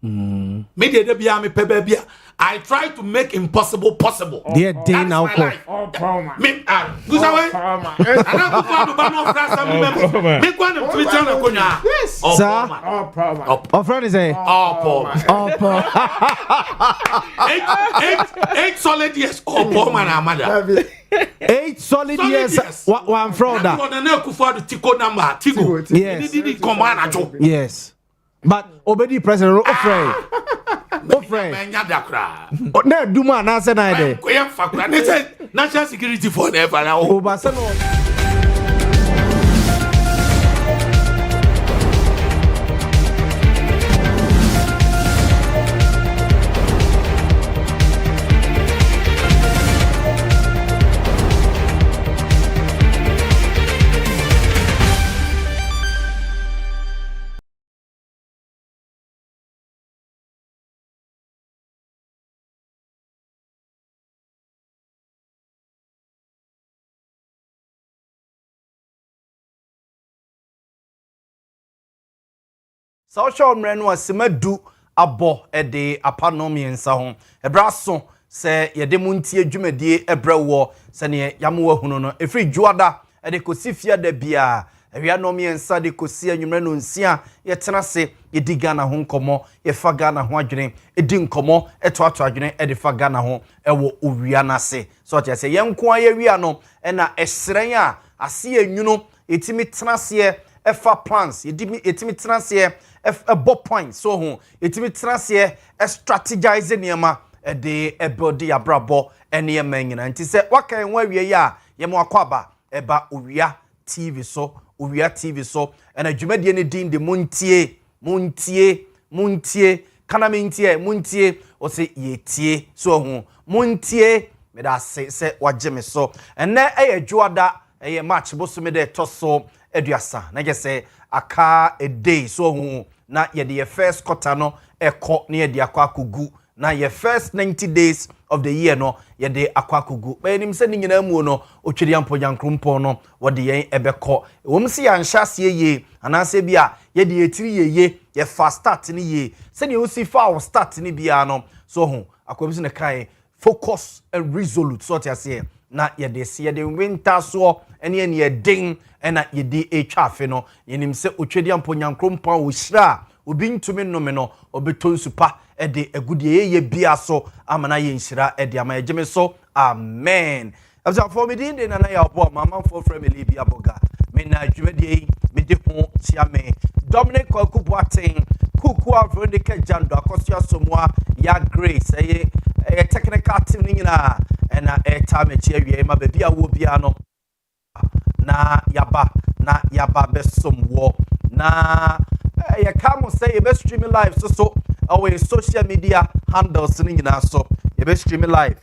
Media de bia me pebebia. I try to make impossible possible. Dear day now. Me Gusawe. Ana ku fa do ba no fra sam me. Me kwa na Twitter na konya. Yes. Sir. Oh, friend is a. Eight solid years. Oh, poor man, Amada. 8 solid years. One fraud. Tigo. Yes. Yes. But obedi president Ofrey. No Duma na say na dey. National security for never now. Obasano. Social mrenu asemadu abo ede apanom yensa ho ebraso se yede Montie adwumadie ebrewo se ne yamowa hunu no efri juada ede kosifia da bia ewianom yensa de kosi anwumre no nsia yetena se yediga na ho nkomo yefaga na ho adwene edi nkomo etoato adwene ede faga na ho ewo owia na se so tia se yenko aye wia no na esren a ase anwuno etimi tena se efa plans etimi tena se a bop point so ho etimi trase strategize niema de build ya brabo ene yema nyina nti se wakan wa wie ya yemo akwaba eba Owia TV so ena dwumadie ne din de Montie kana Montie o se yetie so ho Montie me da se wagye me so ene juada match bo so me de toso eduasa na je se aka a day so ho na ye the first quarter no ekọ na ye de akwa kogu na ye first 90 days of the year no ye de akwa kogu benim se ni nyina mu no otwiri ampo yankrompo no wo de yen ebekọ wom se ya nhase ye anase bia ye de etiri ye fast start ni ye se ni o si fa start ni bia no so ho akwabisi ne kai focus and resolute so tiase na ye de winter so ene ye ding ena ye di etwafe no yenim se otwedi ampo nyankrompa wo hira obi ntumi nnome no obetonsupa ede agudie ye bia so amana ye nhira ede ama yegeme so amen after for me din na Yaw Boamah man for family bia boga me na dwumadie me de ho chiame Dominic Kwakubuaten kuku afrode ka jando akosua somwa ya grace technical team ni nyina ena time chi awie ma bia wo bia no na yaba besomwo na ya kamo say be streaming live so our social media handles ni nyina so be streaming live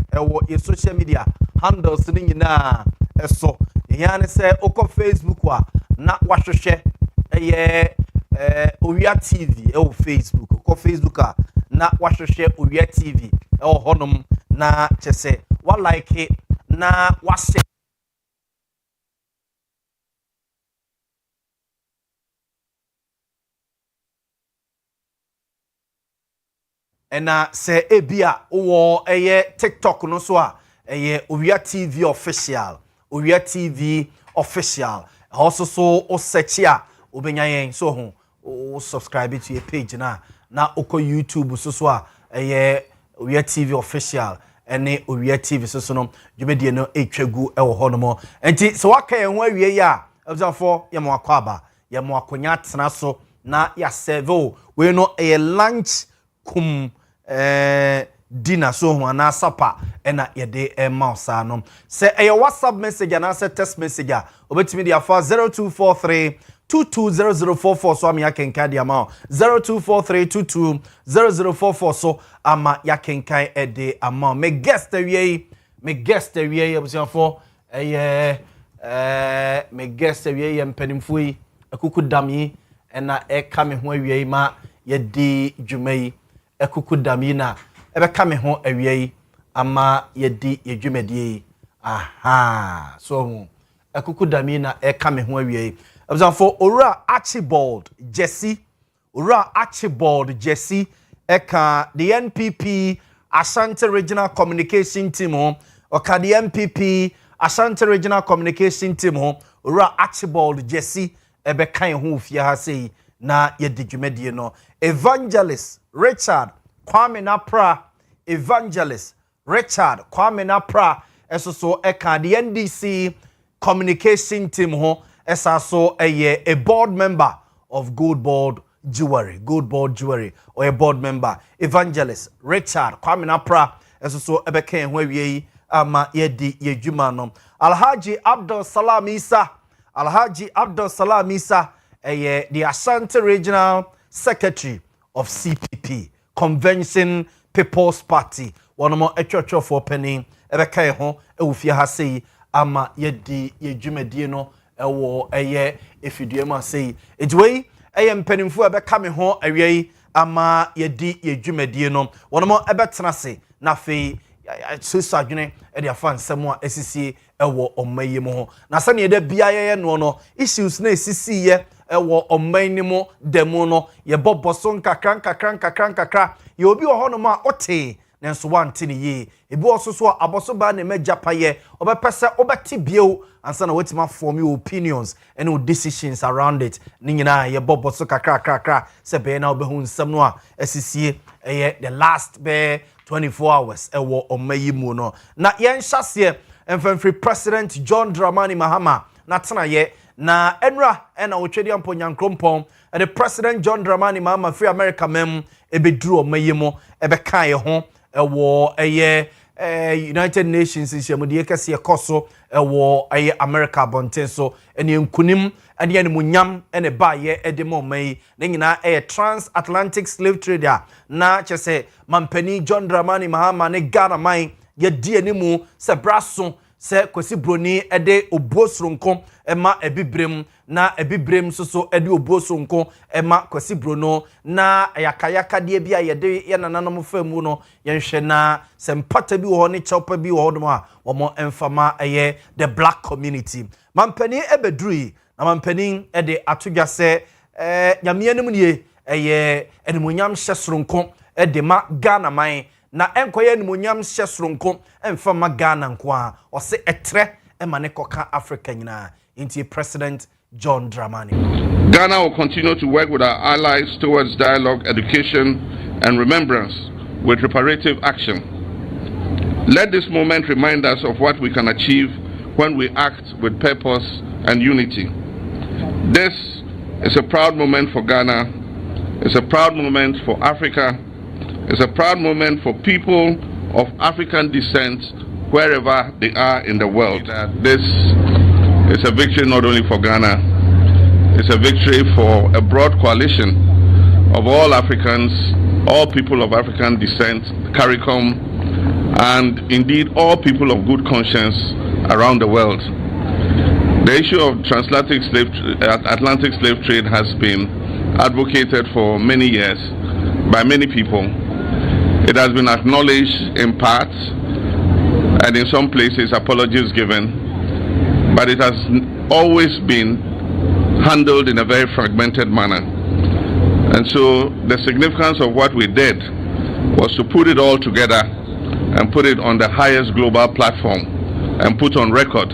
your social media handles ni nyina so yan say oko Facebook wa na wahwehwe Owia TV Facebook oko Facebook na wahwehwe Owia TV honom na chese wa like it na wa share ena se ebia wo TikTok no so a Owia TV official also so o search ya obenya yen so ho o subscribe to your page na oko YouTube so a Owia TV official ene Owia TV so no dwumedie no etwagu wo ho no mo enti so waka yen ho awie ya abzafo ye mo akwaba ye mo akonya tena so na ya serve we no lunch kum dinner so ho na sapa ena yede mouse anom se WhatsApp message na se text message obetimi dia fa 0243 220044 so ama yakenkan dia ma 0243220044 so ama yakenkan ede ama me guest awie abusiafo me guest awie mpanimfo akuku dami ena eka me ho awie ma yedi dwumai akuku dami na ebeka me ho awie ama yedi yedwumadie aha so akuku dami na eka me ho awie abzanfo Owura Archibald Jesse eka the NPP Ashanti Regional Communication Team ho oka the NPP Ashanti Regional Communication Team ho ora Archibald Jesse ebe kan ho fie ha sei na ye digumedie no Evangelist Richard Kwame Napra Evangelist Richard Kwame Napra eso eka the NDC Communication Team ho esa so a board member of Good Board Jewelry or a board member Evangelist Richard Kwame Napra eso ebeke ho awie ama yedi yedwuma no Alhaji Abdul Salam Isa the Ashanti Regional Secretary of CPP Convention People's Party one more etwotwo for penny ebeke ho ewufie ha sei ama yedi yedwumadie no ewo efidua sei ejwei mpenimfo ebeka me ho awie ama yedi yedwumadie no one more ebetena se na fe susu adwene e de afa nsem a esisi ewo omaye mo ho na sane eda bia ye no issues na esisi ye ewo omani mo demo no ye boboso nkakra ye obi wo hono ma ote nenso wante ne ye ebi ososo aboso ba na magapa ye obepese obeti bio ansa na wetima form your opinions and decisions around it ni nyina ye boboso kakra se be na obehu nsem no a esisie the last be 24 hours ewo omayi mu no na yen hyase emfamfri President John Dramani Mahama na tena ye na enra ena otwedi amponyankrompon the President John Dramani Mahama free America mem ebedru omayi mu ebeka ye ho ewo United Nations nhyamudie kese ekoso ewo America bonten so ene nkunim ene ene munyam ene ba ye edemo mai na nyina transatlantic slave trader na chese mampani John Dramani Mahama ne Ghana man ye die animu se braso se kwesi broni ede obosronko ema ebibrem na ebibrem soso ede obosronko ema kwesi brono na yakayaka de bia yede ye nananom famu no yenhwe na se mpata bi wo ne chopa bi wo do a wo emfama the black community mampani ebedrui na mampani ede atodwa se nyamianim nie enemunyam hyesronko ede ma Ghana man na enkoye animonyam hyesronko emfama Ghana nko a ose etre emane koka Africa nyina into President John Dramani. Ghana will continue to work with our allies towards dialogue, education, and remembrance with reparative action. Let this moment remind us of what we can achieve when we act with purpose and unity. This is a proud moment for Ghana. It's a proud moment for Africa. It's a proud moment for people of African descent wherever they are in the world. This is a victory not only for Ghana, it's a victory for a broad coalition of all Africans, all people of African descent, CARICOM, and indeed all people of good conscience around the world. The issue of Atlantic slave trade has been advocated for many years by many people. It has been acknowledged in part, and in some places apologies given, but it has always been handled in a very fragmented manner. And so the significance of what we did was to put it all together and put it on the highest global platform and put on record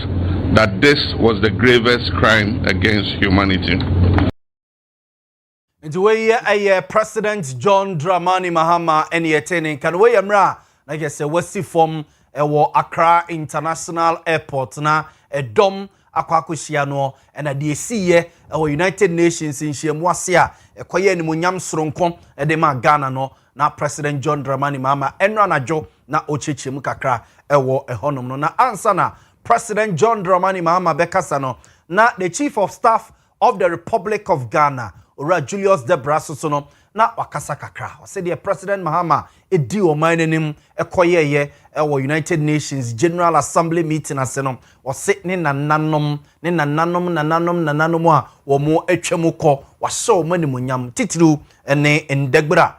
that this was the gravest crime against humanity. Into way President John Dramani Mahama any attending can we amra like I say wasi from Accra International Airport na a dom akwakushia and a DCE our United Nations in Shiamwasia a kwaye ni munyam sronko edema Ghana no na President John Dramani Mahama enra na jo na ocheche mukakra ewo ehonom no na answer na President John Dramani Mahama bekasa na the Chief of Staff of the Republic of Ghana Ora Julius Debra Sosono na wakasa kakra. Say the President Mahama edi o manenim ekoyeye ewo United Nations General Assembly meeting aseno o se ne nananom a wo mo atwam kɔ wa show manimunyam titiru ene endegbra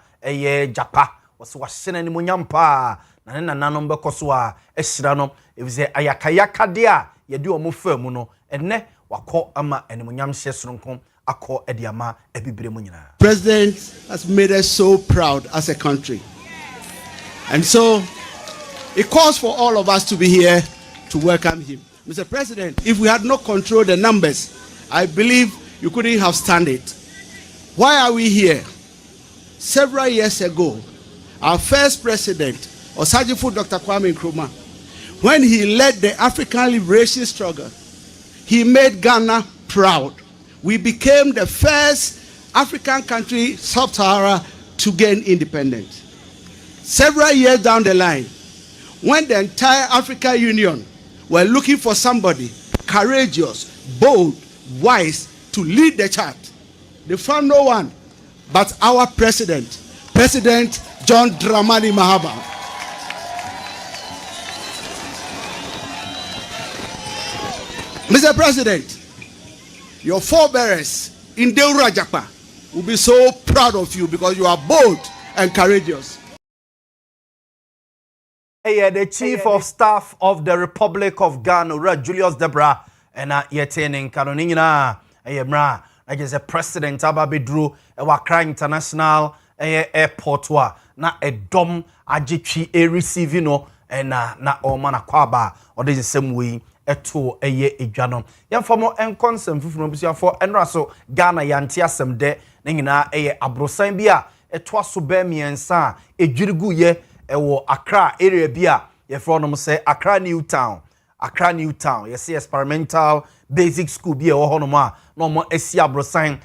japa wo se wa hyena ni munyam pa na ne nananom bekoso a ehyira no ebize ayakayaka de a yedi o mo famu no enne wakɔ ama animunyam hye soronko akọ ediama ebibire mu nyina. President has made us so proud as a country. And so it calls for all of us to be here to welcome him. Mr. President, if we had not controlled the numbers, I believe you couldn't have stand it. Why are we here? Several years ago, our first president, Osagyefo Dr. Kwame Nkrumah, when he led the African liberation struggle, he made Ghana proud. We became the first African country, sub-Sahara, to gain independence. Several years down the line, when the entire African Union were looking for somebody courageous, bold, wise to lead the charge, they found no one but our president, President John Dramani Mahama. Mr. President, your forebearers in Deura Japa will be so proud of you because you are bold and courageous. The Chief of Staff of the Republic of Ghana, Julius Debra, and yetene kanonina mra na je President Ababedru Accra International airport wa na edom agitwi receive no na o mana kwaba o de same way eto edwa no yemfamo enkonsem fufuro busuafo enra so Ghana yante asem de na nyina abrosan bi a eto aso ba miensa edwirigu ye ewo Accra area bi a ye fro no say Accra New Town yes experimental basic school bi e wo hono ma no mo esi abrosan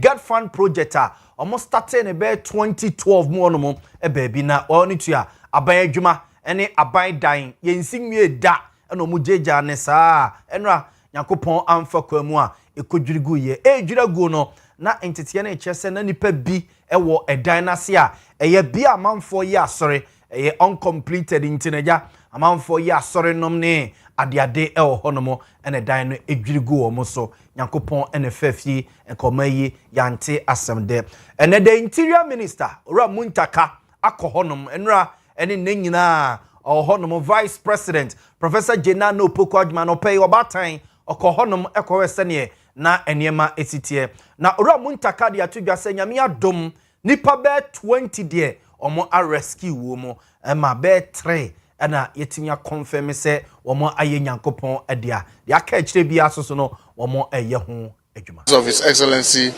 get fund project a almost started in about 2012 mo no mo baabi na oni tua aban adwuma ene aban dan yensinwie da eno mo jeja ne saa enra yakopon amfa kwamu a ekodwirigu ye edwiragu no na entete na echese na nipa bi ewo edan na se a eye bi amanfo ye asore eye uncompleted intinaja amanfo ye asore nom ne adeade ewo honomo ene dan no edwirigu wo mo so yakopon ene fafie enkomayi yante asemde ene the interior minister ora muntaka akohonom enra ene nyina honomo vice president Professor Jenano Pokwadma no pay obatan okohonom ekowesene na eniema esitie na ora muntaka de atudwa se nyame adom nipa be 20 de omo rescue wo mo ma be 3 ana yetinya confirm se womo aye nyankopon adia de aka kire bia so no womo eye ho adwuma of His Excellency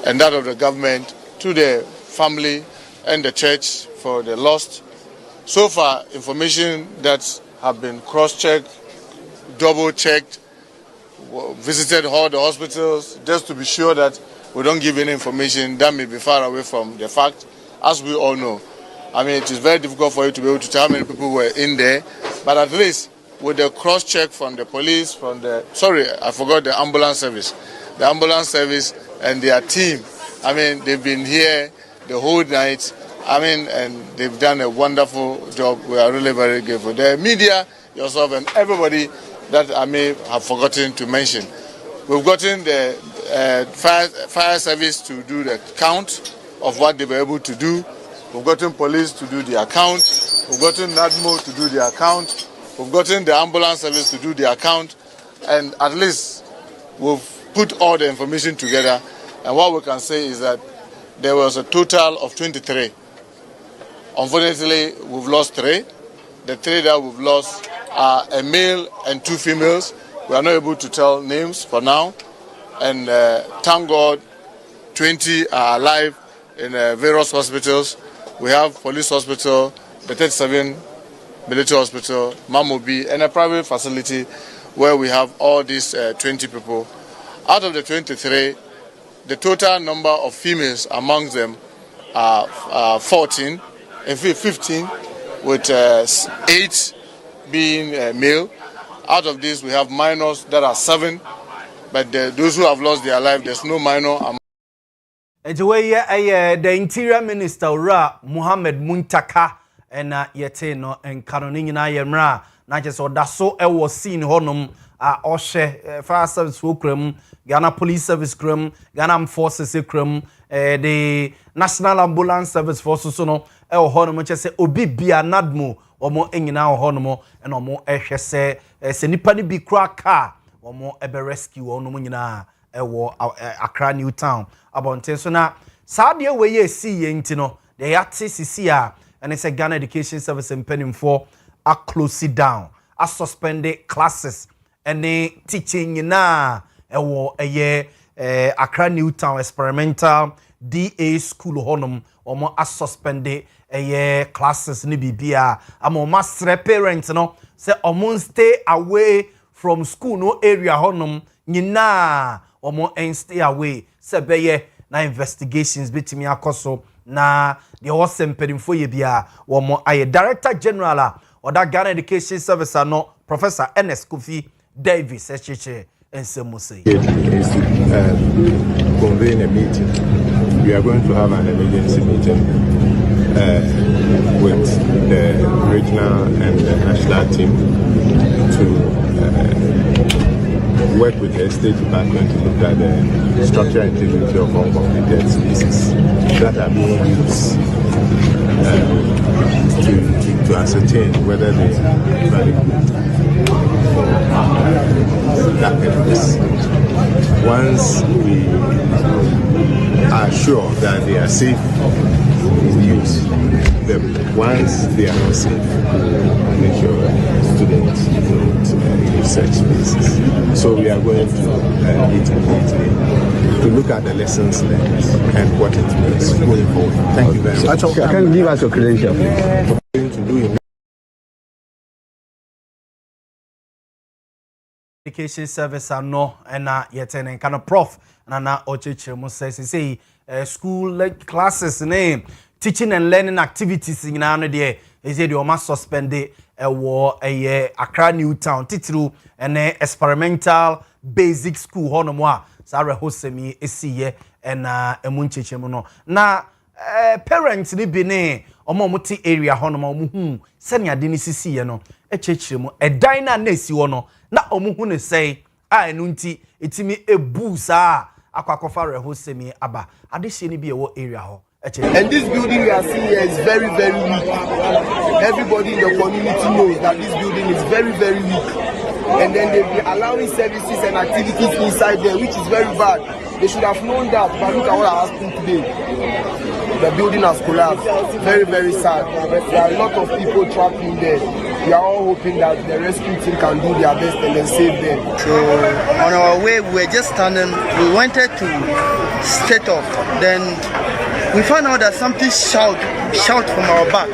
and that of the government to the family and the church for the lost. So far, information that have been cross-checked, double-checked, visited all the hospitals just to be sure that we don't give any information that may be far away from the fact. As we all know, I mean, it is very difficult for you to be able to tell how many people were in there, but at least with the cross-check from the police, from the, sorry, I forgot the ambulance service. The ambulance service and their team, I mean, they've been here the whole night, I mean, and they've done a wonderful job. We are really very grateful. The media, yourself, and everybody that I may have forgotten to mention. We've gotten the fire service to do the count of what they were able to do. We've gotten police to do the account. We've gotten NADMO to do the account. We've gotten the ambulance service to do the account. And at least we've put all the information together. And what we can say is that there was a total of 23. Unfortunately, we've lost 3. The 3 that we've lost are a male and 2 females. We are not able to tell names for now. And thank God, 20 are alive in various hospitals. We have police hospital, the 37 military hospital, Mamobi, and a private facility where we have all these 20 people. Out of the 23, the total number of females amongst them are 14. And 15, with 8 being male. Out of this, we have minors that are 7, but those who have lost their life, there's no minor. The Interior Minister Ra Muhammad Muntaka and yete no and Kanoni na yemra na just or that so was seen honum Oshe Fire Service Ukram, Ghana Police Service Krum, Ghana Armed Forces Krum, the National Ambulance Service Forces no honum say obi bia nadmo omo enyina honomo and omo ehwe se nipa ni bi kra car omo ebe rescue omo nyina ewo Accra New Town abonten so na saa de we ye si ye nti no de yate sisi a and it's a Ghana Education Service mpanimfo a close it down a suspended classes and teaching na ewo eye Accra New Town experimental DA school honum omo a suspended classes ni bibia amo masre parents no say omo stay away from school no area honum nyina omo stay away say beye na investigations bitimi akoso na the awesome pedinfo ye bia omo aye director general or that Ghana Education Service no Professor Ernest Kofi Davis Echeche Ensemuse convene a meeting. We are going to have an emergency meeting with the regional and the national team to work with the state department to look at the structural integrity of uncompleted spaces that are being used to ascertain whether they are valid for that purpose. Once we are sure that they are safe, we use them. Once they are not safe, we make sure students don't use such spaces. So we are going to meet immediately to look at the lessons learned and what it means going forward. Thank you very much. Can you give us your credential, please? Education Service no and yet kind of prof and na ocheche mo say school like classes name teaching and learning activities in na there is the almost suspended war a Accra New Town titru and experimental basic school hono a sare hosemi esiye and emuncheche mo no na parents ni bi ne omo muti area hono mo hu senia de ni sisiye no echechire mo edan na esi wo no na omuhu ne say a enu nti etimi ebu saa akwakofa rehosemi aba adehye ni bi ewo area ho. And this building we are seeing here is very, very weak. Everybody in the community knows that this building is very, very weak. And then they'll be allowing services and activities inside there, which is very bad. They should have known that, but look at what happened today. The building has collapsed. Very, very sad. There are a lot of people trapped in there. We are all hoping that the rescue team can do their best and then save them. So on our way, we were just standing. We wanted to set off. Then we found out that something shout from our back.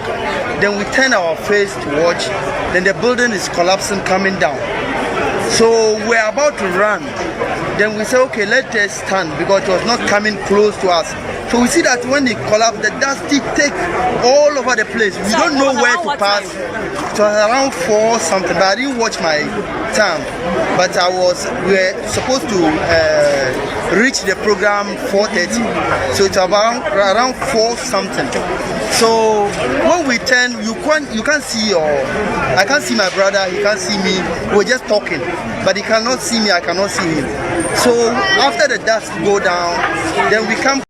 Then we turn our face to watch. Then the building is collapsing, coming down. So we're about to run. Then we say, okay, let us stand because it was not coming close to us. So we see that when it collapsed, the dust take all over the place. We don't know where to pass. It was around 4 something, but I didn't watch my time. But we were supposed to reach the program 4:30. So it's around 4 something. So when we turn, you can't see I can't see my brother, he can't see me. We're just talking, but he cannot see me, I cannot see him. So after the dust go down, then we come.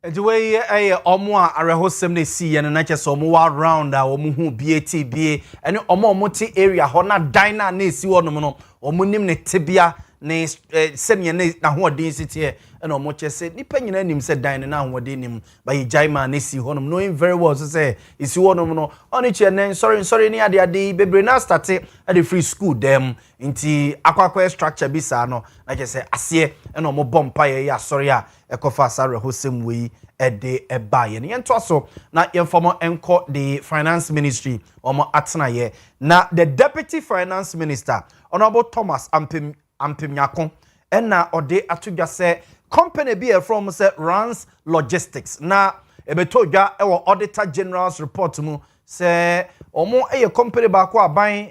The way omo a arehosem na si and na chese omo wa round a omo hu BATBA and omo moti area ho na dan na na si wonom no omo nim ne tebia ne semye na hoden sitie and omo chese nipa nyina nim se dan na hoden nim by jaima na si honom knowing very well so say isi wonom no oni che nen sorry ni ade bebre na start at the free school dem nti akwakwa structure bi sa no na chese ase and omo bompa ye ya sorry a ekofa sare hosem we ede ebaye ne yento so na yemfomo enko the finance ministry omo atena ye na the deputy finance minister honorable Thomas Ampemnyako na ode atudwa se company bi from say runs logistics na ebetodwa ewo auditor general's report mu se omo eye company ba ko aban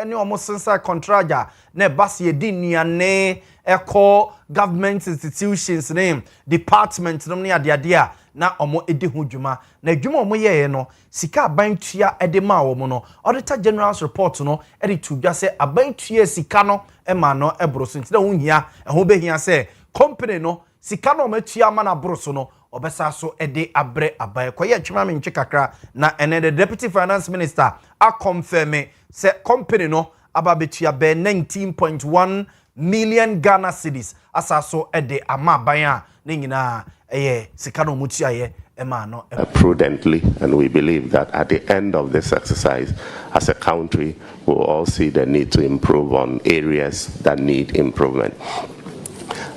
ni omo sensa contractor na basi edinia ne eco government institutions name department no ne ade na omo edi hudwuma na adwuma omo ye no sika abantua ede ma omo no auditor general's report no ede tudwa se abantua sika no e ma no ebroso nti na wonhia ho behia se company no sika no matua ma na broso no obesa so ede abre abai koye atwuma me nche kakra na ene the deputy finance minister a confirm se company no aba betua be 19.1 million Ghana cedis asaso ede ama banya ne nyina sika no mutuaye ema no prudently, and we believe that at the end of this exercise as a country we'll all see the need to improve on areas that need improvement.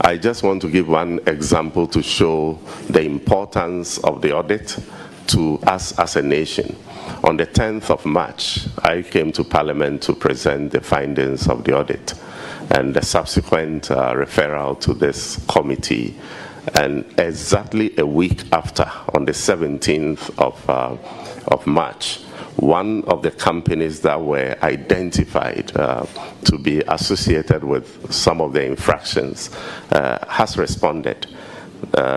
I just want to give one example to show the importance of the audit to us as a nation. On the 10th of March, I came to Parliament to present the findings of the audit and the subsequent referral to this committee. And exactly a week after, on the 17th of March, one of the companies that were identified to be associated with some of the infractions has responded.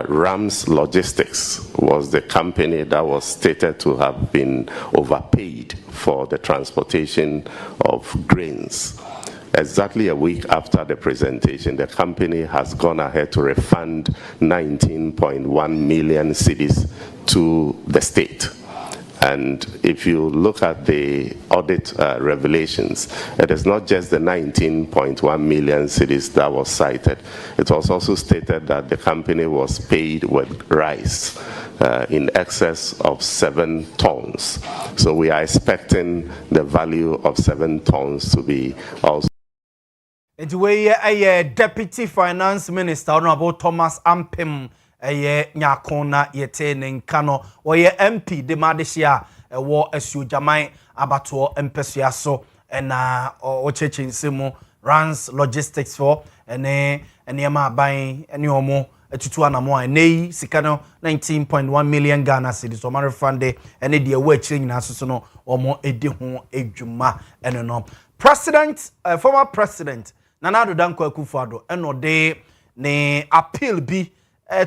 Rams Logistics was the company that was stated to have been overpaid for the transportation of grains. Exactly a week after the presentation, the company has gone ahead to refund 19.1 million cedis to the state. And if you look at the audit revelations, it is not just the 19.1 million cedis that was cited. It was also stated that the company was paid with rice in excess of 7 tons. So we are expecting the value of 7 tons to be also. And a Deputy Finance Minister, Honorable Thomas Ampem, Nyakona Yete Nkano, or MP de Madeshia, a war esu Jamai Abato Empesuaso, and Ochechin Simo, runs logistics for, and Yama buying any more. Tutuana mo nei sikano 19.1 million Ghana cedis o mare fande ene de we chiri nyina so no omo edi ho edwuma ene no president former president Nana Addo Dankwa Akufo-Addo eno de ne appeal bi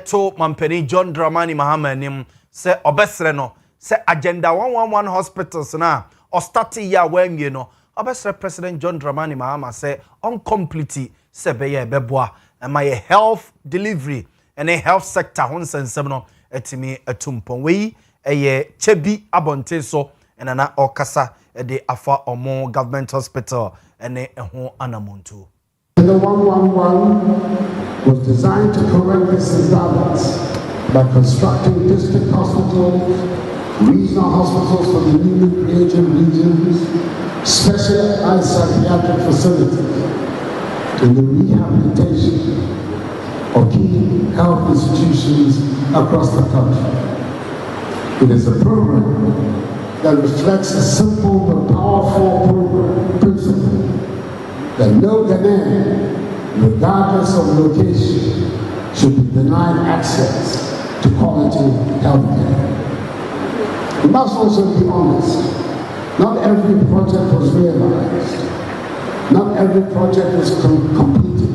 to mampani John Dramani Mahama nim se obesre no se agenda 111 hospitals na o start ya wenwie no obesre president John Dramani Mahama se on complete se be ye beboa my health delivery and a health sector honsensem no etimi atumpon we chebi abonte so and ana okasa de afa omo government hospital and ho anamontu. The 111 was designed to correct this imbalance by constructing district hospitals, regional hospitals for the newly created regions, specialized psychiatric facilities, in the rehabilitation of key health institutions across the country. It is a program that reflects a simple but powerful principle that no Ghanaian, regardless of location, should be denied access to quality health care. We must also be honest. Not every project was realized. Not every project was completed.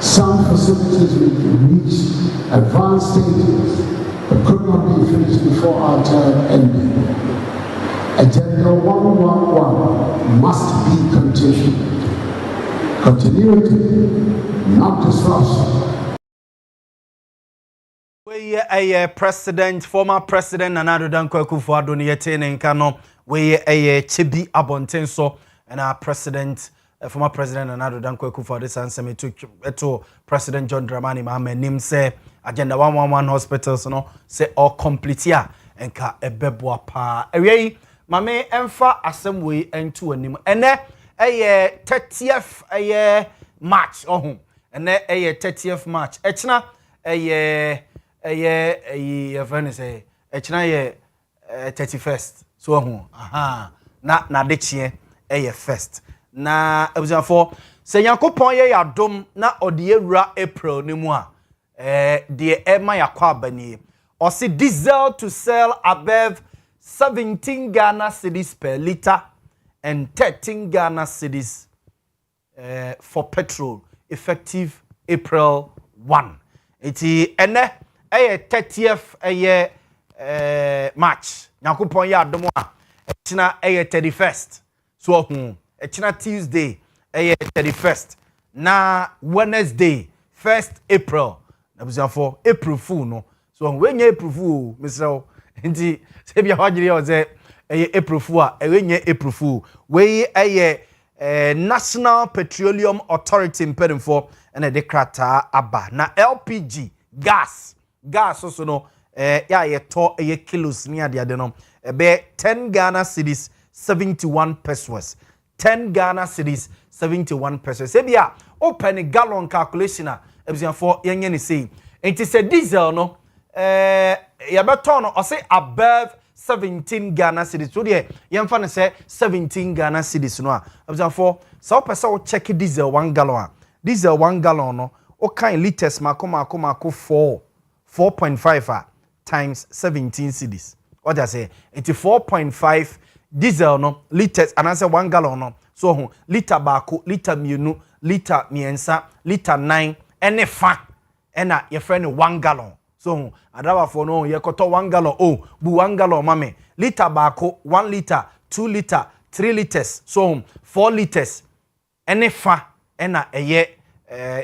Some facilities reached advanced stages but could not be finished before our term ended. Agenda 111 must be continued. Continuity, not disruption. We a president, former president Nana Addo Dankwa Akufo-Addo ne yete ne nkano we a Chibi Abontenso and our president, former president Nana Addo Dankwa Akufo-Addo sansem to President John Dramani Mahama nim say agenda 111 hospitals no say all complete ya enka ebeboa pa ewe mame emfa asem we entu anim ene 30th March ohun ene 30th March echna friend say echna 31st so ohun aha na de chie first na ebusiafo se Yakopon ye yadom na ode ewura April ni mu a de ema yakwa abani or see diesel to sell above 17 Ghana cedis per liter and 13 Ghana cedis for petrol effective April 1. Iti ene 30th March Yakopon ye adom a echina 31st so ohun echina Tuesday 31st na Wednesday 1st April na busiafo April fool no so when you April fool Mr. Nti se bia hwagire o ze April fool a when you April fool we National Petroleum Authority mpedimfo ene de krata aba na LPG gas also no ya ye to ye kilos ni ade no be 10 Ghana cedis 71 pesos 10 Ghana cedis 71 pesos ebia open gallon calculation a ebusiafo yenye ni sei enti se diesel no ya beto no o say above 17 Ghana cedis so de yemfa ne say 17 Ghana cedis no a ebusiafo so pese o check diesel 1 gallon a diesel 1 gallon no o kan liters makoma 4.5 times 17 cedis what I say it's 4.5 diesel no liters and answer 1 gallon no so liter bako liter mienu liter miensa liter 9 ene fa ena ye friend 1 gallon so adawa for no ye koto 1 gallon bu 1 gallon mame liter bako 1 liter 2 liter 3 liters so 4 liters ene fa ena eye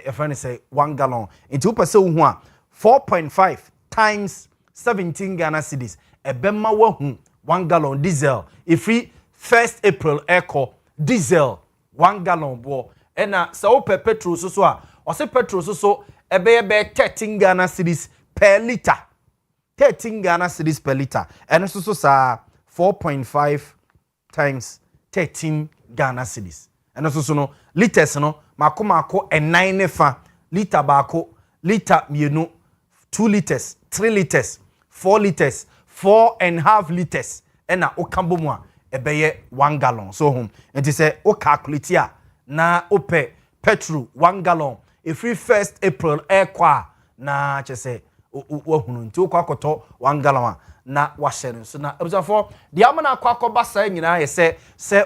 ye friend say 1 gallon into pese hu a 4.5 times 17 Ghana cedis ebema wahu 1 gallon diesel if 1st April echo diesel 1 gallon bo ena sa o petrol so a o se petrol so ebe 13 Ghana cedis per liter 13 Ghana cedis per liter ena so sa 4.5 times 13 Ghana cedis ena so no liters no mako and 9 fa liter bako liter mienu 2 liters 3 liters 4 liters 4.5 liters ena okambo mu a ebeye 1 gallon so enti se o calculate a na ope petrol 1 gallon every 1st April ekwa na chese wahunu nti okwa koto 1 gallon na wahye so na ebusafo de amana akwa koba sa nyina ye se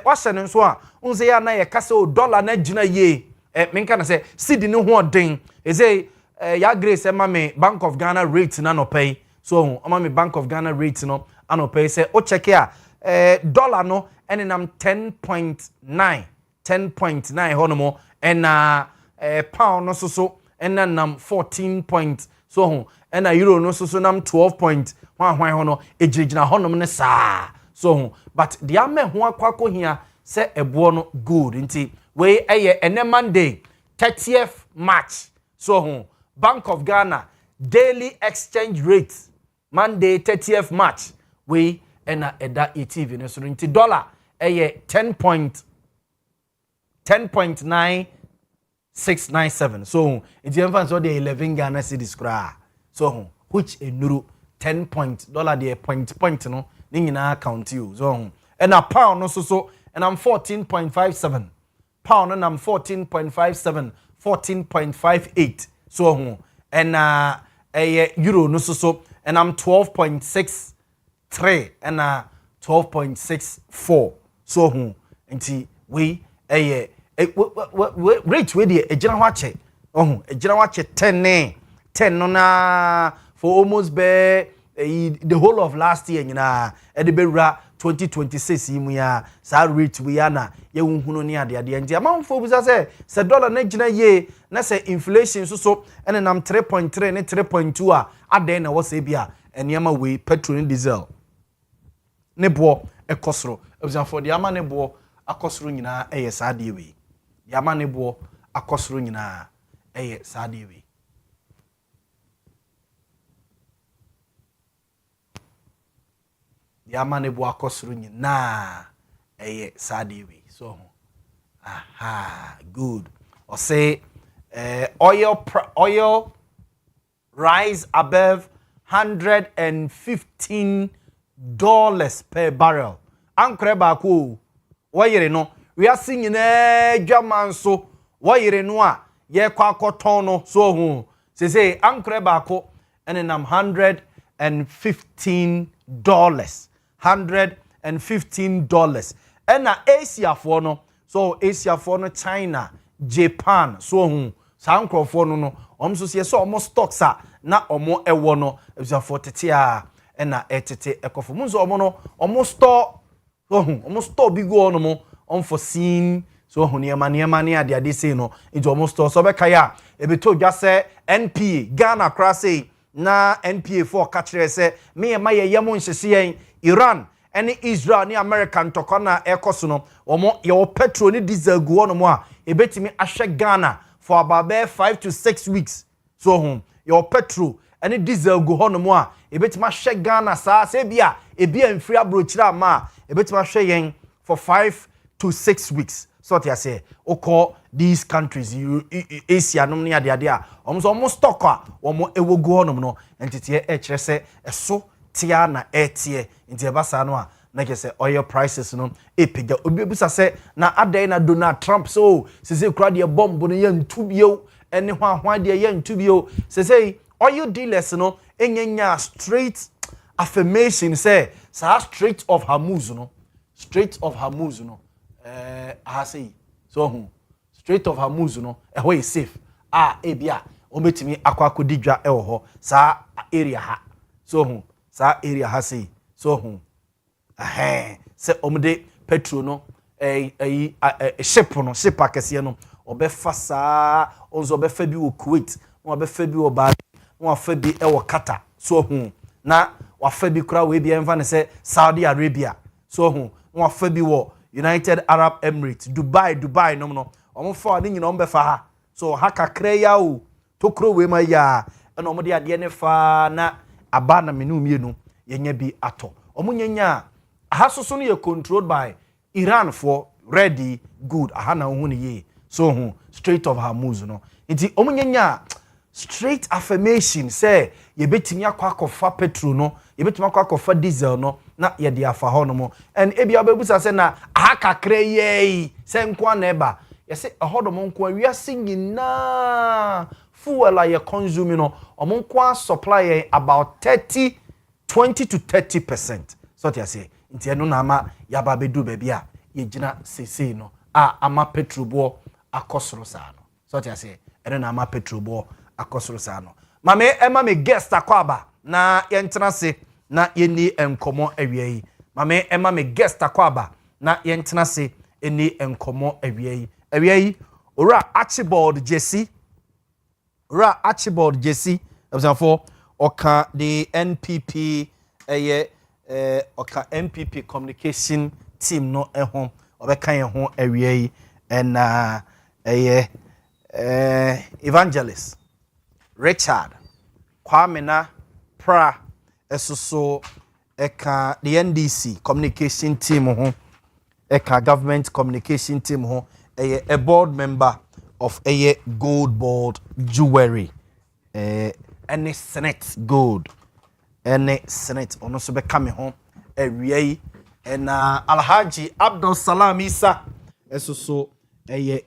wahye so a unse ya na ye kase o dollar na gina ye menka na se cedi ne ho odin eze ya grace mame Bank of Ghana rate na no pay so mame Bank of Ghana rate no ano pay say o check here dollar no enenam 10.9 honomo and pound no so enenam 14 point so and euro no so nam 12.1 hono ejirigina honom ne sa so but the ame ho akwako hia say ebo no good nti we ene Monday 30th March so Bank of Ghana daily exchange rate Monday 30th March we ena eda ETV no so nti dollar 10.9697 so it even so the 11 Ghana cedis kra so which enuru 10 point dollar the point no ni nyina count you so ena pound no so and I'm 14.57 pound and I'm 14.57 14.58 so and euro no so and I'm 12.63 and 12.64 so nti we rate we dey ejina wache ejina wache 10 no na for almost be the whole of last year nyina edebewura 2026 yimu ya sa rate we yana ye hunhunu ni ade nti amanfo busa se dollar na gina ye na se inflation so ene nam 3.3 ne 3.2 a ade na wo se bia eniama we petrol and diesel ne bo ekosoro ebuzanfo de ama ne bo akosoro nyina eye sa de we de ama ne bo akosoro nyina eye sa de we Yamane bo akosuru nyina eye sadewe so aha good or say oil rise above $115 per barrel ankre ba ko woyere no we are singing dwaman so woyere no a ye kwa akoton no so hu say ankre ba ko enenam $115 $115 ena Asia for no so Asia for no China Japan so hu sankro for no omso se so omo stocks a na omo ewo no ebisa for tete a ena etete ekofo munzo omo no omo store so hu omo store bi go no mo unforeseen so hu niema ne ade say no into omo store so be kaya ebeto dwa se NPA Ghana kra say na NPA 4 catch say me ma ye yemo nhyehyeen Iran any Israel ni American tokona ekoso no omo ye petrol ni diesel go no mo a ebetimi ahwe Ghana for about 5 to 6 weeks so home your petrol any diesel go no mo a ebetimi ahwe Ghana sa se bia ebia mfiri abrochira ma ebetimi ahwe yen for 5 to 6 weeks so what you say oko these countries you Asia no ne ade a omo stock a omo ewo go no no entity e kire se eso tia na etie nti ebasa no a na ke se oil prices no epega obi busa se na adai na Donald Trump so se kura de bomb no ye ntubio ene hwa de ye ntubio se oil dealers no enyanya straight affirmation say sa Strait of Hormuz no I say so Strait of Hormuz no ehwe is safe ebia obetimi akwakodidwa ewo sa area ha so sa area ha say so se omde petrol no ship akese no obefa saa onzo obefa bi wo Kuwait no obefa bi wo ba no afa bi ewo Qatar so na wafa bi kura we bi enfa ne se Saudi Arabia so no afa bi wo United Arab Emirates Dubai no omo fa ni nyina ombefa ha so ha kakra ya o tokro we ma ya na omo de ade ne fa na aba na menu mienu yenya bi ato omo nyanya ha soso no ye controlled by Iran for ready good aha na hu ne ye so Strait of Hormuz no nti omo nyanya straight affirmation say ye betimi akwa petrol no ye betimi akwa diesel no na ye de afa ho no mo and ebia obebusa say na aha kakra ye say nkwa na eba ye say ahodo mo nkwa wiase nyina fuel a ye consume no omo nkwa supply about 20 to 30%. So what you say nti eno na ama ya ba bedu ba bia ye gina sese no ama petrol bo akosoro sa no. So what you say eno na ama petrol bo akosoro sa no. Mama me guest akwaba na yentena se na yeni enkomo awiei. Mama me guest akwaba na yentena se eni enkomo awiei. Awiei ora Archibald Jesse for oka the NPP oka NPP communication team no ehom obeka ye ho awiei and evangelist Richard Kwamena pra esoso eka the NDC communication team ho eka government communication team ho a board member of gold board jewelry any senate gold any senate ono so be come ho awiei and Alhaji Abdul Salam Isa esoso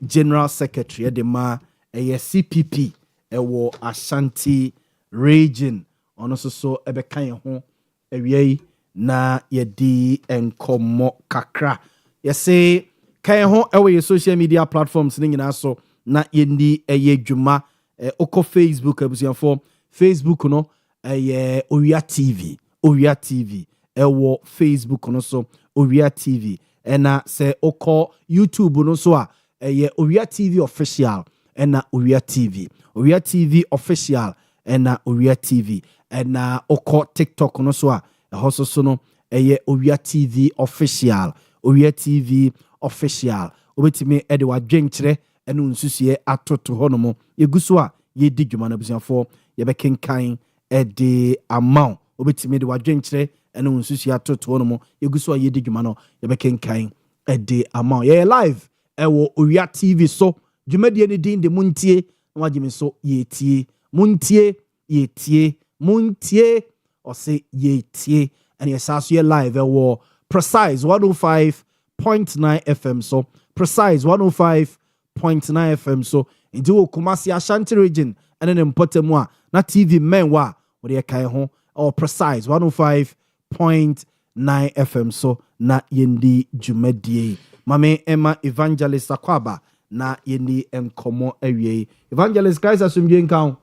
general secretary de ma CPP ewo Ashanti region ono so ebe kan ho awiei na yedi enkomo kakra yese kan ho ewo ye social media platforms ni nyina so na yendi dwuma oko Facebook abusianfo Facebook no Owia TV ewo Facebook no so Owia TV ena se oko YouTube no so a Owia TV official ena Owia TV official ena Owia TV ena oko TikTok no so a hoso so no Owia TV official obetime ede wadwenkyere enu nsusie atoto honomo yeguso a yedi dwuma na busianfo yebekenkan ede amount obetime de wadwenkyere enu nsusie atoto honomo yeguso a yedi dwuma no yebekenkan ede amount ye live ewo Owia TV so dwumadie ne din de Montie na wagime so yetie ose yetie and yesaso ye live ewo precise 105.9 FM so precise 105.9 FM so into Kumasi Ashanti region and then Mpotemu na TV men wa wode kai ho or precise 105.9 FM so na yendi dwumadie mame Emma Evangelist Akwaba na yendi enkomo awie Evangelist Christ asumdie nkan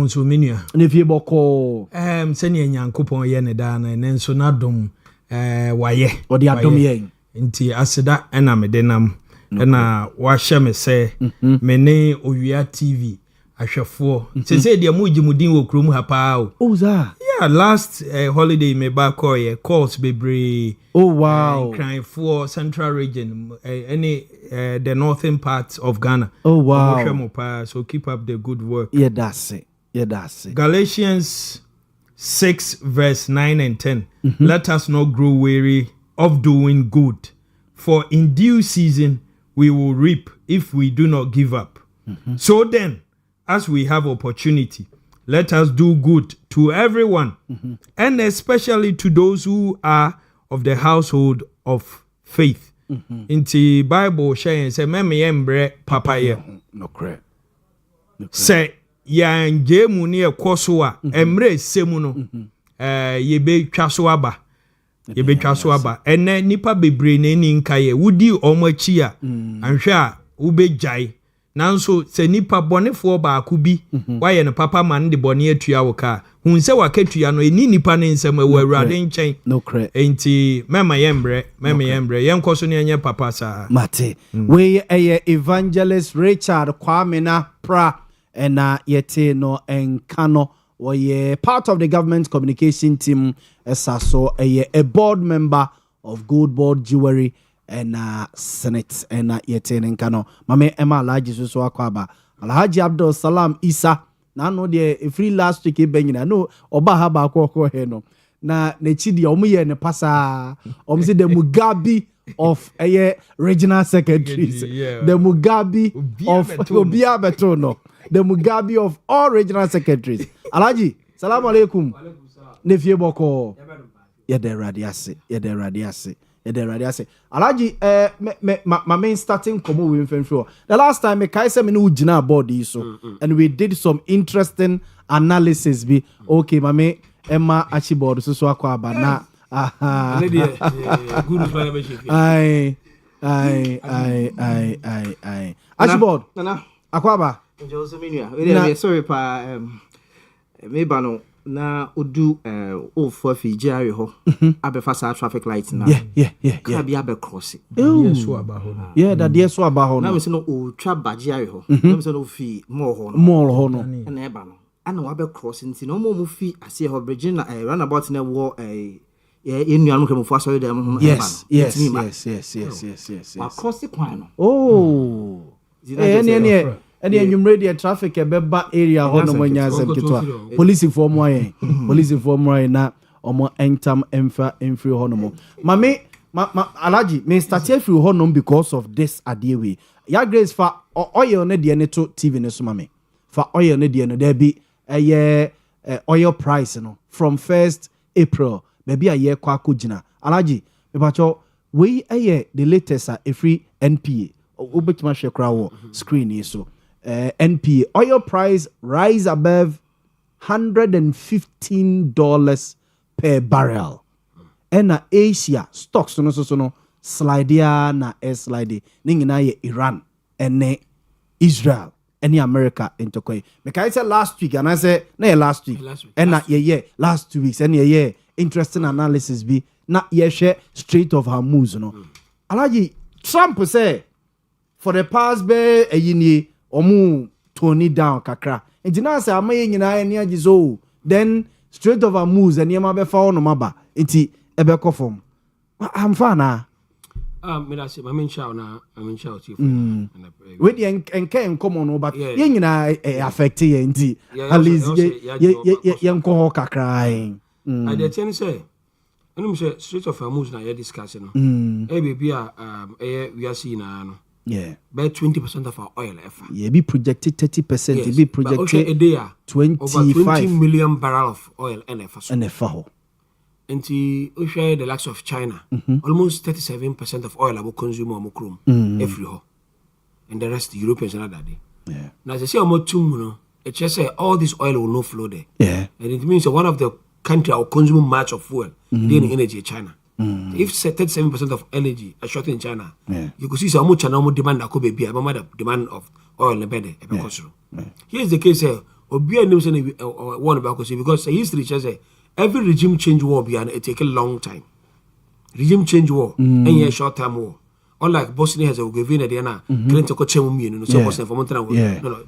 so menua ne fie boko sene nyankopon ye ne da na nenso na dom waye wode adom ye nti aseda ena medenam ena wahye me se me ne Owia TV ahwefo say dey mu jimudin wo krom ha pa o. Oh za. Yeah, last holiday me back calls bebre. Oh wow. Crying for Central region the northern parts of Ghana. Oh wow. So keep up the good work. Yeah, that's it. Yeah, that's it. Galatians 6 verse 9 and 10. Let us not grow weary of doing good, for in due season we will reap if we do not give up. So then, as we have opportunity, let us do good to everyone, and especially to those who are of the household of faith. In the Bible, saying, "Say, me embre papa ye." No correct. Say, "Yan jemu ni ekoswa emre semu no, yebe twaswa aba. Ene nipa bebre na ni nkaye wudi omo achi a, anhwe a ubejai." Nanso se nipa bonefo ba akubi waye no papa man de bone atua wo ka hun se wakatua no eni nipa ne nsem awu awurade nchen no correct enti mema yembre yenkoso ne enye papa sa mate we evangelist Richard Kwamena pra ena yete no enkano we part of the government communication team esaso a board member of Gold Board Jewelry and Senate and yeten nkano mame Emma Alhaji so akwaba Alhaji Abdul Salam Isa na no de free last week e benyina no oba ha ba akoko he no na nechi de omuye ne pasa omse the Mugabe of regional secretaries the Mugabe of Obia Beto no the Mugabe of all regional secretaries. Alhaji salam alaikum ne fie boko ye de radiase Alhaji my main starting komo we mfenfo the last time me kai say me no ugina board so and we did some interesting analysis be okay mame Emma Achibod so akwa aba na good plan be chef ai Achibod akwa aba Jose Minua sorry pa me ba no na odu ofo fi jare ho abefa sa traffic light na yeah ka bia be cross that dey so aba ho na me say no o twa bajare ho na me say no fi mall ho no na e ba no ana wa be cross nti no mo fi ase ho bridge na roundabout na wo enuanu kemo fo aso dem ho yes wa cross kwan no any enumerate traffic ebeba area ho no manyasem kitwa police form why na omo entam emfa emfri ho no mo mame Alhaji me start every ho no because of this adewe ya grace fa oil ne de ne to TV ne so mame fa oil ne de no there be oil price no from 1st April baby aye kwa kugina Alhaji me pacho we the latest every NPA obetima hwekra wo screen so NPA oil price rise above $115 per barrel. And Asia stocks no slide na slide ningina ye Iran and Israel and America into koi. Because I said last week and I said na last week and na last 2 weeks and interesting analysis be na share Strait of Hormuz no. Alhaji Trump say for the past be a yini omu tone down kakra enti na say amaye nyina eni agizo then Strait of Hormuz and yema be fa no maba enti ebe kofom am fa na me da say mamen shout chief we the enke enkomo no but ye nyina affect ye enti at least ye enko kakra I dey tell say enu say Strait of Hormuz na ye discuss no baby we are seeing na no by 20% of our oil be projected 30%, yes, be projected a day 25 over 20 million barrel of oil NFA. And the likes of China, almost 37% of oil will consume on Mokrum every ho. And the rest the Europeans another day. Now as I say about it just say all this oil will not flow there. And it means that one of the country will consume much of fuel, then energy China. If 37% of energy are short in China, you could see so much China demand that could be a demand of oil and better. Here's the case Obia knows one about because history says every regime change war it take a long time. Regime change war and a short term war. Unlike Bosnia has a Herzegovina, they are not going to coach no.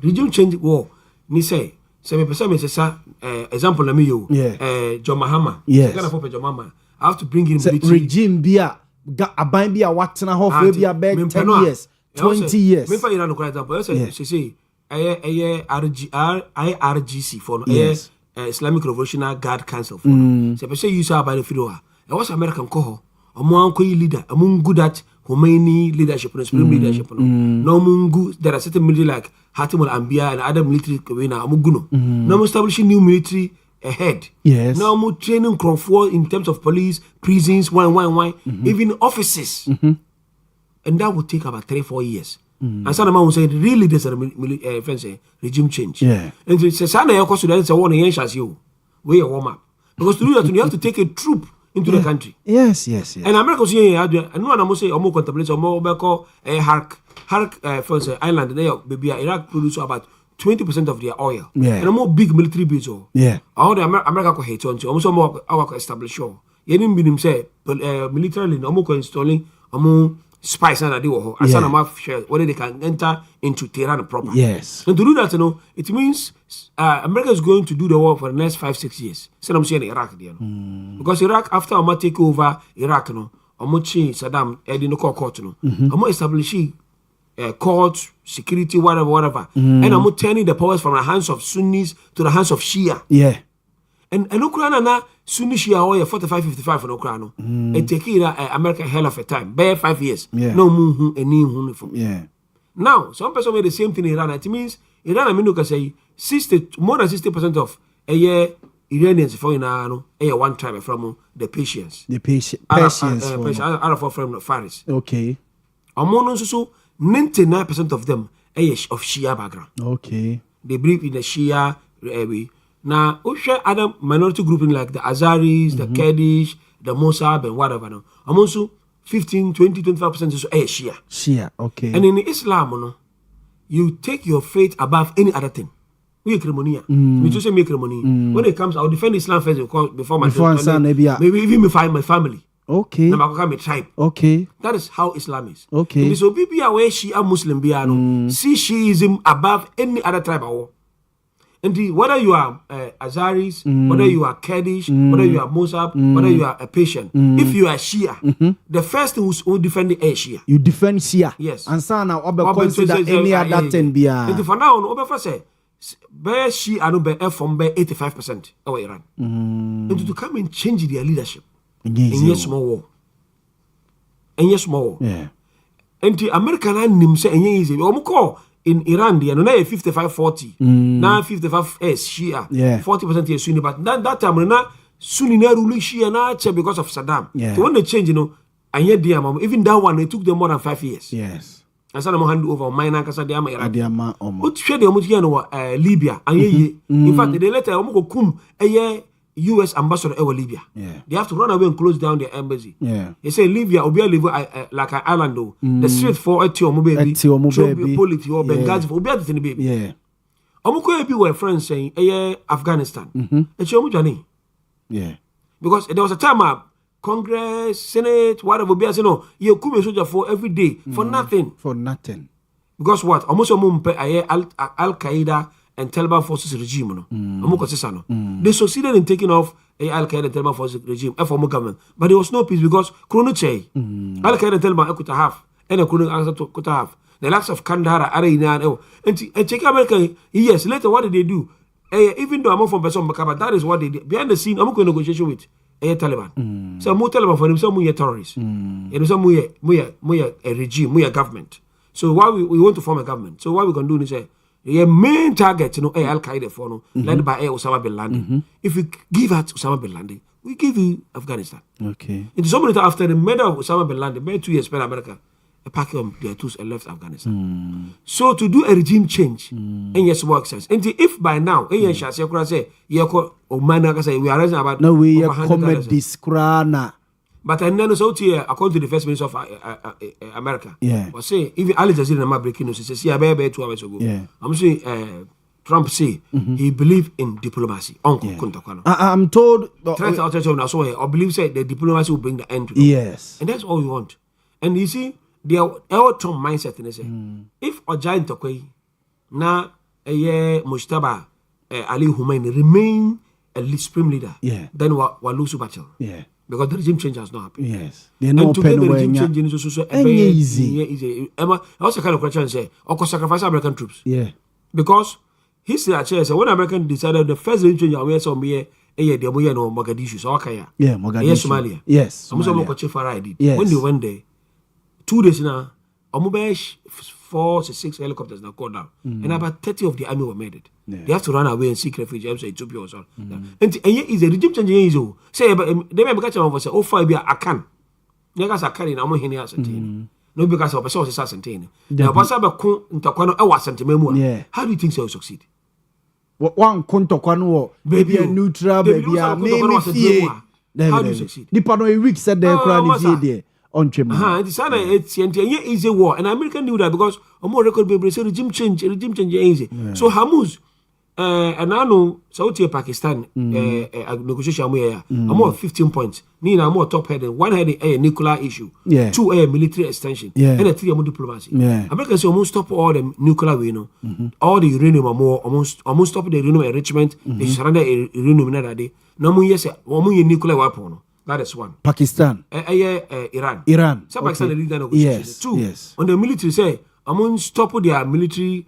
Regime change war ni say me person me say example na me yo John Mahama Ghana for John Mahama I have to bring him regime bia aban bia watena ho for bia 10 years 20 years me for Iran for example say IRGC for Islamic Revolutionary Guard Council for say person use about the fidoa e was American ko omo anko leader amun good at Khomeini leadership no supreme leadership no mungu there are certain military like Hatim al-Anbiya and other military na amuguno no establishing new military ahead now more training for in terms of police prisons even offices and that would take about 3-4 years and some man will say really there's a regime change and say sana your cost to say one yen shas you we warm up because to do that you have to take a troop into the country yes and America say and no one say omo contemplate omo be call Hark for say island there baby Iraq produce about 20% of their oil and a more big military base all the America ko hate on almost more our establish show yenim binim say militarily no ko installing spies and they were as an share whether they can enter into Tehran proper and to do that it means America is going to do the war for the next 5-6 years so I'm saying Iraq there because Iraq after Omar take over Iraq Omochi Saddam no court establish court, security, whatever. And I'm turning the powers from the hands of Sunnis to the hands of Shia. And Ukraine na Sunni Shia oil 45-55 for Ukraine. And take America hell of a time. Bare 5 years. No moon any uniform. Now, some person made the same thing in Iran. It means Iran, I mean, you can say more than 60% of a year Iranians for one tribe from the Persians. The Persians. Arab from Faris. Okay. Among also 99% of them are of Shia background. Okay. They believe in the Shia way. Now, we share other minority grouping like the Azaris, the Kurdish, the Mossab, and whatever. Now, I'm also 15, 20, 25% is Shia. Shia, okay. And in Islam, you take your faith above any other thing. We ceremony. We just say make ceremony. When it comes, I'll defend Islam first before my maybe even my family. Okay. My tribe. Okay. That is how Islam is. Okay. So be aware Shia Muslim see Shiism above any other tribe. And whether you are Azaris, whether you are Kurdish, whether you are Mossab, whether you are a Persian, if you are Shia, the first thing who defend the Shia. You defend Shia. Yes. And so now consider any other thing be. And for now, Obefa say, bear Shia no be from 85% of Iran. And to come and change their leadership. In yes small war. In yes small war. Yeah. And the American nim say easy. In Iran, they are now 55-40. Now 55 Shia. 40% is Sunni. But that time, now Sunni na rule Shia na because of Saddam. So when they change, and yet even that one, it took them more than 5 years. Yes. And so I'm hand over mine because they are Iran. But share the Libya. And in fact, they later come a US ambassador in Libya. They have to run away and close down their embassy. They say Libya will be like an island though. The street for Etio baby, Polity or Benghazi will be at the baby. Yeah. Omuko be were friends saying Afghanistan. Yeah. Because there was a time Congress, Senate, whatever be saying no, you come a soldier for every day for nothing. For nothing. Because what? Almost Al Qaeda and Taliban forces regime they succeeded in taking off Al Qaeda and Taliban forces regime for government, but there was no peace because Al Qaeda and Taliban could have and could have the likes of Kandahar, Arena, and check America. Yes, later what did they do? Even though I'm from Person Makaba, that is what they did behind the scene. I'm going to negotiation with Taliban. So more Taliban for themselves, more terrorists, and some more a regime, more government. So why we want to form a government? So what we can do is say. The main target, Al Qaeda for led by Osama bin Laden. If we give out Osama bin Laden, we give you Afghanistan. Okay. And so many after the murder of Osama bin Laden, about 2 years spent America, a pack of their tools and left Afghanistan. So to do a regime change, and yes, work sense. And if by now, say, we are raising about no we are this krana. But I know so here, according to the First Minister of America, was say even Al Jazeera na breaking news. He says, "Yeah, 2 hours ago." I'm saying Trump say he believe in diplomacy. I'm told. I believe say the diplomacy will bring the end to them. Yes, and that's all we want. And you see, the Trump mindset in say, if a giant tokoi na Mujtaba Ali Humaini remain a supreme leader, then Walusu Bachel. Yeah. Because the regime change has not happened. Yes. And to get the regime change is also easy. I also kind of question say, or sacrifice American troops. Yeah. Because he said, when American decided the first regime change, we saw me the no Mogadishu, so okay. Yeah, Mogadishu. Yes, Somalia. Yes. I'm also Chief Farah did. Yes. When they went there, 2 days now, 4 to 6 helicopters now go down, and about 30 of the army were made it. Yeah. They have to run away and seek refuge in Ethiopia or so. And is a regime change easy. Say, they may catch them for say, oh, 5 years I can. Negas are carrying Amo Henia Santin. No, because of a source is Santin. Now, what's up a coon in Taquano, I was Santimemo. How do you think so succeed? One Contoquano, baby, a neutral, baby, a maybe. How do you succeed? The Pano week said the crown is here. On Jim. It's easy war, and American knew that because a more record be regime change easy. So Hamus, and I know Saudi Pakistan negotiation here. More 15 points. Nina more top heading, 1 heading a nuclear issue, 2 a military extension, and a 3 more diplomacy. Americans almost stop all the nuclear we know, all the uranium almost stop the uranium enrichment. They surrender uranium another day. No more yes, nuclear weapon. That is one. Pakistan. Iran. Iran. Some Pakistan lead that negotiation. Yes. 2. Yes. On the military say, I'm going to stop their military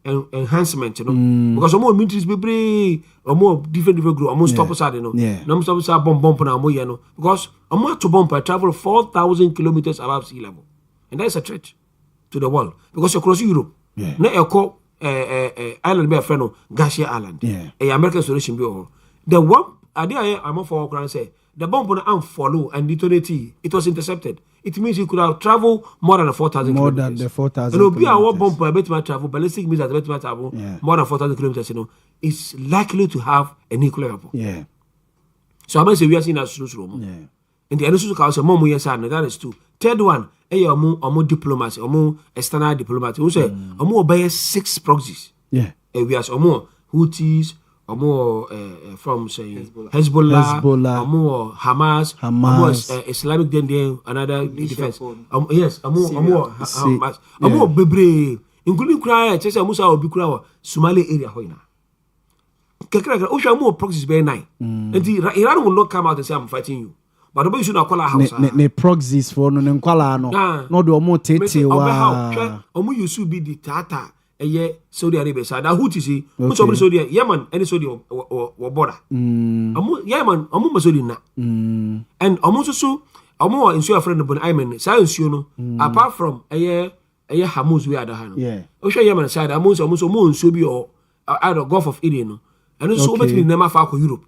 enhancement, you know. Because some more militaries be brave, or more different group. I'm going to stop us out, you know. I'm stop us out bomb on you know. Because I'm going to bomb. I travel 4,000 kilometers above sea level, and that's a threat to the world because you cross Europe. Now you call island be a friend of Garcia Island. A American solution be all. The one. I'm for Ukraine say the bomb on follow and detonate it was intercepted. It means you could have traveled more than 4,000 kilometers. More than the 4,000 and it'll be our bomb I bet my travel, ballistic means that bet my travel more than 4,000 kilometers, you know, it's likely to have a nuclear weapon. Yeah. So I must say we are seeing that room. Yeah. And the other council more yes and that is 2. Third one, more diplomacy, more external diplomacy. We say more by 6 proxies. Yeah. We are more Houthis. Or more from say Hezbollah, or more Hamas, or more Islamic then another defense. Yes, or more Hamas, or more Bebre, including Kra, Chesa Musa or Bikra, Somali area hoina. Kakra, Osha more proxies by 9. And Iran will not come out and say I'm fighting you. But the boy should not call a house. Ne proxies for no Nqualano. No do more Tete or more you should be the Tata. Saudi Arabia side. Now who to see? Much of Saudi Yemen and Saudi or border. Yemen, a Saudi na. And almost so, a more in your friend upon Iman, science you know, apart from a Hamus we are the hand. Yeah. Osha Yemen side, almost more in Subi or out of Gulf of Eden. And also between Nema Fako Europe.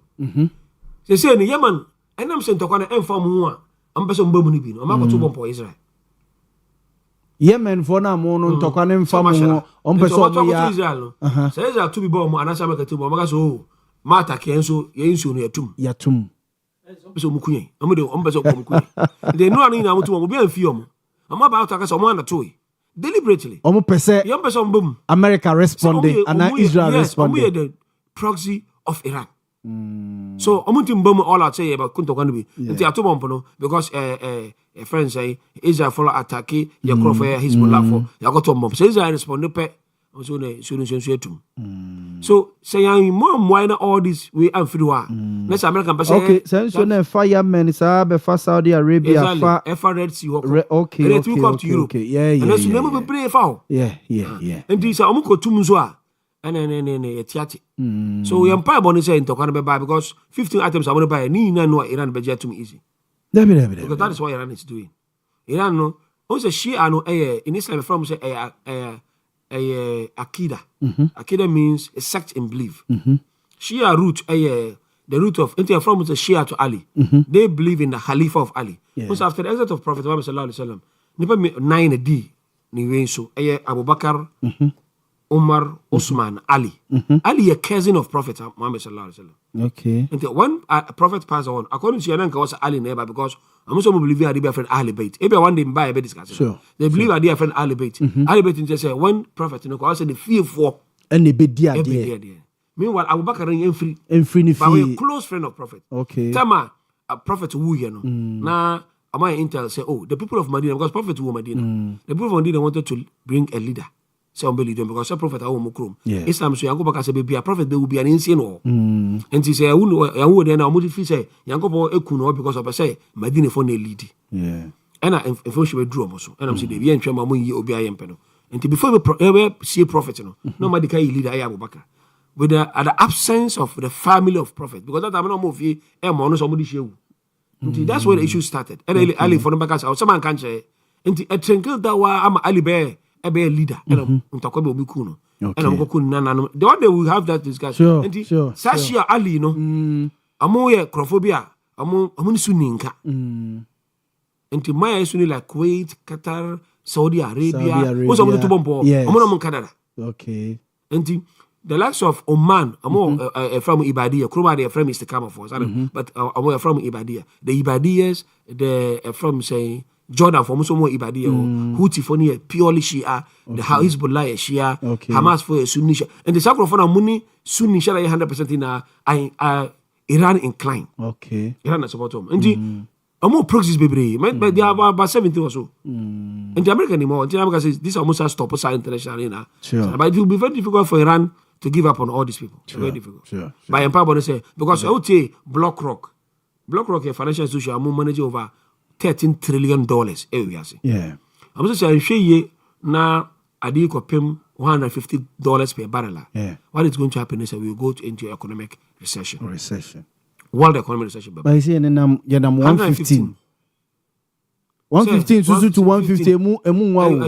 They say in Yemen, and I'm saying to one and from one, I'm person Bomunibin, I'm about to bomb for Israel. Yemen for now, mono tokanem famu on person Israel. Says that to be born and answer to Mamaso, Mata Kenso, Yensu near Yatum. So Mukuye, they know I need to be a film. I'm about to ask someone to deliberately. Almost per se, young person boom. America responded and Israel responded. The proxy of Iran. So Omuntim bomb all out say about Kunto Ganabi. It's a two because a friend say Israel follow attack your croffer Hezbollah for you got to bomb. So Israel responded pe so say I'm more minor all this we am free war. Let's American person. Okay, so firemen is for Saudi Arabia for Red Sea. Okay, and it will come to Europe. Yeah. And let's never be brave foul. Yeah. And this amuko tumuzwa. And then so we empire bonus in Tokana buy because 15 items I want to buy ni na no Iran be to me easy. Because that is what Iran is doing. Iran no also Shia no in Islam from say Akida. Akida means a sect in belief. Shia root the root of from the Shia to Ali. They believe in the Khalifa of Ali. Because after the exit of Prophet Muhammad sallallahu alaihi wasallam, nipa 9 D ni wenso Abu Bakar, Umar, Osman, Ali. Ali a cousin of Prophet Muhammad sallallahu alaihi wasallam. Okay. And when Prophet passed on, according to Yananka was Ali neighbor because I'm also believe their friend Ali Bait. Maybe one day buy a bit discussion. Sure. They believe their friend Ali Bait. Ali Bait just say when Prophet I said the fear for and the bit dear. Meanwhile, Abu Bakr is free. But we're close friend of Prophet. Okay. Tama a Prophet who you know. Now Amaya Intel say, oh, the people of Medina, because Prophet who Medina. The people of Medina wanted to bring a leader. say on belly because a prophet a wo krom Islam so Yankopon ka say be a prophet be will be an insane no and he say ya wo dey na mo fi say Yankopon eku no because of say Medina for na lead and information be draw so and am say dey be antwa ma mo yi obi ayempe no and before we see prophet no nobody can lead ayi Abubakar with the absence of the family of prophet because that time no mo fi e mo no so mo di shewu that's where the issue started and Ali for the back out someone can say nti etrenkel da wa ama Ali be leader and ntako be obi ku no and am go ku nana no the one day we have that discussion nti Sashia Ali no amo ye crophobia amo ni suninka nti maya suni like Kuwait, Qatar, Saudi Arabia also amo to bombo amo no Canada okay nti the likes of Oman amo from Ibadia Kuruma they from Istikama for but amo from Ibadia the Ibadiyas the from say Jordan for Musomo Ibadia Houthi for near purely Shia the Hezbollah Shia Hamas for Sunni Shia and the sacrifice money Sunni Shia 100% in Iran incline Iran support them and amo proxies baby but they are about 70 or so and the American anymore the America says this almost has stopped outside international arena but it will be very difficult for Iran to give up on all these people very difficult by empower say because I would say BlackRock a financial institution am manage over $13 trillion I'm just saying she na adi ko pem $150 per barrel what is going to happen is that we will go into economic recession world economic recession but you see nam 115 so to 150 emu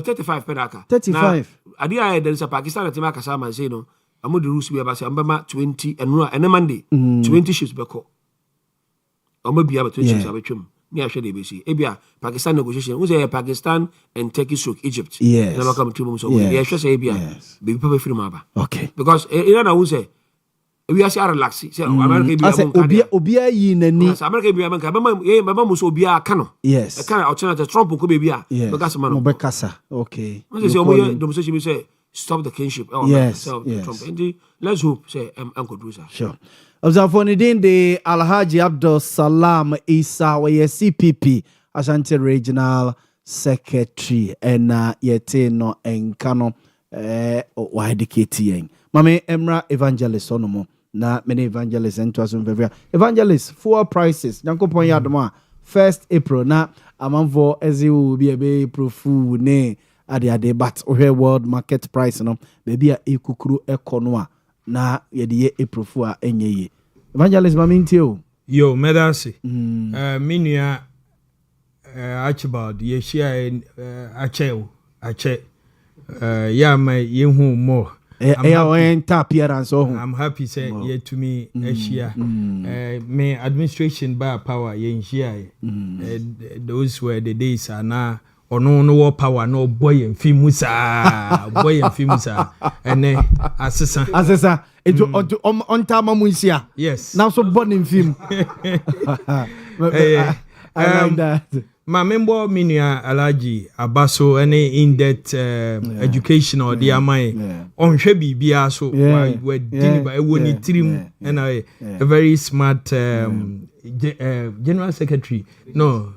35 per acre 35 adi there is a Pakistan that make asama say no amo the rules be about say ambema 20 and Monday 20 ships beko amo bia 20 ships abetwem ni ahwe de be see ebia Pakistan negotiation we say Pakistan and Turkey stroke Egypt na maka mtumo so we ahwe say ebia be papa free maba okay because Iran na we say we are relax say America be obia yi nani America be America baba muso obia aka no yes kind of alternative Trump ko be bia because man mo be kasa okay we say omo demonstration say stop the kinship Trump and let's hope say uncle do sir sure Observation de Alhaji Abdul Salam Isa wa CPP Ashanti Regional Secretary and yete no enkano wa educate yen mame emra evangelist onomo na many evangelists into asun vevia evangelists for prices yankopon yadoma 1st April na amanfo ezi will be a profu ne ade but world market price no baby a ekukuru ekonoa na yede April a enye evangelist mamintio yo medasi minua Archibald ye share ache ya my yehu more I'm happy say ye to me share me administration by power ye share those were the days now no power no boy and fimusa and asesa it on time amunsia yes now so born in film I like that my member minia alaji abaso any in-depth education or the amai on hwe bia so we did by woni trim and a very smart general secretary no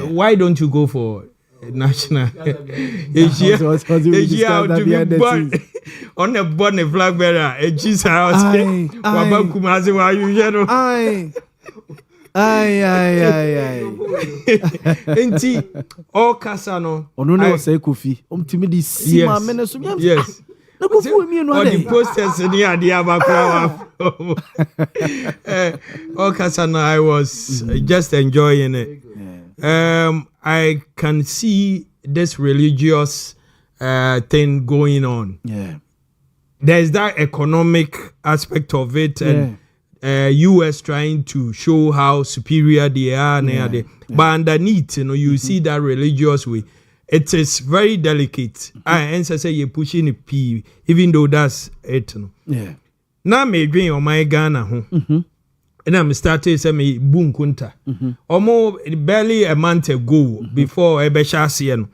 why don't you go for national Asia to be born on a born a flag bearer a Jesus house wabakumazi wa you know ay enti all kasano ono na say kofi omtimi di sima meneso yes na kofu mi no the posters ni ade abakwa all kasano I was just enjoying it I can see this religious thing going on. There's that economic aspect of it, and US trying to show how superior they are. But underneath, you see that religious way. It is very delicate. And say you're pushing a P, even though that's it. Now me dream on my Ghana. And I'm starting to me boom kunta. Almost barely a month ago before Ebeshasian.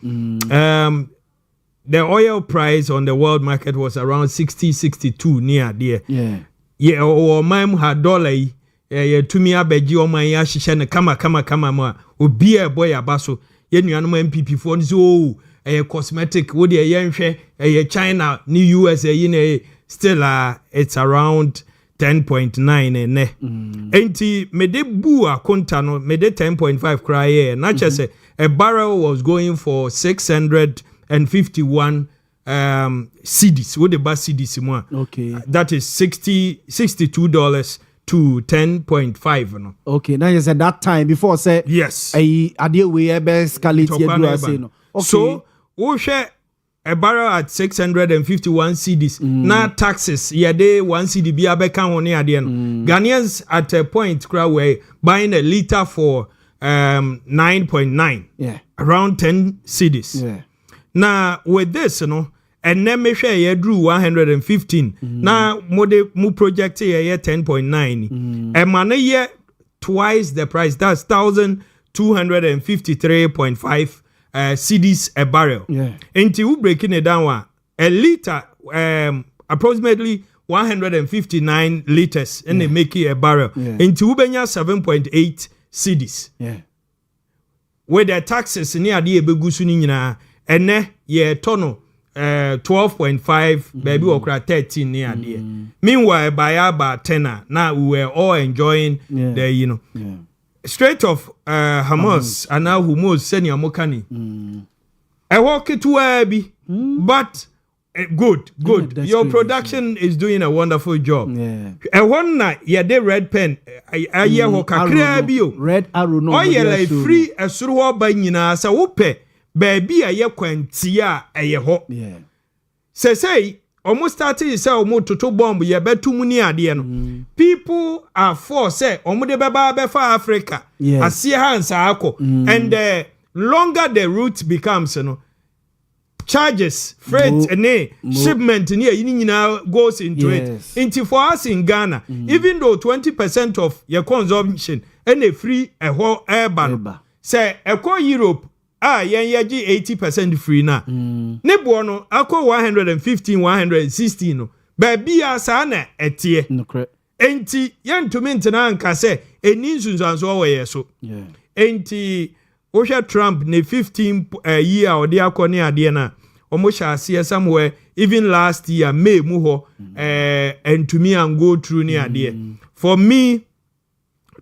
The oil price on the world market was around 60-62 near there. Yeah, or mine had $1. To me, I beg you, my Yashishan, kama, ma, or be a boy abaso. Yen you MPP for so a cosmetic wo de yenhwe China ni US still it's around 10.9 ene enti me de bu akonta no me de 10.5 cry na say a barrel was going for 651 cedis wo de ba cedis mo okay that is $62 to 10.5 no okay now you said that time before say yes ade we escalate here do say no okay so wo hwe a barrel at 651 cedis na taxes yede 1 cedi bia beka ho ne ade no Ghanaians at a point where buying a liter for 9.9 around 10 cedis now with this and then me share ye drew 115 now mu project ye 10.9 and man ye twice the price, that's 1,253.5 cedis a barrel. Until we breaking it down, a liter approximately 159 liters and they make it a barrel. Until we benya 7.8 cedis. Where the taxes near the begusu nyina ene ye tono 12.5 baby okra 13 near there. Meanwhile by about 10 now we were all enjoying the Strait of Hamas and now Humos senior mokani. I walk it to be but good. Your production is doing a wonderful job. I one night the red pen I hear red arrow no like free a suru ba nyina sa wope baby a ye kwantia eye ho. Say almost started say almost toto bomb ye betum ni ade no. People are for say omo de beba be for Africa. Asie hands akọ and the longer the route becomes charges, freight, and shipment near goes into it. Into for us in Ghana, even though 20% of your consumption and a free a whole airban, say a core Europe, yaji 80% free now. Nebuono, I call 115, 116. Baby, asana etie. Enti yan to maintain say a ninsuns and so enti Osha Trump ne 15 year or dia kone adiana omosha see somewhere even last year May muho and to me and go through near there. For me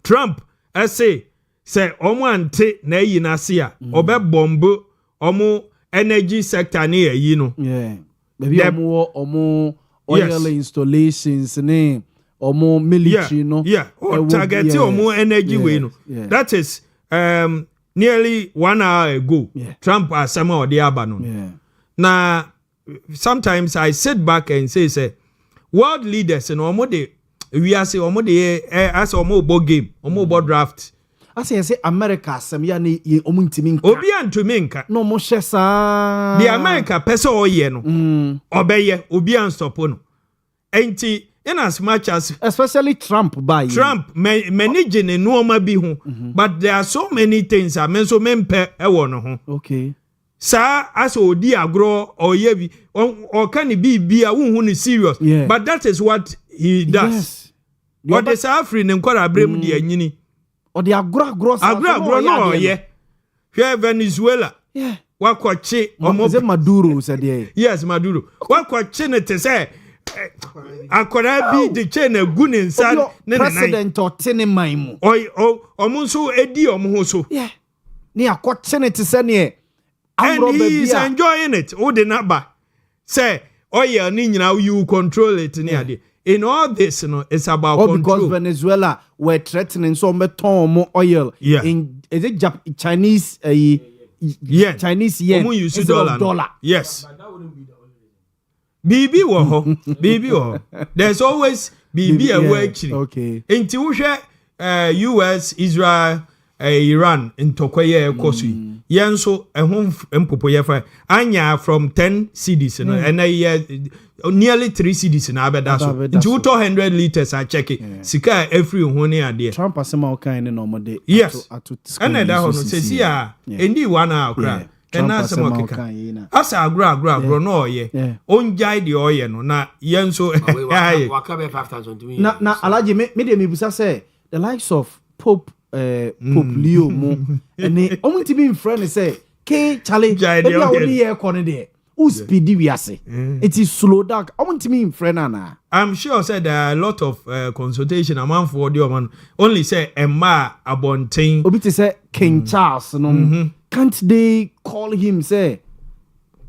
Trump I say omo ante na yi na sia obe bombo omo energy sector near maybe omo oil installations ne omo military target omo energy way no that is nearly 1 hour ago, Trump has some of the abandon. Now, sometimes I sit back and say, world leaders and we are say as board game, board draft. I say America, some yani omuntiminka. Obian to minka. No moshesa. The America peso oyeno. Obeye obian stopono. Enti in as much as especially Trump managing a normal be but there are so many things I mean so mempe e wono ho okay sa as odi agro or yebi or can be a won serious but that is what he does what the suffering in kwara brem de anyini or the agro no ye Venezuela wakoche Maduro said yes Maduro wakoche ne te say akora bi de chain agu ne nsa ne president or tene maimu omunso edi omho so ne akoche ne te se ne and he is enjoying it o de naba say oil ni nyina you control it ne ade in all this it's about control because Venezuela were threatening so beton more oil in is it Chinese Chinese yen instead of dollar yes BB wo there's always BB actually okay until we share US Israel Iran in Tokoye kosu yenso ehom empopo yefa anya from 10 cedis and nearly 3 cedis na abeda so until 200 liters I check it sika every hone ade Trump asema o kan ne no mo de yes and that hono say see endi 1 hour kra and na some keka asa agro no oye onjai de oye no na yenso waka be 5,000 na alaji me de mebusa say the likes of Pope Leo mo and omunti be friend say K Charlie. Maybe I only hear corner there. Who speedy we are say? It is slow down. I want to mean friend Anna. I'm sure said there are a lot of consultation among for the man. Only say Emma Abontain. Obiti say King Charles. No, can't they call him say?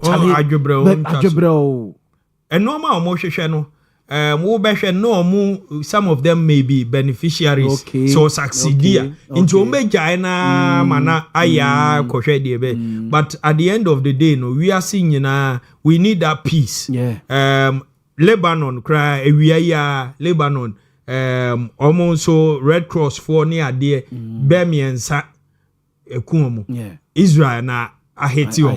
Charlie Ajubro. And normal motion no. Some of them may be beneficiaries, so succeed into Omejana mana aya koshedebe. But at the end of the day, no, we are seeing we need that peace. Lebanon cry Lebanon almost so Red Cross for near there Bemian Israel na I hate you.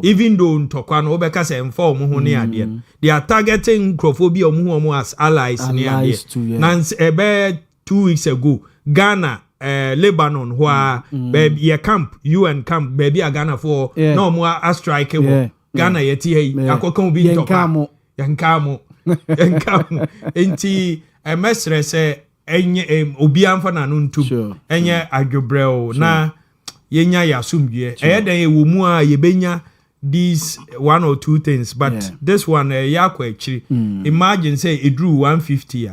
Even though Tokwan Obeka say inform who near there. They are targeting Crophobia Mumu as allies near there. Nance about 2 weeks ago, Ghana, Lebanon, where baby camp, UN camp, baby a Ghana for no more a strike. Ghana yeti akoko bi Yankamo. Enti a mestre say enye obi amfa na no ntum. Enye adwobrel na yenya yasumdue then ye wo mu a ye benya these 1 or 2 things but this one yakwa actually imagine say edru 150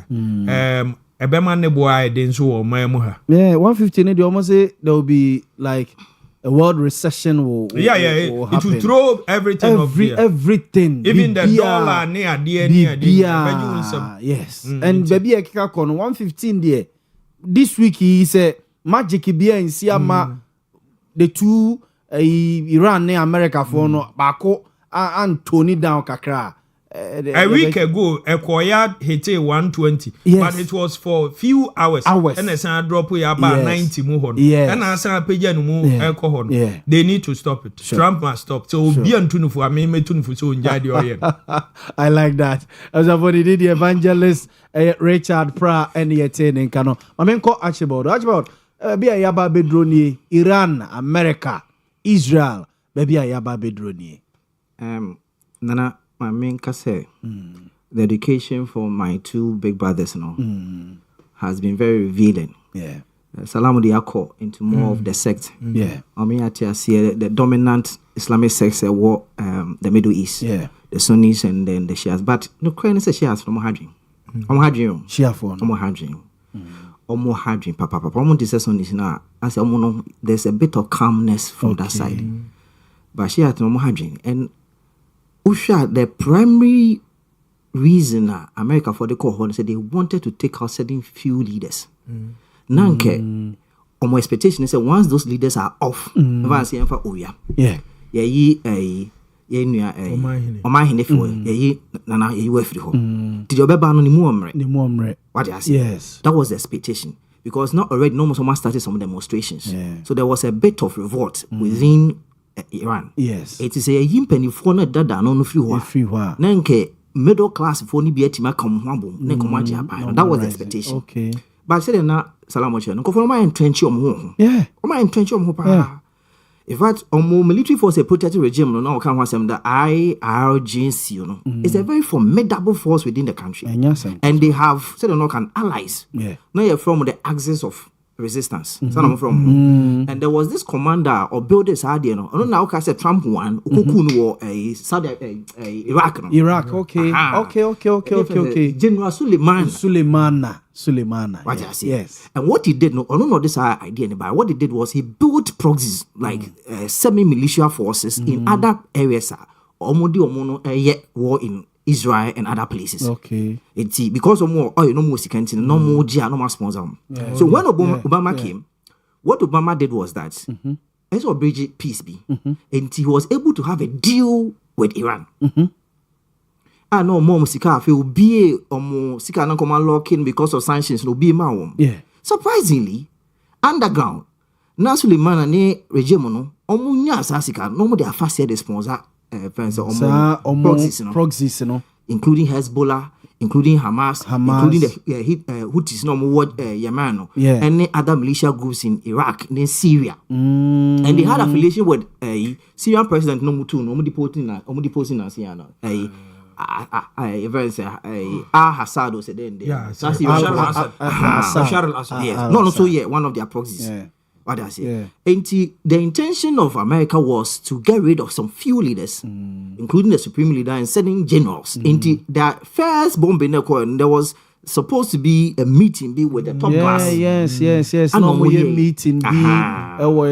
ebema ne boy den so o man mu ha 150 ne they almost say there will be like a world recession will it will throw everything everything even the dollar near yes and baby ekika kon 115 there this week he said magic bia in siama the two Iran and America for no bako and Tony down kakra a week ago Owia hit 120 but it was for few hours and a drop we about 90 muhon and as a page alcohol they need to stop it. Trump must stop so be on tunu for me tunu for so I like that. As I've already did the evangelist Richard Pra and the attending cano I mean call Archibald be a yaba bedroni Iran America Israel baby a yaba bedroni nana my main say the education for my 2 big brothers has been very revealing. Salamu Diako into more of the sect. The dominant Islamic sects war the Middle East. The Sunnis and then the Shias. But no Ukraine says Shias from Hadrin. Shia for Omo Hadrin papa omo disession is now as omo there's a bit of calmness from that side. But Shia to Omo Hadrin and Usha the primary reason America for the call said they wanted to take out certain few leaders. Nanke omo expectation is that once those leaders are off, never see for Owia. Omahine for nana ye wefri ho. Did your beba no ni mu omre? What do you say? Yes. That was the expectation. Because not already no someone started some demonstrations. So there was a bit of revolt within Iran. Yes. It is a yimpeni for na dada no free ho. Nanke middle class for ni be etima come hwabo na komaji aban. That was the expectation. Okay. But said na salamo che no ko for my entrench ho. O my entrench ho pa. In fact, military force a protective regime no can want the IRGC it's a very formidable force within the country. And they have said no can allies. No you're from the axis of resistance. From and there was this commander or builders no now can say Trump one war a Saudi Iraq. Okay. General Suleimana. What I say? Yes. And what he did, no, this idea. But what he did was he built proxies like semi-militia forces in other areas. War in Israel and other places. Okay. It's because of more oil, no more security, no more GR, no more sponsor. So when Obama came, what Obama did was that as a bridge peace be, and he was able to have a deal with Iran. No more musika feel be or more sika na come locking because of sanctions no be ma. Surprisingly, underground, na Suleimana ne regime no omunya asasika no more they are fast the sponsor friends proxies including Hezbollah, including Hamas. Including the Houthis no more Yemen and other militia groups in Iraq and in Syria. And they had affiliation with Syrian president no mutu no deporting Syria. Al-Assad said then Bashar al-Assad. Yes. No, so one of their proxies. What I say? And the intention of America was to get rid of some few leaders, including the supreme leader and sending generals. And the first bombing, there was supposed to be a meeting with the top class. Yes. No more meeting.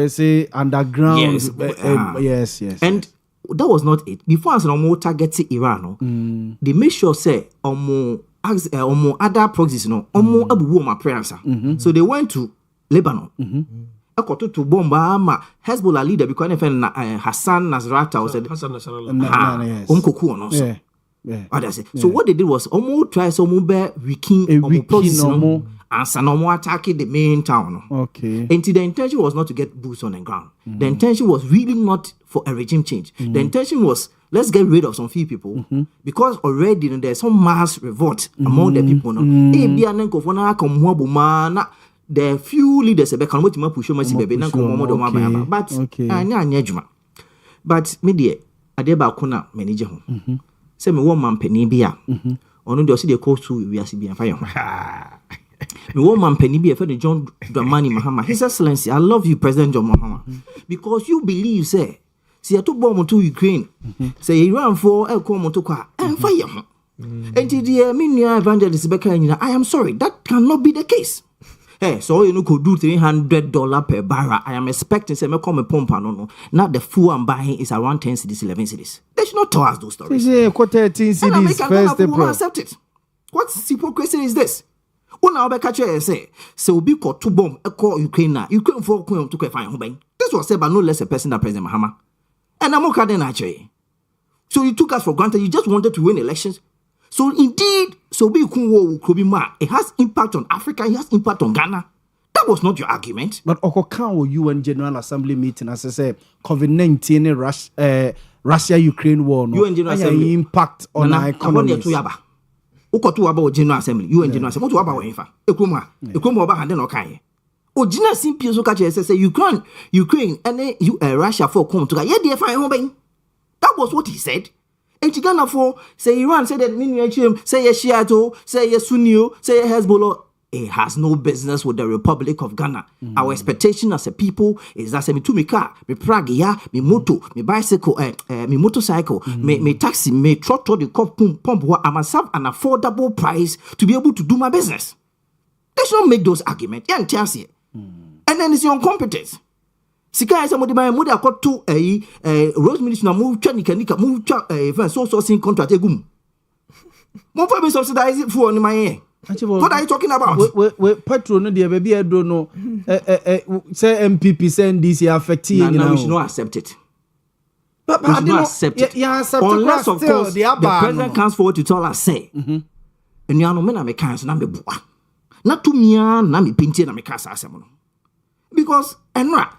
Say underground. Yes. And that was not it. Before as no target Iran, they made sure say other proxies abu my prayers. So they went to Lebanon. To bomb Hezbollah leader because Hassan Nasrallah was Hassan Nasrallah. So what they did was almost try some weakening and some attacking the main town. Okay. And the intention was not to get boots on the ground. The intention was really not for a regime change. The intention was let's get rid of some few people because already there's some mass revolt among the people. The few leaders can wait to push my baby but media adeba kuna manager say me one man penny bia ono de the coast to we asi bia fire me one man penny bia for the John Dramani Mahama. His Excellency, I love you, President John Mahama, because you believe say you to bomb to Ukraine, say Iran for el come to kwa and fire and the minia evangelist Becca. I am sorry, that cannot be the case. Hey, so you know could do $300 per barrel. I am expecting say me come a pump no. Not the fuel I'm buying is around 10 cities, 11 cities. They should not tell us those stories. Yeah, 13 cities first will accept it. What hypocrisy is this? Una obe catch say obi ko to bomb e call Ukraine na Ukraine for to find home. This was said by no less a person than President Mahama. And I'm okay actually. So you took us for granted. You just wanted to win elections. So indeed, it has impact on Africa, it has impact on Ghana. That was not your argument. But Okokan UN General Assembly meeting, as I say, COVID-19 Russia-Ukraine war, UN General Assembly impact on our economy. Ukotu General Assembly, UN General Assembly, what about Infa? Ekuma Oba Handen Okaye. Ojina Simpio Sokache say Ukraine and Russia for come to yeah, that was what he said. And Ghana for say Iran say that say Shiato, say Sunni, say Hezbollah. It has no business with the Republic of Ghana. Our expectation as a people is that me to me car, me prague, me moto, me bicycle, me motorcycle, me taxi, me trotto the pump where I must have an affordable price to be able to do my business. They should not make those arguments. And then it's your incompetence. Sika is somebody by mother got to Rose Minister move chanika move sourcing contract egum. More for subsidize it for my ear. What are you talking about? We petrol no dear baby I don't know. Say MPP send this affecting now. We should not accept it. But we should not accept it. Unless of course the president comes forward to tell us say and you know me na me can na me boa. Na to me na me pintie na me can asem no. Because enra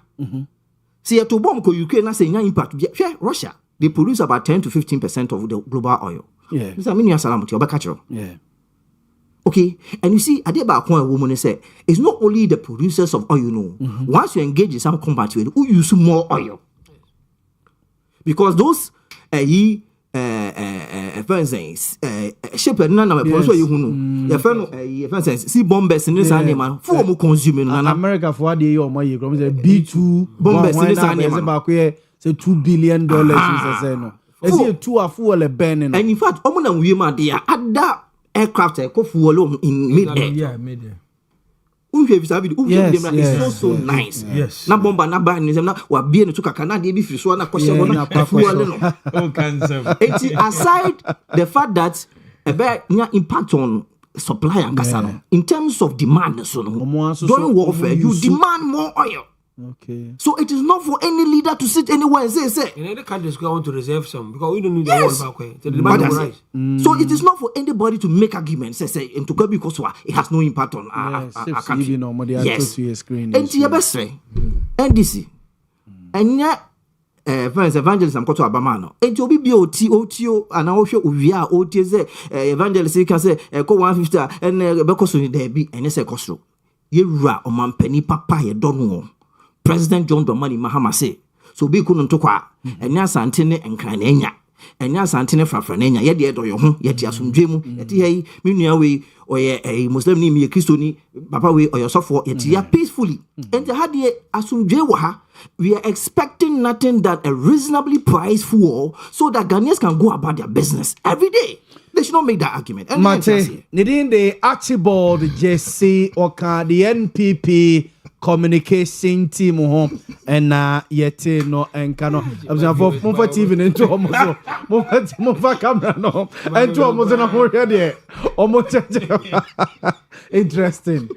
see to bomb ko Ukraine na say impact Russia they produce about 10 to 15% of the global oil. Yeah. This I mean salam to obekachiro. Yeah. Okay, and you see, Adeba Kwan woman say it's not only the producers of oil, Once you engage in some combat with who use more oil. Because those for instance, shepherd none of my you know, for instance, see bombers in this animal, for more consuming America for the year or my B2 bombers in this animal, say $2 billion is no. Is 2 are full of burning. And in fact, Omuna Wima, they are at that aircraft in mid-air. Yeah, mid-air. It's so nice. Yes. Na bomba na ba ni na wa bie no tuka kana de bi firi so na kwhye no na fuel no. Aside the fact that a impact on supply and gas in terms of demand so no. During warfare you demand more oil. Okay. So it is not for any leader to sit anywhere and say. In any countries, we want to reserve some because we don't need the oil back way. The demand will rise. So it is not for anybody to make arguments. Say and to go because it has no impact on our country. Yes. And the best way, NDC, and yeah, friends, evangelist I'm to Abamano. And to be OTO and I show Owia OTZ evangelist can say go 150 and because there be and it's a cost. You ra o man penny papa you don't know. President John Dramani Mahama say so be couldn't talk and ya santine and cranenya enya santene frafra nenya ye de do yo ho ye de asomdwe mu ye de hey me nua we oye muslim ni me kristoni papa we oyo sofo ye de peacefully and the had ye asomdwe wo ha we are expecting nothing than a reasonably priced fuel so that Ghanaians can go about their business every day. They should not make that argument. Montie, nidin the Archibald JC Oka the NPP communication team home and yete no enkano for mumfa TV into almost mumfa camera no into almost na ho here almost interesting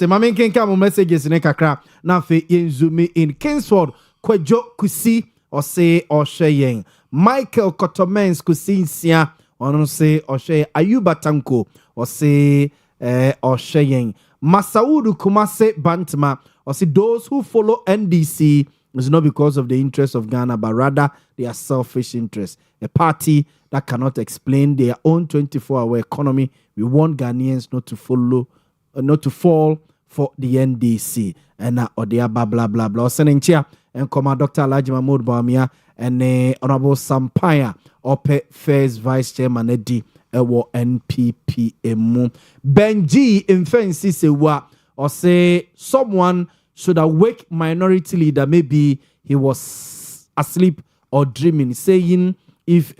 mama ken come messages ne kakra na fe zoom in Kingsford Kwejo Kusi or say or sheyen Michael Kotomens Kusi sia on say or she Ayuba Tanko or say or sheyen Masaudu Kumase Bantama or see those who follow NDC is not because of the interest of Ghana, but rather their selfish interest. A party that cannot explain their own 24-hour economy. We want Ghanaians not to follow, not to fall for the NDC. And or they are blah blah blah blah. Sending chair and come Dr. Yaw Boamah and Honorable Sampaya Ope first Vice Chairman Eddie. Ewo NPPM Benji Infensi Sewa or say someone should awake minority leader, maybe he was asleep or dreaming, saying if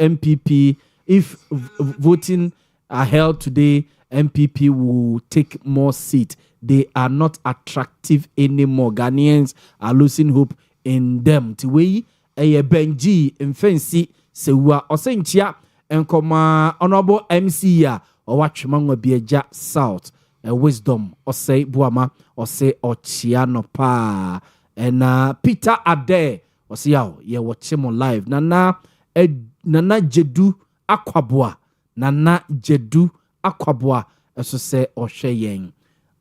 voting are held today, MPP will take more seats. They are not attractive anymore. Ghanaians are losing hope in them. Tiwei Benji Infensi Sewa or saying chia and come honorable MC ya or watch mango bieja South wisdom or say Boamah or say Ochiano pa and Peter Ade or say ye watch him on live nana jedu aquabua nana jedu aquabua so say or shayeng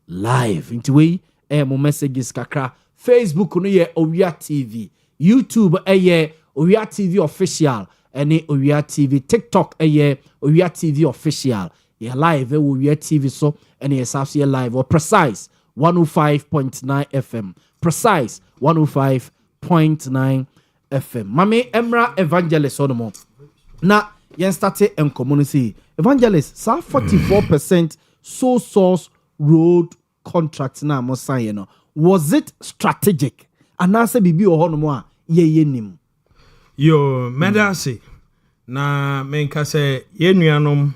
live into we mo messages kakra Facebook no ye Owia TV YouTube ye Owia TV official any Owia TV TikTok Owia TV official yeah live Owia TV so any associate live or precise 105.9 FM precise 105.9 FM Mami Emra Evangelist Onomo na yen starte en community Evangelist sa 44% sole source road contract na mo sign no was it strategic anase bibi ohonomo a ye nim yo medase na menka se yenuanom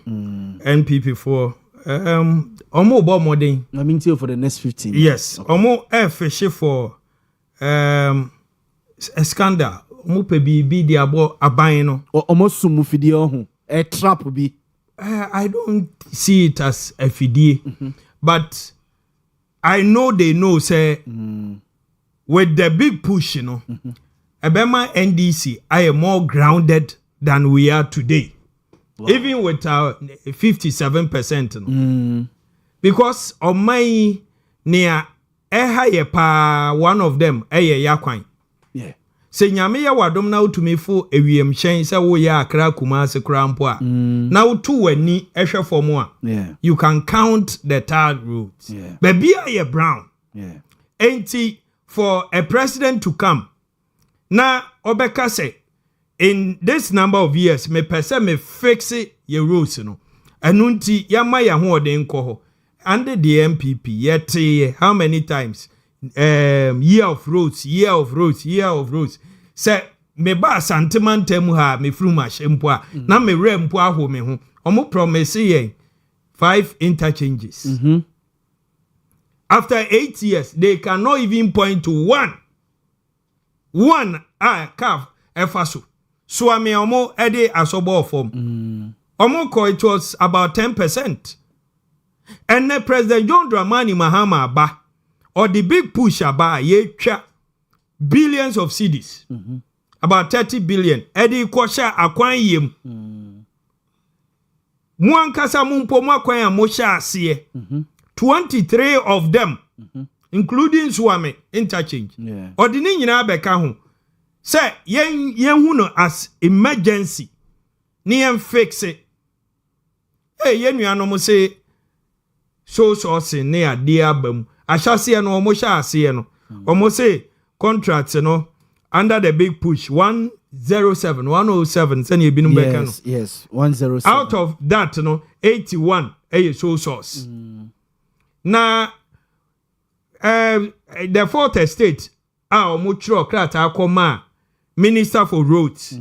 NPP for omo bo modern I mean for the next 15 yes omo fish for a scandal omo pe bibi di abo aban no omo sumu fidie ho a trap bi I don't see it as a fidie but I know they know say with the big push you know Ebema NDC are more grounded than we are today. Wow. Even with our 57%. Because on my near higher pa one of them yakwan. Yeah. Say nyame ya wadom na utumi fo ewiem hyen say wo ya akra kumase kra mpo a. Na utu wani ehwe for mo a. Yeah. You can count the third route. Yeah. Baby are brown. Yeah. Ain't for a president to come. Na obeka say in this number of years me pese me fix ye rules no enunti yama ya ho oden ko ho under the MPP yet how many times year of roads say me ba santimantem ha me fruma shempo a na me rempo aho me ho omo promise ye 5 interchanges after 8 years they cannot even point to one calf efaso so ame omo ede asobo form omo ko it was about 10% and the President John Dramani Mahama ba or the big push aba ye twa billions of cedis about 30 billion ede kwosha akwan yem mu ankasa mu mpo mu akwan a mo sha ase 23 of them including Swame interchange or the nyina beka ho say yen hu no as emergency ni yen fix it yen nuanom say so ne ade abam ahase no omo sha ase no omo say contract no under the big push 107 send you been yes 107 out of that 81 a sole source na the fourth estate omuchro krata akoma minister for roads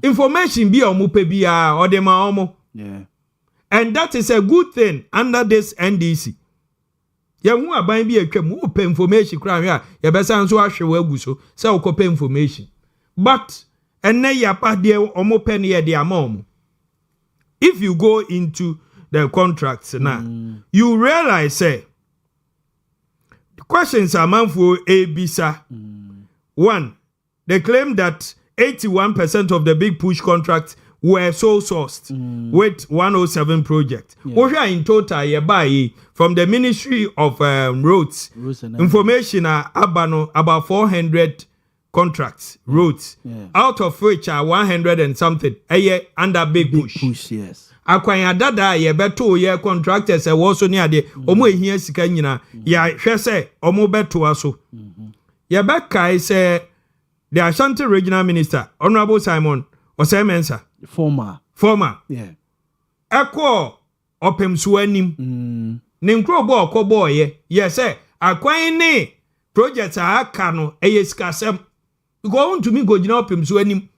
information bi omupe bia odema omo and that is a good thing under this NDC hu aban bi atwam wo information kra hwe a ye besa nso ahwe wa aguso se wo kope information but enne ya pa de omope ne ye de ama if you go into the contracts now you realize say the questions are manful abisa one they claim that 81% of the big push contracts were sole sourced with 107 projects. In total, from the Ministry of Roads information about 400 contracts, roads, out of which are 100 and something under big push. Yes. Akwanya dada ye beto ye contractors e wo so ne ade omo ehia sika nyina ya hwe se omo beto aso. Ye be kai se the Ashanti Regional Minister Honorable Simon Osemensa former Eko opem so anim ne nkrobo okobo ye say akwan ne project aka no sika go to me go gina opem so anim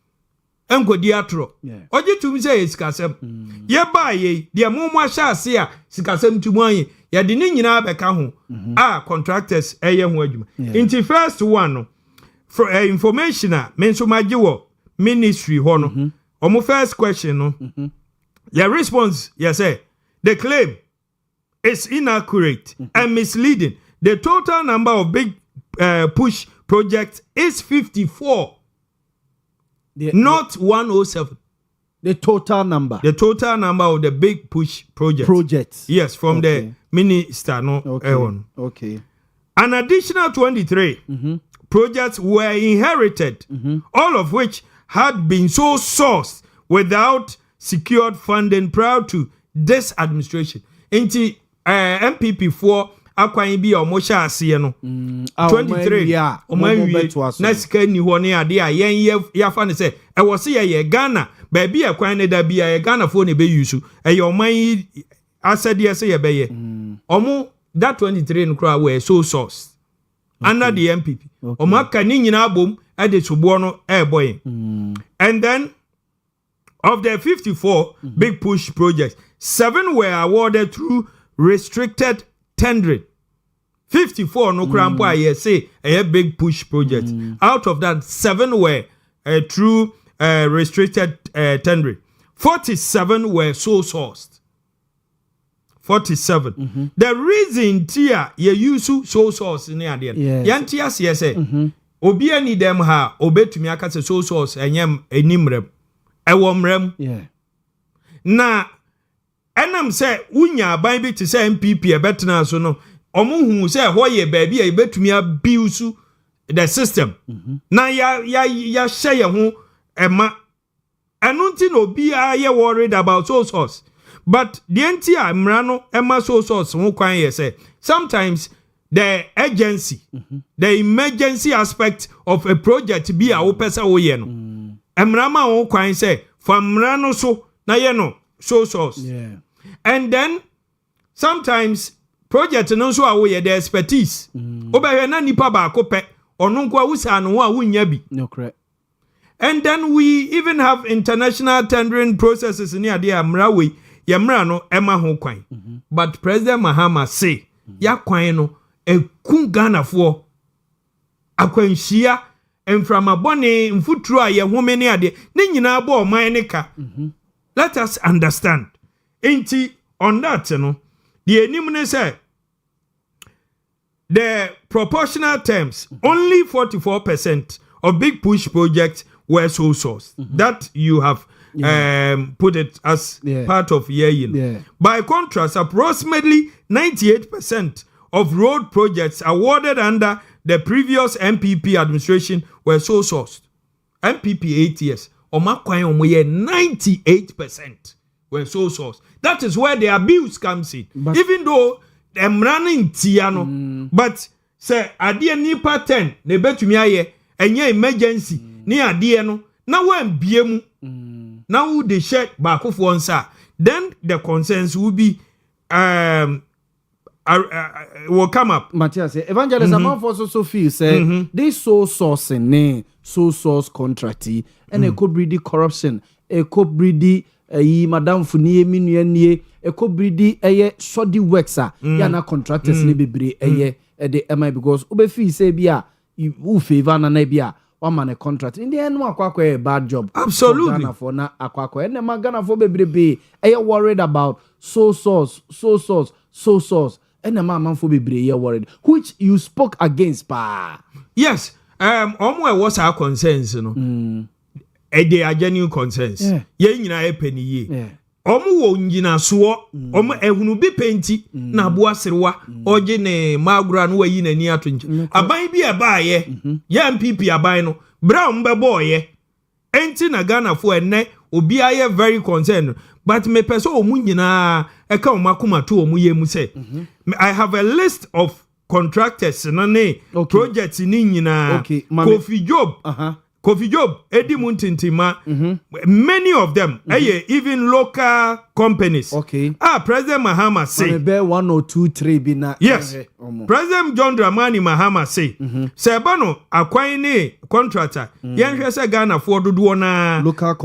enkodi atro oje tumi say sika sem ye ba ye de momo ahya ase a sika sem tumu an ye de ni nyina beka ho contractors ho adwuma inti first one for information menso majiwo ministry ho no omo first question no your response say the claim is inaccurate and misleading. The total number of big push projects is 54 not 107. The total number of the big push projects yes from the minister okay an additional 23 projects were inherited all of which had been so sourced without secured funding prior to this administration. Inti MPP for akwan bi omo sha ase no 23 omo na sika ni ho ne ade a yen ya fa ne se e wo se ye Ghana ba bi akwan ne da bia ye Ghana fo ne be yusu e ye oman asade se ye be ye omo that 23 no kra were so sourced under the MPP omo aka ni nyina bom e de subo no e boy and then of the 54 big push projects 7 were awarded through restricted tendering. 54 no crampo say a big push project. Out of that 7 were through restricted tendering. 47 were sole sourced. 47. The reason tia ye use sole source in there. Yantia say obi ani dem ha obetumi aka say sole source enyem enimrem ewomrem na enam say unya aban bi te say MPP e betena so no omuhu say hoye ba bi e betumi abusu the system na ya share ho ema enunti no bi aye worried about sole source but the entire mrano ema sole source ho kwan ye say sometimes the agency the emergency aspect of a project bi a wo pesa wo ye no emrama wo kwan say famrano so na ye no sole source and then sometimes project no so a wo ye the expertise obehwe na nipa ba akopɛ ono nko a wusa no a wunya bi no correct and then we even have international tendering processes in ade amra we ye mra no ema ho kwan but President Mahama say ya kwan no ekun Ghana fo akwanhia emframa bone mfuturo a ye home ne ade ne nyina bo oman ne ka let us understand inti on that no the enim ne say the proportional terms only 44% of big push projects were sole sourced that you have put it as part of by contrast approximately 98% of road projects awarded under the previous MPP administration were sole sourced. MPP 8 years. Omakwan omoye 98% were sole sourced. That is where the abuse comes in. But even though them running tiano, but say adie nipa 10 ne betumi aye enye emergency ni ade no na wan bie mu na wo de share baakofo nsa then the concerns will be will come up. Matthias, evangelist Amanfo so feel say this sole source ne sole source contract and it could breed corruption, it could breed madam funie minuanie, it could breed shoddy works yana contractors ni bebre de MI because ube fee say bia you favor na bia one man a contract in the end a bad job. Absolutely. For na akwakwa and the Ghana for bebre worried about sole source and the man for be worried, which you spoke against, pa. Yes, omo was our concerns, you know. They are genuine concerns. Ye nyina e pani ye. Omo wo nyina so, omo ehunu bi penti na boa serewa, oje ne magura no wayi nani atonche. Aban bi aba ye, ya MPP aban no, bra mbe boy ye. Enti na Ghana for enne obi aye very concerned. But me peso omu nyina eka omakuma to omu ye mu say. I have a list of contractors nane projects ni nyina. Kofi Job Edi Muntintima many of them even local companies. President Mahama say 1 or 2 3 bina. Yes. President John Dramani Mahama say Sebano akwaine contractor yenhwe se Ghana for dodo na local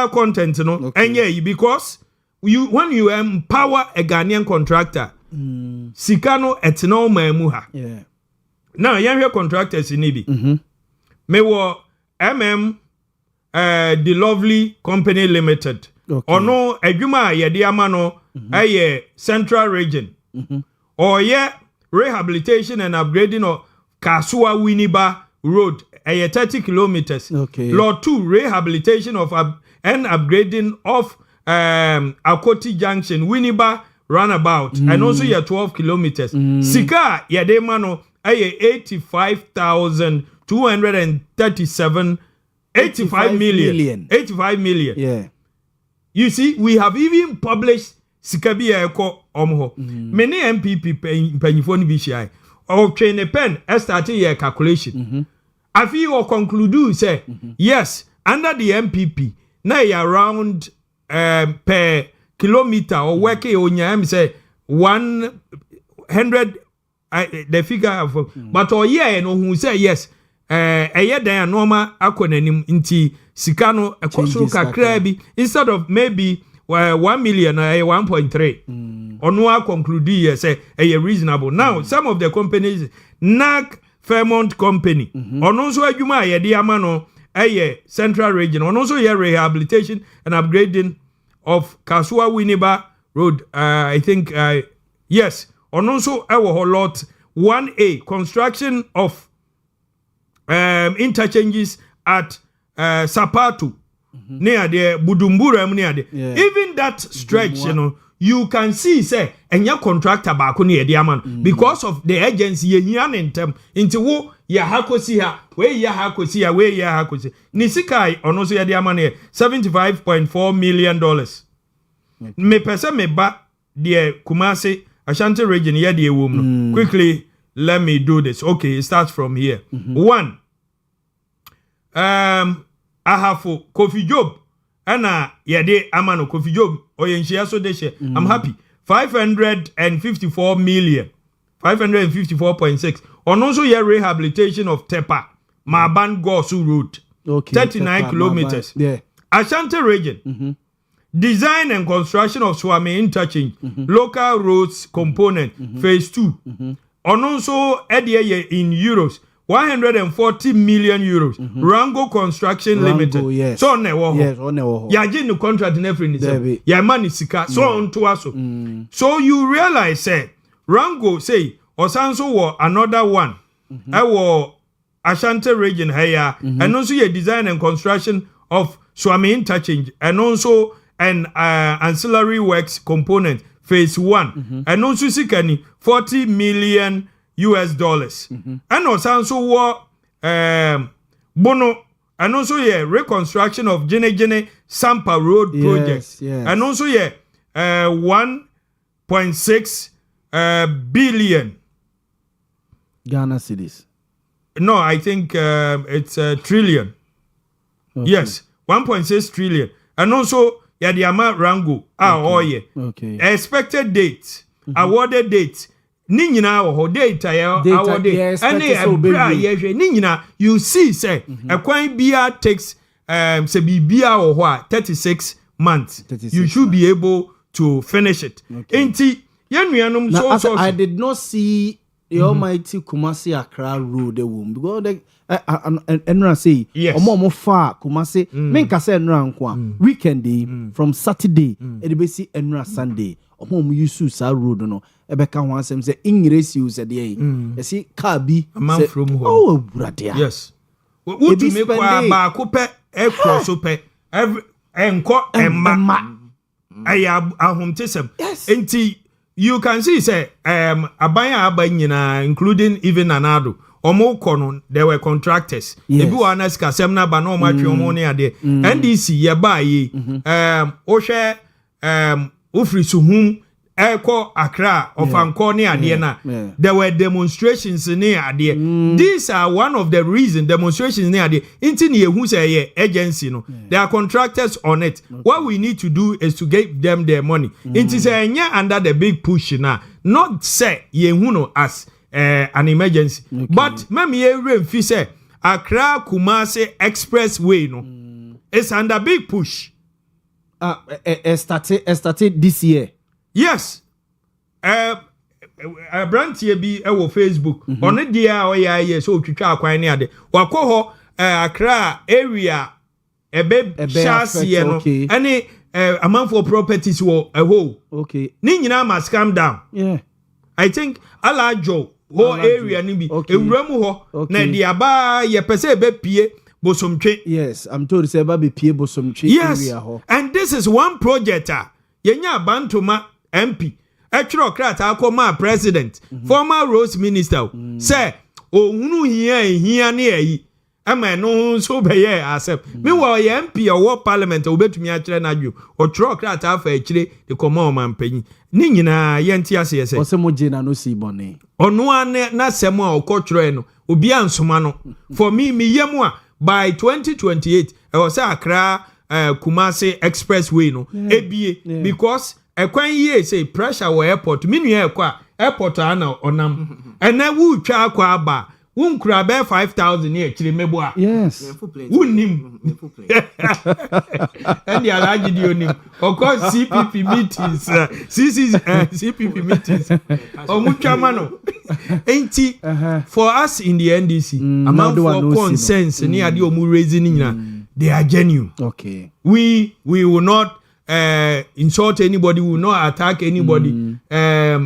content no enye because when you empower a Ghanaian contractor sikano etino mamu ha. Now yenhwe contractors ni bi me wo the Lovely Company Limited. Ono adwuma yede amano Central Region. Or rehabilitation and upgrading of Kasua Winneba Road 30 kilometers. Lot 2 rehabilitation of and upgrading of Akoti Junction Winneba roundabout and also 12 kilometers. Sika yede mano 85 million. Yeah. You see, we have even published Sikabi Eko Omho. Many MPP penifoni BCI. Or train a pen, starting your calculation. I feel or conclude say, yes, under the MPP, now around per kilometer or working on your say 100 the figure of but or no who say yes. Dan normal akonanim inti sikano ekosuru kakra bi instead of maybe 1 million 1.3 onwa conclude here say reasonable. Now some of the companies NAC Fairmont Company ono so adwuma yede amano Central Region ono so rehabilitation and upgrading of Kasua Winneba Road I think yes ono so lot 1A construction of interchanges at Sapatu near the Budumbura near the even that stretch you know you can see say enya contractor back near the man because of the agency yan in term into wo ya hakosi ha we ya hakosi ya we ya hakosi nisikai ono so ya the man $75.4 million me pesa me ba the Kumasi Ashanti region ya the wom quickly. Let me do this. Okay, it starts from here. 1. I have for Kofi Job. Ana yede amano Kofi Job. Oyenshia so deshe. I'm happy. 554 million. 554.6. On also your rehabilitation of Tepa. Maban Gosu Road. 39 Tepa, kilometers. Yeah. Ashanti region. Design and construction of Swami interchange. Local roads component. Phase 2. On also in euros 140 million euros. Rango Construction Limited. Yes. So newo. Yes, newo. Ya the contract in every nize. Ya money sika. So on to aso. So you realize say Rango say Osanso wo another one. Wo Ashanti region here and also your design and construction of Swami interchange and also an ancillary works component. Phase 1 and also sikani $40 million. And also war bono and also reconstruction of Jene Sampa Road projects and also 1.6 billion Ghana cedis. No, I think it's a trillion. Okay. Yes, 1.6 trillion. And also, Yadiama Rango, Owia. Okay. Expected date, awarded date. Ninyina or date, awarded. Ninyina, you see, say, a coin beer takes Sebia or what, 36 months. 36 you should be able to finish it. Okay. I did not see the almighty Kumasi Accra road the womb because Enra say omo far Kumasi menka say Enra nkwa weekend from Saturday e be see Enra Sunday omo use sa road no e be ka ho asem say English use dey you see car bi man from home oh brother yes we to make ba ko pe e cross pe every enko emma aya ahomtesem enti you can see say abanya abanyina including even Anado omo kono there were contractors ebi wana sika semna ba na omo atwe omo ne ade NDC ye ba yi o hwe ofri suhum eko Accra of Anko ne ade na there were demonstrations ne ade these are one of the reason demonstrations ne ade inti ne ehu say ye agency no there are contractors on it what we need to do is to give them their money inti say enya under the big push na not say ye hu no as an emergency but meme ye remfi say Accra Kumasi expressway no it's under big push started this year. Yes. Brantie bi e wo Facebook. Ono dia o ya ye so twitwa akwan ne ade. Wakọ ho Accra area ebe chassis no. Any amount for properties wo ho. Okay. Ni nyina must calm down. Yeah. I think Alajo whole area ni bi ewuramu ho na dia ba ye pese be pie bosomtwe. Yes, I'm told say ba be pie bosomtwe area ho. And this is one project yenya bantoma MP Etro Krat akoma president former roads minister say ohunu hia ne ayi ama no so be ye accept me wo ye MP or parliament obetumi a kire na dwo Etro Krat afa akire de koma o mampanyi ni nyina ye nti ase ese osemoje na no si bone onu ane na sem a okotro no obi ansoma no for me yemu a by 2028 e was Accra Kumasi expressway no ebie because ekwan ye say pressure wo airport minu ekwa airport ana onam ena wu twa akwa aba wunkura be 5000 e kire mebo a yes wunim and the alaji di onim of course CPP meetings CPP meetings omutwama no enti for us in the NDC amount for consensus ni ade omu raising nyina they are genuine. Okay. We will not insult anybody, we will not attack anybody.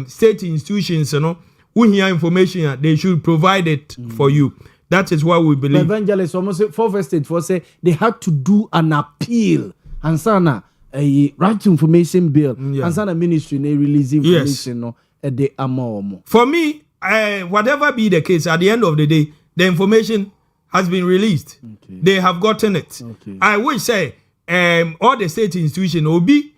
State institutions, you know, we hear information, they should provide it for you. That is what we believe. The evangelists almost for state for say they had to do an appeal and sana a right to information bill and sana ministry they release information no at the amount. For me, whatever be the case, at the end of the day, the information has been released. Okay. They have gotten it. Okay. I will say all the state institutions will be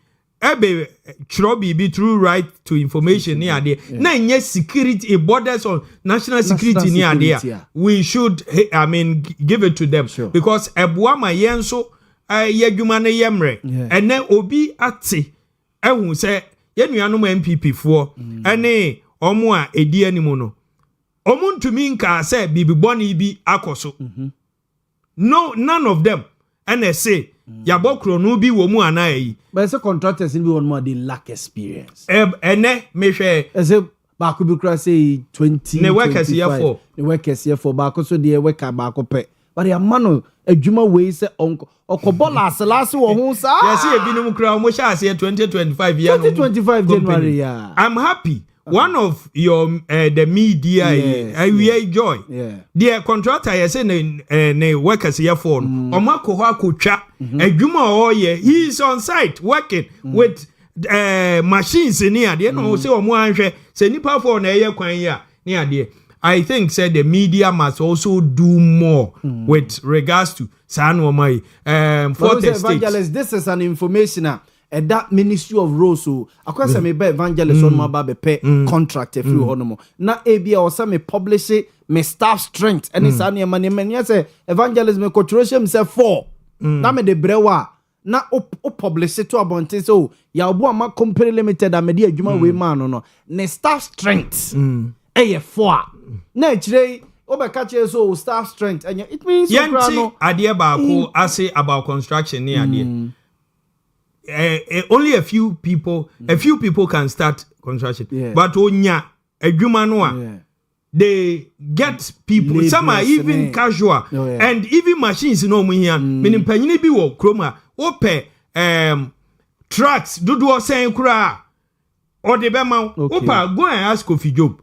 be true right to information near there. Na yes security borders on national security near there. We should give it to them because Boamah yenso yedwuma ne yemre and then obi ate ehun say yenuanom MPP for ene omo a edi animu no omuntumi nka say bibiboni bi akoso no none of them and say yabokro no bi wo mu anayi but say contractors in one more they lack experience ene me hwe say ba ko bi kra say 20 ne workers here for the workers here for ba ko so the worker ba ko pe but ya mano adwuma we say okobola last wo hu sa yes e binum kra mo sha say 2025 year 2025 January yeah I'm happy. One of your the media we enjoy. The contractor say ne workers here for omako ho akotwa adwuma o ye he is on site working with machines near there no say omo anhwe say nipa for na eye kwan ya near there. I think said the media must also do more with regards to San Omai. For the evangelist, this is an information that ministry of roads so akwa say me be evangelist on ma ba be pay contract if you hono na ebia o say me publish me staff strength any sa na me say evangelist me contribution say 4 na me de brewa na o publish to abonte so Yaw Boamah company limited a me de adwuma we man no ne staff strength eye 4 na chire obeka che so staff strength and it means so ade ba ko ase about construction ni ade only a few people can start construction but onya adwuma no a they get people some are even casual and even machines no mu here menim panyini bi wo kroma ope trucks dodo sen kura or the bema opa go and ask Kofi Job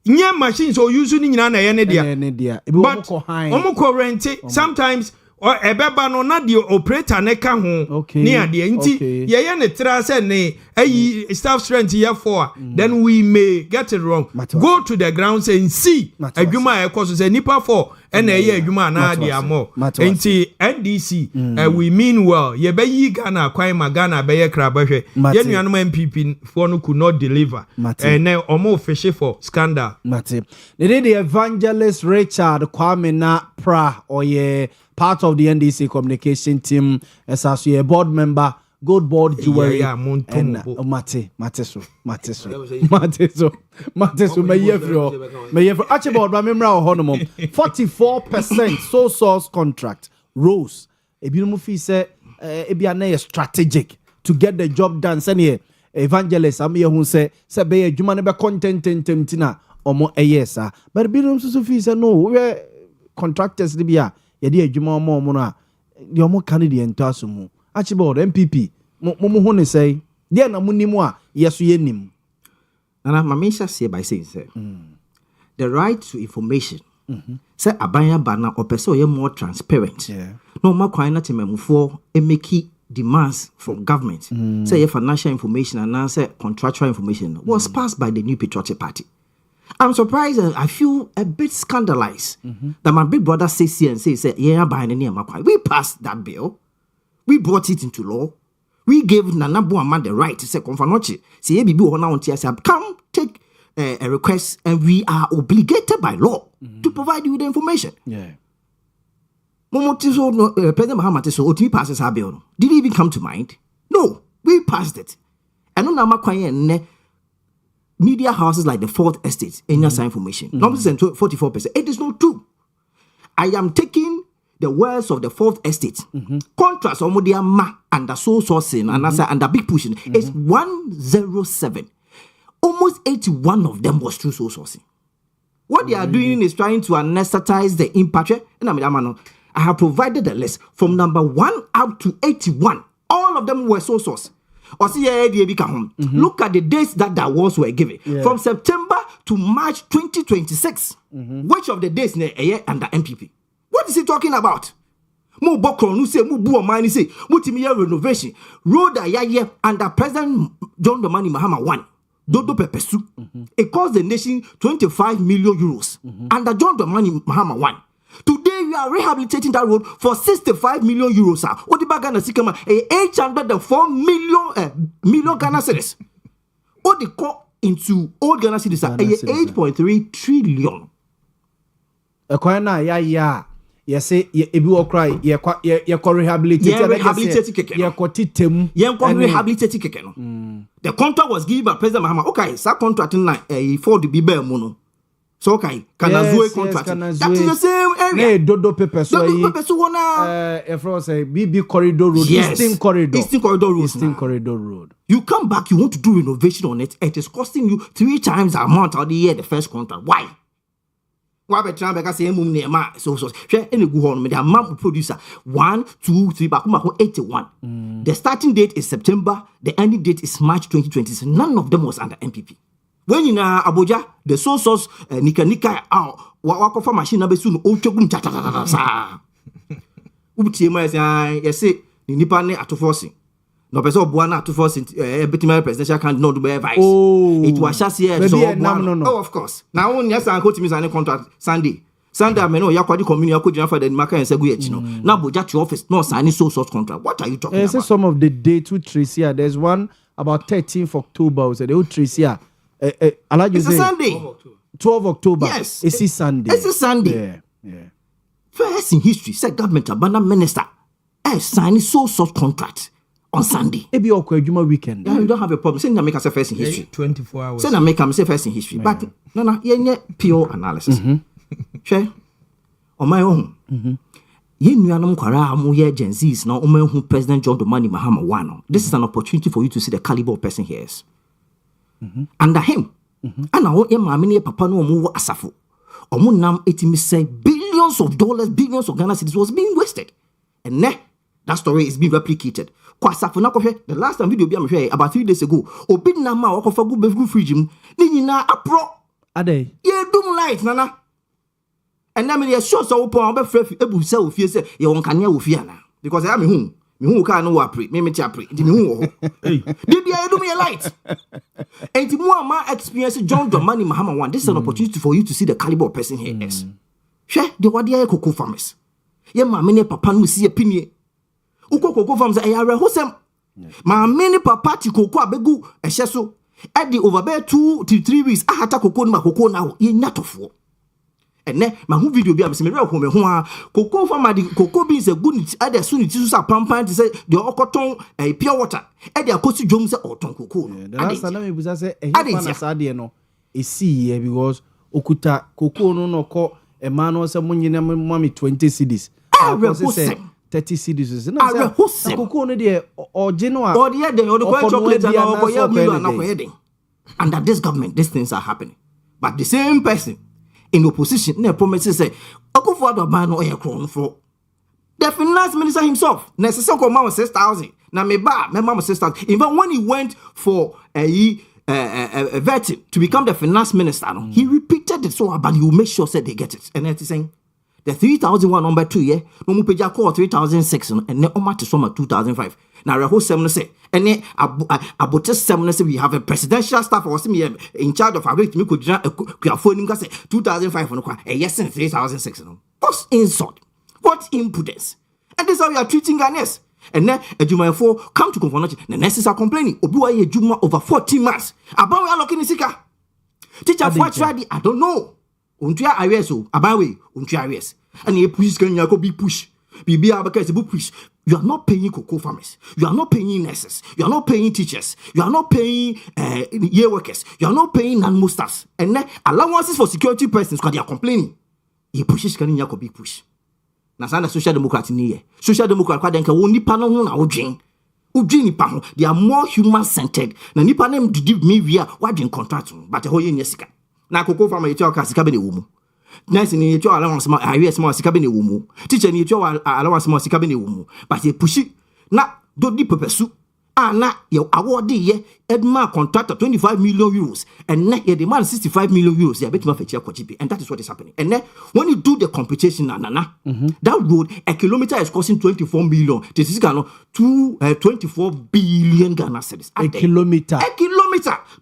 nye machines or use ni nyina na ye ne dia but omko rent sometimes or ebeba no na the operator ne ka ho ni ade nti ye ne tra se ne ayi staff strength here for then we may get it wrong go to the grounds and see adwuma e koso se nipa for and ye adwuma na ade amo nti NDC we mean well ye be yi Ghana kwan ma Ghana be ye kra bahwe ye nuanom MPP for no could not deliver and omo fish for scandal the evangelist Richard Kwame na pra or ye part of the NDC communication team as a board member, Gold Board Jewelry, and Mateso, Archibald, my memory of Honomum, 44% sole source contract, Rose, a beautiful fee said, a strategic to get the job done. Send evangelist, I'm here who say, Sabe, Jumanaba content and Temtina, or more a yes, but beautiful fee said, no, we're contractors, Libya. Yedi adwuma mo mo na de omo Canadian tasumu Archibald MPP mo ho ne say de na munimu a yeso yenim na mamisha say by saying say the right to information say abanya bana opese o ye more transparent no makwan na temamufo emeki demands from government say your financial information and say contractual information was passed by the New Patriotic Party. I'm surprised and I feel a bit scandalized that my big brother says here and says, yeah, we passed that bill. We brought it into law. We gave Nana Boamah the right to say, come take a request and we are obligated by law to provide you with the information. President Muhammad passes our bill. Did it even come to mind? No, we passed it. And no media houses like the Fourth Estate in your information. Number 44%. It is not true. I am taking the words of the Fourth Estate. Contrast on media ma and the sole sourcing and the big pushing is 107. Almost 81 of them was true sole sourcing. What they are doing is trying to anesthetize the impact. I have provided the list from number 1 up to 81. All of them were sole source. Look at the dates that the awards were given. From September to March 2026. Which of the dates under MPP? What is he talking about? Mo bokron nu say mo bu omani say mo timiya renovation road ayaye under President John Dramani Mahama 1 Dodo Pepesu. It cost the nation 25 million euros under John Dramani Mahama 1. Today we are rehabilitating that road for 65 million euros. What the Ghana Sikama 804 million Ghana cedis. What they call into old Ghana cedis 8.3 trillion. Yes, ebi wo cry ye rehabilitate titem rehabilitate keke no. The contract was given by President Mahama. Okay, that contract na for the bibe mu no. So okay, Kanazue contract. That is the same area. Dodo Pepe so from say BB corridor road, Eastern corridor road. You come back, you want to do renovation on it. It is costing you 3 times the amount of the year the first contract. Why? Why be trying to say so share any go on the amount producer 1 2 3 back 81. The starting date is September, the ending date is March 2026. None of them was under MPP. When in Abuja, the source nika wako machine na besu no otwegum cha sa. Ubitie ma say ni nipa ne atoforcing. No person oboa na atoforcing betima presidential candidate no do be advice. It was just here so no. Oh of course. Now when yes an quote me sign contract Sunday. Sunday I know yakwadi community akodi for the market and say go echi no. Now boja to office no sign so source contract. What are you talking about? Some of the dates with Tricia. There's one about 13th October. So the old Tricia. It's a Sunday. 12 October. Yes. It's a Sunday. It's a Sunday. Yeah. First in history, said government abandoned minister signing so source contract on Sunday. Maybe Juma weekend. Yeah, you don't have a problem. Say na make us first in history. 24 hours. Say na make us first in history. But no, yeah, pure analysis. Sure. On my own. You know, Gen Zs now. President John Dramani Mahama Wano. This is an opportunity for you to see the caliber of person he is. Under him, and now Mamini Papa no more asafu. Omunam etimi say billions of dollars, billions of Ghana cedis was being wasted, and that story is being replicated. The last time video be about 3 days ago. Obi na ma wakofa go befu fridge mu. Ni nyina apro. Ade. Ye dum light nana. And na me dey sure so upon be free ebu say ofie say ye won kanya ofie ana. Because I me hu ka no wa pre, me ti apre. Di me hu ho. Hey. Di bia do me light. And the more man experience John Dramani Mahama one, this is an opportunity for you to see the caliber of person he is. Share the wadia cocoa farmers. Ye ma many papa no see a pinie. Uko cocoa farmers e are hosem. Ma many papa ti cocoa abegu e hyeso. E di over there 2 to 3 weeks ahata cocoa no cocoa now ye nyatofo. Ene ma hu video bi am se me reho me ho a cocoa farmer di cocoa beans e good e dey so ni ti so pampan ti say the okoton pure water e dey akosi dwom say oton cocoa no. The last time we busa say e na sade no e see here because okuta cocoa no ko e ma no say munyina mami 20 cedis. Say 30 cedis. Na cocoa no dey oje no a. Or the dey or the chocolate na okoya million na koyedin. Under this government these things are happening. But the same person in opposition, ne promises say, Okufo Addo no ye crown for. The finance minister himself, necessary mama 6,000. Na me mama 6,000. Even when he went for a vetting to become the finance minister, he repeated it so but he will make sure that they get it. And he's saying the 3,001 number 2 yeah, no mu peja call 3,006 and then oma to soma 2,005. Now reho sem say and then about 7 say we have a presidential staff or me in charge of agri me could phone him say 2,005 no kwa yes 3,006 no. What insult? What impudence? And this is how you are treating Ghanaians. And then Ejuma come to confirmation. The nurses are complaining. Obiwa ye Juma over 14 months. About we are looking in Sika. Teacher for Friday, I don't know. Untia areas o abawe untia areas. And ye push can you be push. Bibi abaka book push. You are not paying cocoa farmers. You are not paying nurses. You are not paying teachers. You are not paying year workers. You are not paying non-masters. And then allowances for security persons because they are complaining. Ye pushes can you be push. Na sana social democrat ni ye. Social democrat kwa denka wo nipa no ho na wodwen. Udwen nipa ho. They are more human centered. Na nipa na mdidi me wia wadwen contract but ho ye nya sika. Na cocoa farmer ye twa sika be ne wo mu. Nurse ni ye twa allowance ma areas ma sika be ne wo mu. Teacher ni ye twa allowance ma sika be ne wo mu. But ye pushi na do di pepesu. Na ye award ye edma contract 25 million euros and net ye demand 65 million euros ye betima fechi akwachipi and that is what is happening. And then when you do the computation that road a kilometer is costing 24 million. This is 24 billion Ghana cedis a kilometer.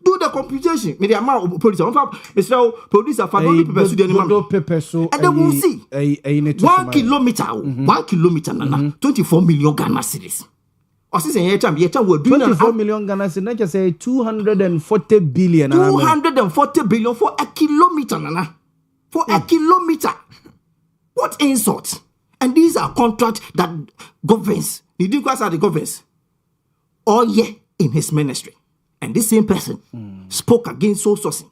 Do the computation. Me the amount producer Mr. producer for do paper so and then we'll see 1 kilometer 1 kilometer 24 million Ghana cedis. 24 million Ghana cedis, just say 240 billion. 240 billion for a kilometer, Nana. For a kilometer. What insult? And these are contracts that governs. He didn't quite the governs. All year in his ministry. And this same person spoke against soul sourcing.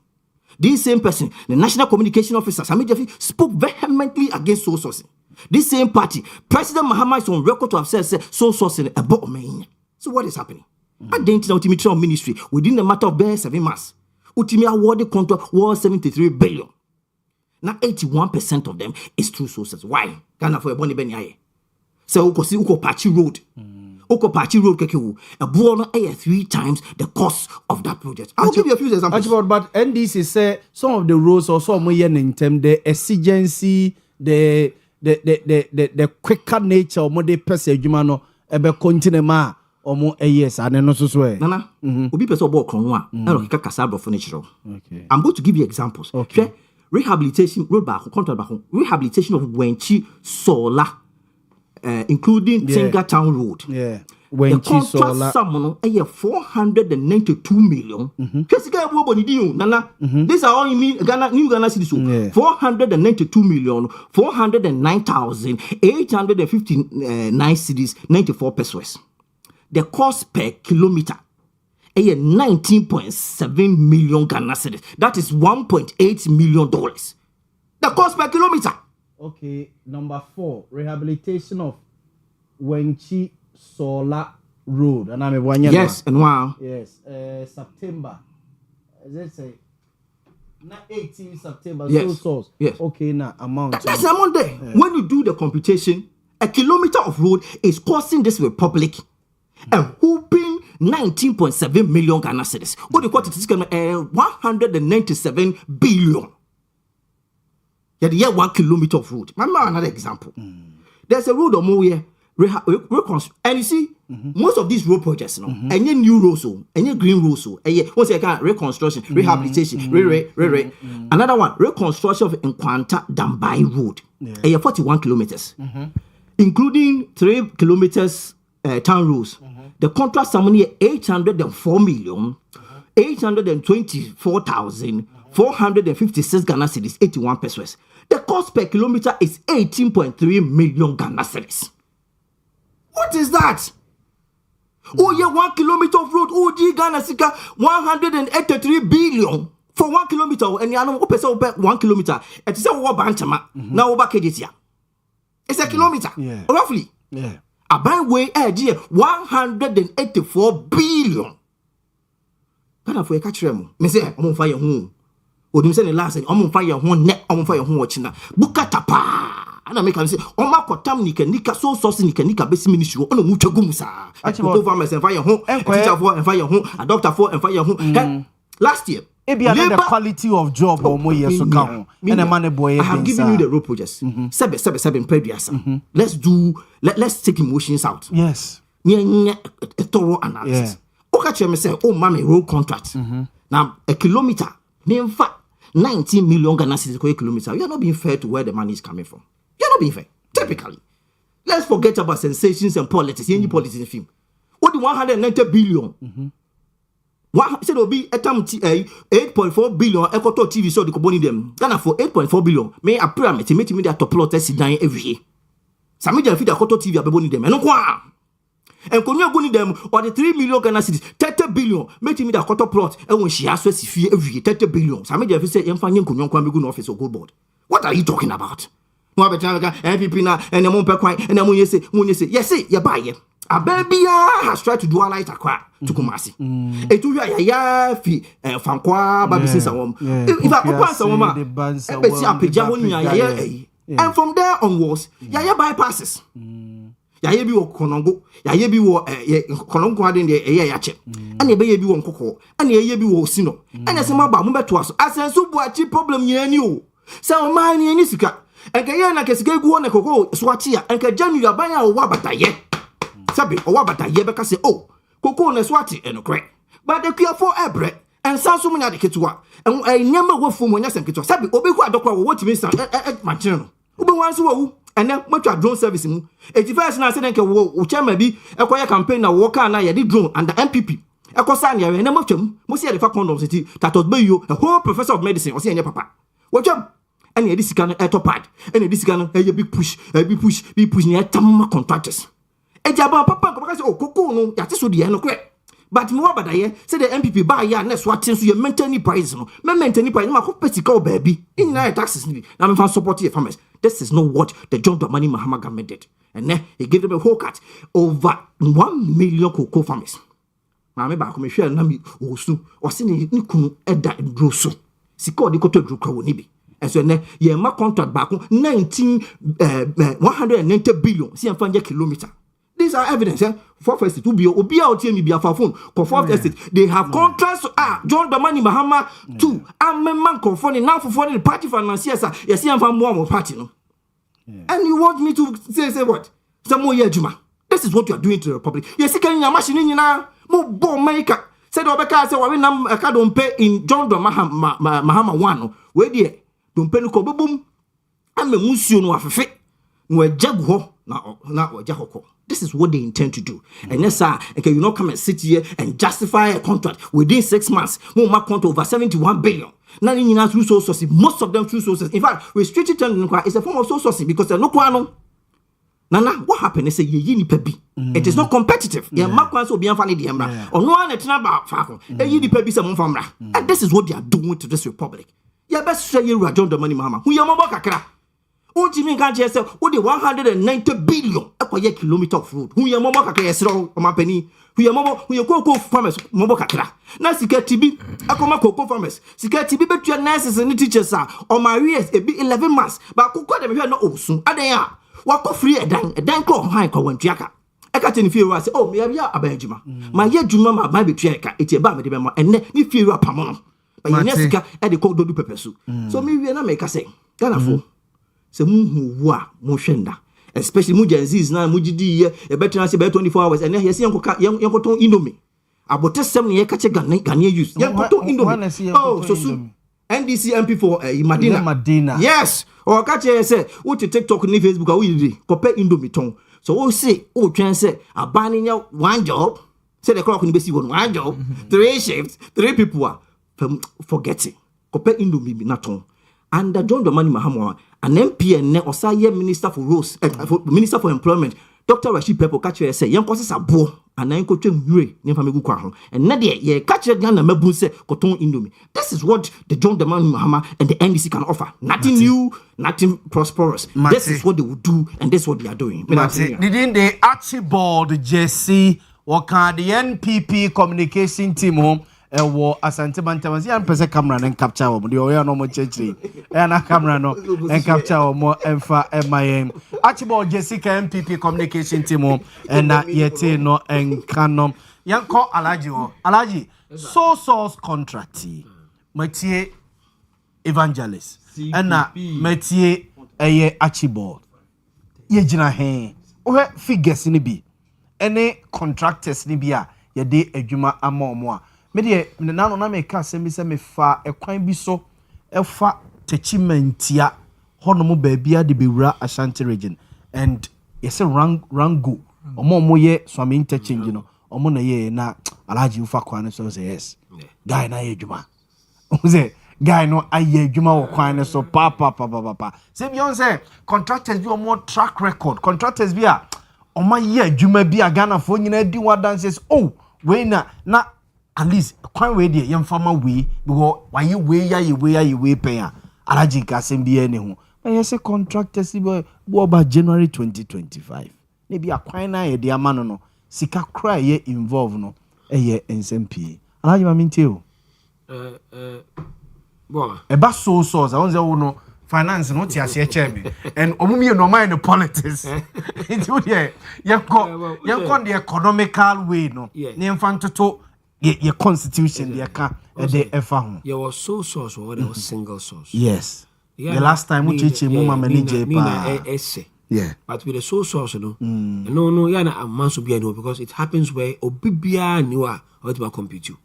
This same person, the National Communication Officer, Sami Jeffy, spoke vehemently against soul sourcing. This same party, President Mahama is on record to have said soul sourcing about me. So what is happening? I didn't know Ultimate Ministry within the matter of bare 7 months. Ultimate awarded contract was 73 billion. Now 81% of them is through sources. Why? Ghana for a bonny benny. So Uko Pachi Road. Uko Pachi Road kekewu. A born 3 times the cost of that project. I'll give you a few examples. But NDC say some of the roads or some in terms the exigency, the quicker nature of the person jumano ebe continue ma omo yes and no so Nana obi person bo kronwa e ro kaka kasabro furniture. Okay. I'm going to give you examples. Okay. rehabilitation road back contract back rehabilitation of Wenchi Solar including Tinga Town Road. Yeah. The contract sum no 492 million. Nana, these are all you mean New Ghana citizens. 492 million 409,859 cities 94 pesos. The cost per kilometer 19.7 million Ghana cedis. That is $1.8 million. The cost per kilometer. Okay, number 4, rehabilitation of Wenchi Solar Road. And I'm a yes, and wow. Yes, September. Let's say 18 September. Yes. So yes. Okay, now amount. That's the amount there. Yeah. When you do the computation, a kilometer of road is costing this republic a whooping 19.7 million Ghana cedis. What do you call it? 197 billion. Yeah, 1 kilometer of road. Remember another example. There's a road on Owia. And you see, most of these road projects, any new roads, any green roads, once again, reconstruction, rehabilitation, another one, reconstruction of Nkwanta Dambai Road, 41 kilometers, including 3 kilometers town roads. The contract sum is 804,824,456 Ghana cedis, 81 pesos. The cost per kilometer is 18.3 million Ghana cedis. What is that? Oh, yeah, 1 kilometer of road. Oh, gee, Ghana Sika, 183 billion for 1 kilometer. And you know, 1 kilometer. It's a war banchama. Now, over KGT. It's a kilometer. Yeah. Roughly. Yeah. A byway, 184 billion. Ghana for a catch them. Me say, I'm on fire home. Or you say the last, I'm on fire home, net, I'm on fire home watching that. Bukatapa. And I make them say, oh, my kotam nika so sauce nika base ministry. Oh, no, mucha gumusa. I go farmers and fire home, a teacher for and fire home, a doctor for and fire home. Last year, the quality of job or more years to come. And a man boy, I have given you the road projects. 7 let's take emotions out. Yes. A thorough analysis. Okay, me say, oh, mommy, road contract. Now, a kilometer, in fact, 19 million Ghana cedis per kilometer. You are not being fair to where the money is coming from. You're not being fair. Typically. Let's forget about sensations and politics. Any politics in film. What the 190 billion? What said will be a time 8.4 billion Ecoto TV so the company them. Ghana for 8.4 billion. May a pyramid me that top plot test dying every year. Some media feed a Ecoto TV aboni them. And no kwa. And when you're going them or the 3 million Ghana cedis, 30 billion, make me that quarter plot, and when she has to see every 30 billion, some media say, I'm finding Kunyon Kwame office or gold board. What are you talking about? No, but MPP now, and the Montpellier, and then when you say, yes, you buy it. A baby has tried to do a light to Kumasi. A 2 year fee, and Fanqua, Baby Sisawam. If I open some and from there onwards, Yaya bypasses. Yaya bi wo konongo yaya bi wo konongo ade de yache ane be bi wo nkoko ane yaya bi wo sino ane se maba mo beto aso asenso buachi problem nyani o se o man ni sika enke ye na kesika gu na koko so achi ya enke janu ya ban ya o wabataye sabi o wabataye be ka se o koko na so ati enokre but the cure for ebre and sanso munya de ketua en nyama wo fu mo nya sem ketua sabi obeku adokwa wo timi san machine no obe wanso wo and then much drone service mu 85 na say nke wo chairman bi ekoya campaign na wo kan na ye di drone and the MPP ekosa na ye na matwam mo see the fa condoms ti tatos be you a whole professor of medicine o say anya papa watwam and ye di sika no etopad and ye di sika no ye big push ni tam contractors e jaba papa ko say o koko no ya ti so de no kre but me wa badaye say the MPP ba ya na so atin so ye maintain price no me maintain price ma ko pesika o baby in na taxes ni na me fa support your farmers. This is not what the John Dramani Mahama government did. And then he gave them a whole cut over 1 million cocoa farmers. Mamma back me share Nami Osu or sending Nikunu Edda and Drusu. Siko the Koto Druka Nibi. And so then ye ma contract back 190 billion. See, I'm finding kilometer. These are evidence. For first to be Obia TMB be a phone. Conform estate. They have contracts. John Dramani Mahama 2. I'm a man conforming now for the party financiers. Yes, I'm from one party. No. And you want me to say what? Some more year Juma. This is what you are doing to the republic. Yes, can you machine in now? More bomb maker. Said Obeka said, well, I don't pay in John Mahama 1. Where dear? dompe no ko bebum ame musuo no afefe no ajagu ho na ojahoko. This is what they intend to do. And yes, sir, okay, you not come and sit here and justify a contract within 6 months. More contract over 71 billion. Now, through sources, most of them through sources. In fact, restricted tender is a form of sources because they're no kwano. Nana, what happened? They say ye pebi. It is not competitive. Yeah, Makwan so be funny the emra. Or no one it's not about Fako. Ye pebi some famra. And this is what they are doing to this republic. Yeah, best say you are John the money mama. Who yamma kakra. Ultimate can't say what the 190 billion a kilometer of road. Who your mama kakra my penny. Who your mama who your cocoa farmers mobo kakra. Na sika tibi akoma cocoa farmers. Sika tibi between nurses and teachers or my years a be 11 months. But cocoa them here no osun. Adeya. Wako free a dan call high call when Tiaka. I got in fear. I say, oh, me a Benjamin. My year Juma, my baby Tiaka, it's a bammy, and then if you are Pamon. But you never at the cold do pepper soup. So maybe I make a say, Ganafo. Se muwa moshenda especially mujanzis na mujidi e better say 24 hours and here see yanko ton indomie abote 7 ye kache Ghanaian use yanko ton indomie oh so soon NDC MP for Madina yes or kache say what TikTok ni Facebook a we dey compare indomie ton so we say o twen say abani nya one job say the clock ni be see one job 3 shifts 3 people are forgetting compare indomie na ton and John Dramani Mahama an MP and Osaye Minister for Roads, Minister for Employment, Dr. Rashid Pepo catch say, young causes are poor, and I could tell and Nadia, ye catch a gun and mebuse, cotton indomie. This is what the John Dramani Mahama and the NDC can offer. Nothing new, nothing prosperous. This is what they would do, and this is what they are doing. Didn't the Archibald JC or the NPP communication team home? Ewo asante bantamanzi ya mpese camera na capture wo de oya no mo chechi na camera no en capture wo mo emfa MIM Archibald Jessica MPP communication team na yete no enkanom yanko alaji so source contract matie evangelist na matie eye Archibald ye gina he o figures ni bi ene contractors ni bi a ye de adwuma ama me de na no na me ka se me fa ekwan bi so efa techimentia hono ba bia de bewura Ashanti region and yes rango omo ye swami interchange no omo na ye na alaji ufa kwan so say yes guy na ye djuma o say guy no aye djuma wo kwan so pa say bion say contractors bi omo track record contractors bi a omo ye djuma bi a Ghana fo nyina di wa dances oh we na at least kwan we dey yem fama we because why you we pay alaji ka sem bi ene ho I say contractors bo ba January 2025 maybe a kwan na ye dey amano no sika cry ye involve no ye NSMP alaji ma mintie o Boamah e ba so I want say wo no finance no ti ase chebe and omumie no mind politics into there you go the economical way no ne mfantoto your constitution the ka the efa ho there was sole source or there was single source yes the last time we teach mu mama ni je pa yeah but with the sole source no ya na man so be no because it happens where obibia ni wa what to compete you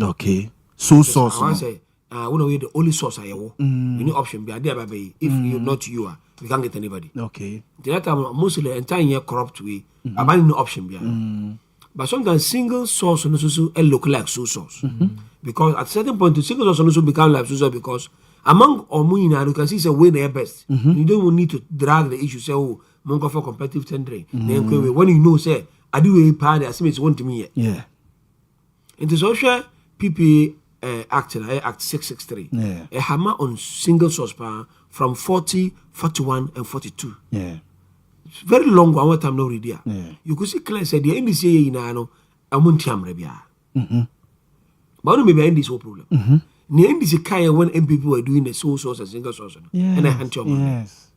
okay sole source I say when we the only source I you need option be there baby if you not you are we can't get anybody okay the time mostly entire year corrupt way about no option be but sometimes single source also look like sole source because at certain point the single source also become like sole source because among Omuina you can see say way their best you don't need to drag the issue say oh mongo for competitive tendering then when you know say I do a part as it's one to me yeah in the social PPA Act 663 a hammer on single source power from 40 41 and 42 yeah very long one time no read there. You could see clear said the NDC in ano Montie amrebia. But no maybe end this whole problem. The NDC kaya when MPP were doing the sole source and single source and I hand your yes.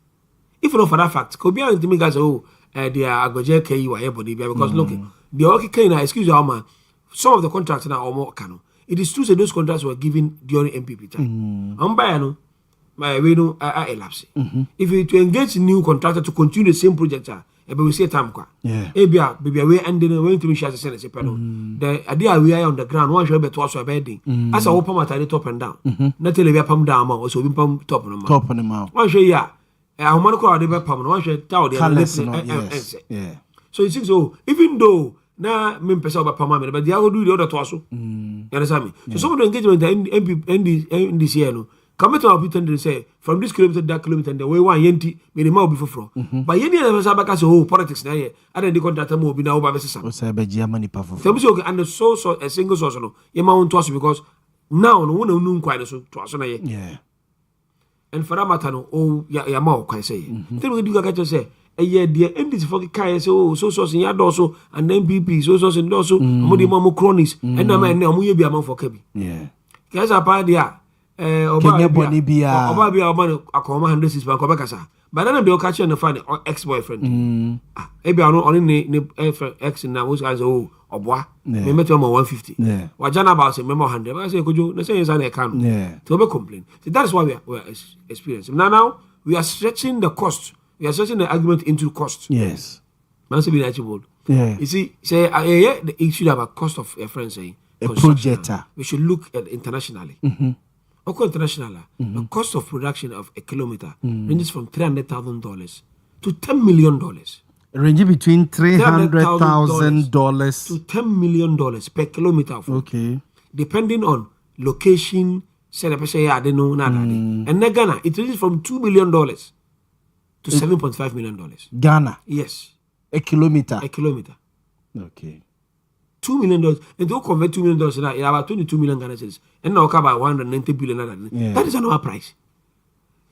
If not for that fact, could be to me guys oh they are agoje kay you are body because look the okay kay excuse your man some of the contracts now are more cano. It is true that those contracts were given during MPP time. No my we know elapse. If you to engage new contractor to continue the same project, but we see time kwa. Yeah. Ebia baby we ending we to me share say pelo. The idea we are on the ground one show be to so bedding. As a open matter top and down. Na tell we pam down ma so we pam top no ma. Top no ma. One show ya. Ahomano kwa de be pam no one show taw de. Yeah. So you think so even though na me pesa ba pam but they go do the other to so. You understand me? So some of the engagement the NDC no come to our people say from this kilometer that kilometer the way one yenti minimum be for. But yeni na pesa ba ka so politics na here. And the contract mo bi na over pesa. O say be gia money pa for. So okay and the source a single source no. You ma want to us because now no one no kwai so to us na here. Yeah. And for that matter no oh ya ma kwai say. Then we do ka say yeah, the NDC for kai so source in yard also and MPP so in also mo di mo cronies and na me na mo ye bi am for kabi. Yeah. Kasa pa dia Kenya boni bia oba bia oba akoma 106 bank obekasa but then they catch on the fan ex-boyfriend ebi on ni ex na was as oh oboa me meto mo 150 wajana about say memo 100 but say kojo na say inside the account to be complain so that is why we are experiencing now we are stretching the cost, we are stretching the argument into cost. Yes, man say be achievable. You see say the issue about cost of a friend saying a project we should look at internationally. International, the cost of production of a kilometer ranges from $300,000 to $10 million. Ranging between $300,000 to $10 million per kilometer. Okay. Depending on location, and then Ghana, it ranges from $2 million to $7.5 million. Ghana? Yes. A kilometer? A kilometer. Okay. $2 million, and they'll convert $2 million now, about 22 million Ghana cedis, and now about 190 billion. Yeah. That is another price.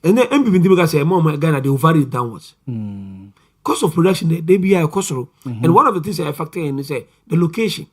And then MPP say, "Mom, Ghana, they will vary it downwards." Cost of production, they be a cost. And one of the things I factor in is the location.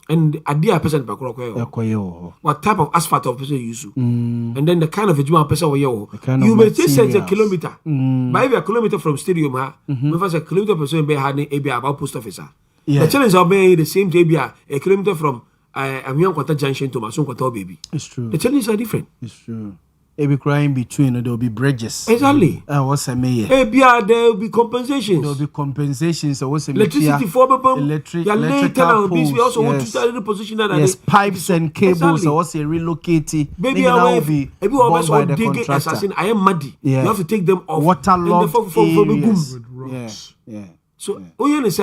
And a dear percent per what type of asphalt of person you use, and then the kind of a person you may just say a kilometer, maybe a kilometer from stadium, a kilometer person be had about post officer. The challenge of being the same day a kilometer from Amiankota Junction to Masunkwata baby. It's true. The challenges are different. It's true. It be crying between, there will be bridges. Exactly. What's a mayor? There will be compensations. There will be compensations. So what's a electricity for electrical poles. We also want to start the position that yes, pipes and cables. So what's a relocating? Maybe I will be bought by the contractor. I am muddy. Yeah. You have to take them off. Waterlogged areas. Yeah. So, Owia is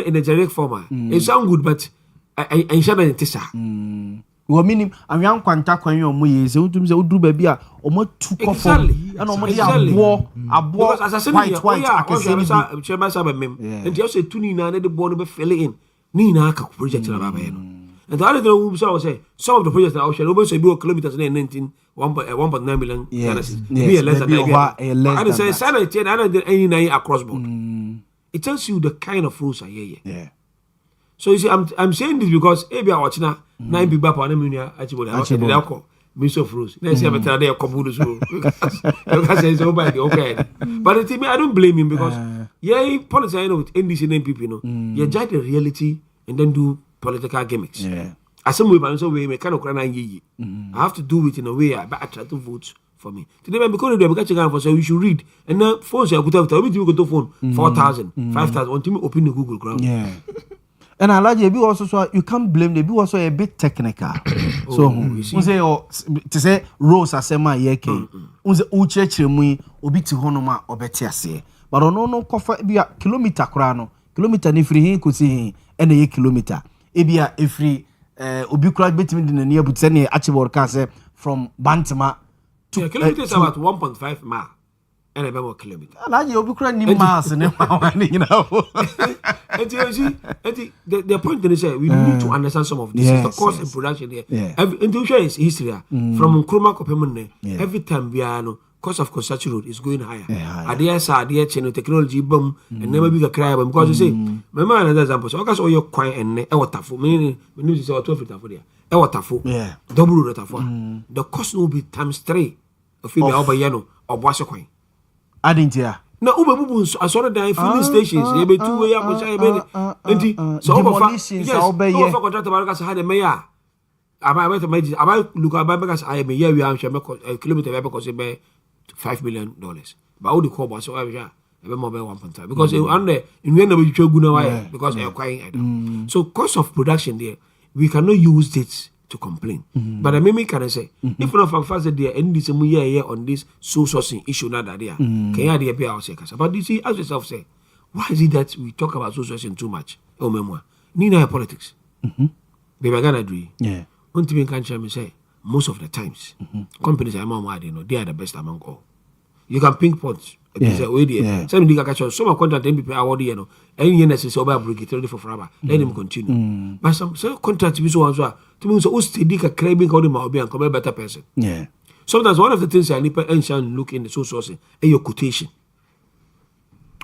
in a generic form. It sounds good, but I shall not test. We mean I'm young quanta when you're muy so to do baby or more two coffee and almost a war as I said, white, I can say, Chairman Sabam, and just say to Nina, the born be filling in Nina project. And the other thing I say, some of the projects that I shall almost be kilometers in 1.9 million. Yes, be less than I say, sanity and any across board. It tells you the kind of rules are here. Yeah. So you see, I'm saying this because if you are watching 9 people upon a million, actually, Minister of Rules. Let's say I'm a couple of rules. Okay. But I don't blame him because, politics, I know with NDC name people, you know, you judge the reality and then do political gimmicks. Yeah. As some way, I kind of cry. I have to do it in a way I attract votes for me. Today, because they got you for so we should read. And now, phones I could have told me to go to phone 4,000, 5,000 until me open the Google Chrome. Yeah. And I like you also so you can't blame the be also a bit technical. So we say to say Rose asema yeke. Unze uchechire mu obi ti hono ma obeti ase. But no kofa bia kilometer kra no. Kilometer ni free hin kosi hin e na ye kilometer. E bia e free obi kra betimi de na ne abuti ne achibor ka say from Bantama to kilometer is about 1.5 miles. And about 1 kilometer. And I will be crying miles and you know. The point is we need to understand some of this. Yes, the cost in production here. Intuition is history. From Nkrumah Kopemune, every time we are cost of construction road is going higher. Adia channel technology boom and never be a cry because you see, remember another example. So I your coin and waterful. Meaning we need to say 12 feet for there. Waterful. Double waterful. The cost will be times 3 of Yano or Bosso coin. I didn't hear. No, I saw the filling stations. They be 2 way up, which I made. So, demolitions, yes, for contract about had a mayor. I might look at because I am a year, we are a kilometer because it be $5 million. But all the cobbles, so I ebe mo be 1.5 because and in when we twa gu na why because quite so cost of production there we cannot use it to complain. But I mean, can I say, if not from first day, and this year on this soul sourcing issue, not that there, can you be our second? But you see, as yourself say, why is it that we talk about soul sourcing too much? Oh, memoir, Nina politics. Baby, I can agree. Yeah. One thing can say, most of the times, companies are among they are the best among all. You can pinpoint. Some contract MPP award any year necessary over obligatory for forever. Let him continue. But some contract we so to me so steady ka claiming how them be and come a better person. Yeah. Sometimes one of the things I need to ancient look in the source sourcing is your quotation.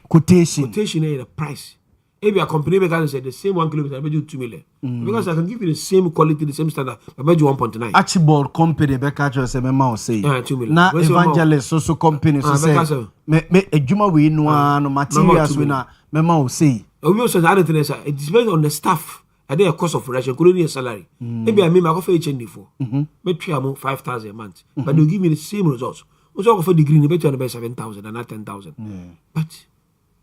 Quotation is the price. If a company can say the same 1 kilometer, I bet you 2 million. Because I can give you the same quality, the same standard, I bet you 1.9. Archibald company be catch us mema o say. 2 million. Na evangelist so company so say. Me ejuma we no materials we na mema o say. We also other thing is it depends on the staff. And their cost of production, could only a salary. Maybe I mean my offer HND for. Maybe I'm 5,000 a month. But they'll give me the same results. Also offer degree, maybe to about 7,000 and not 10,000. But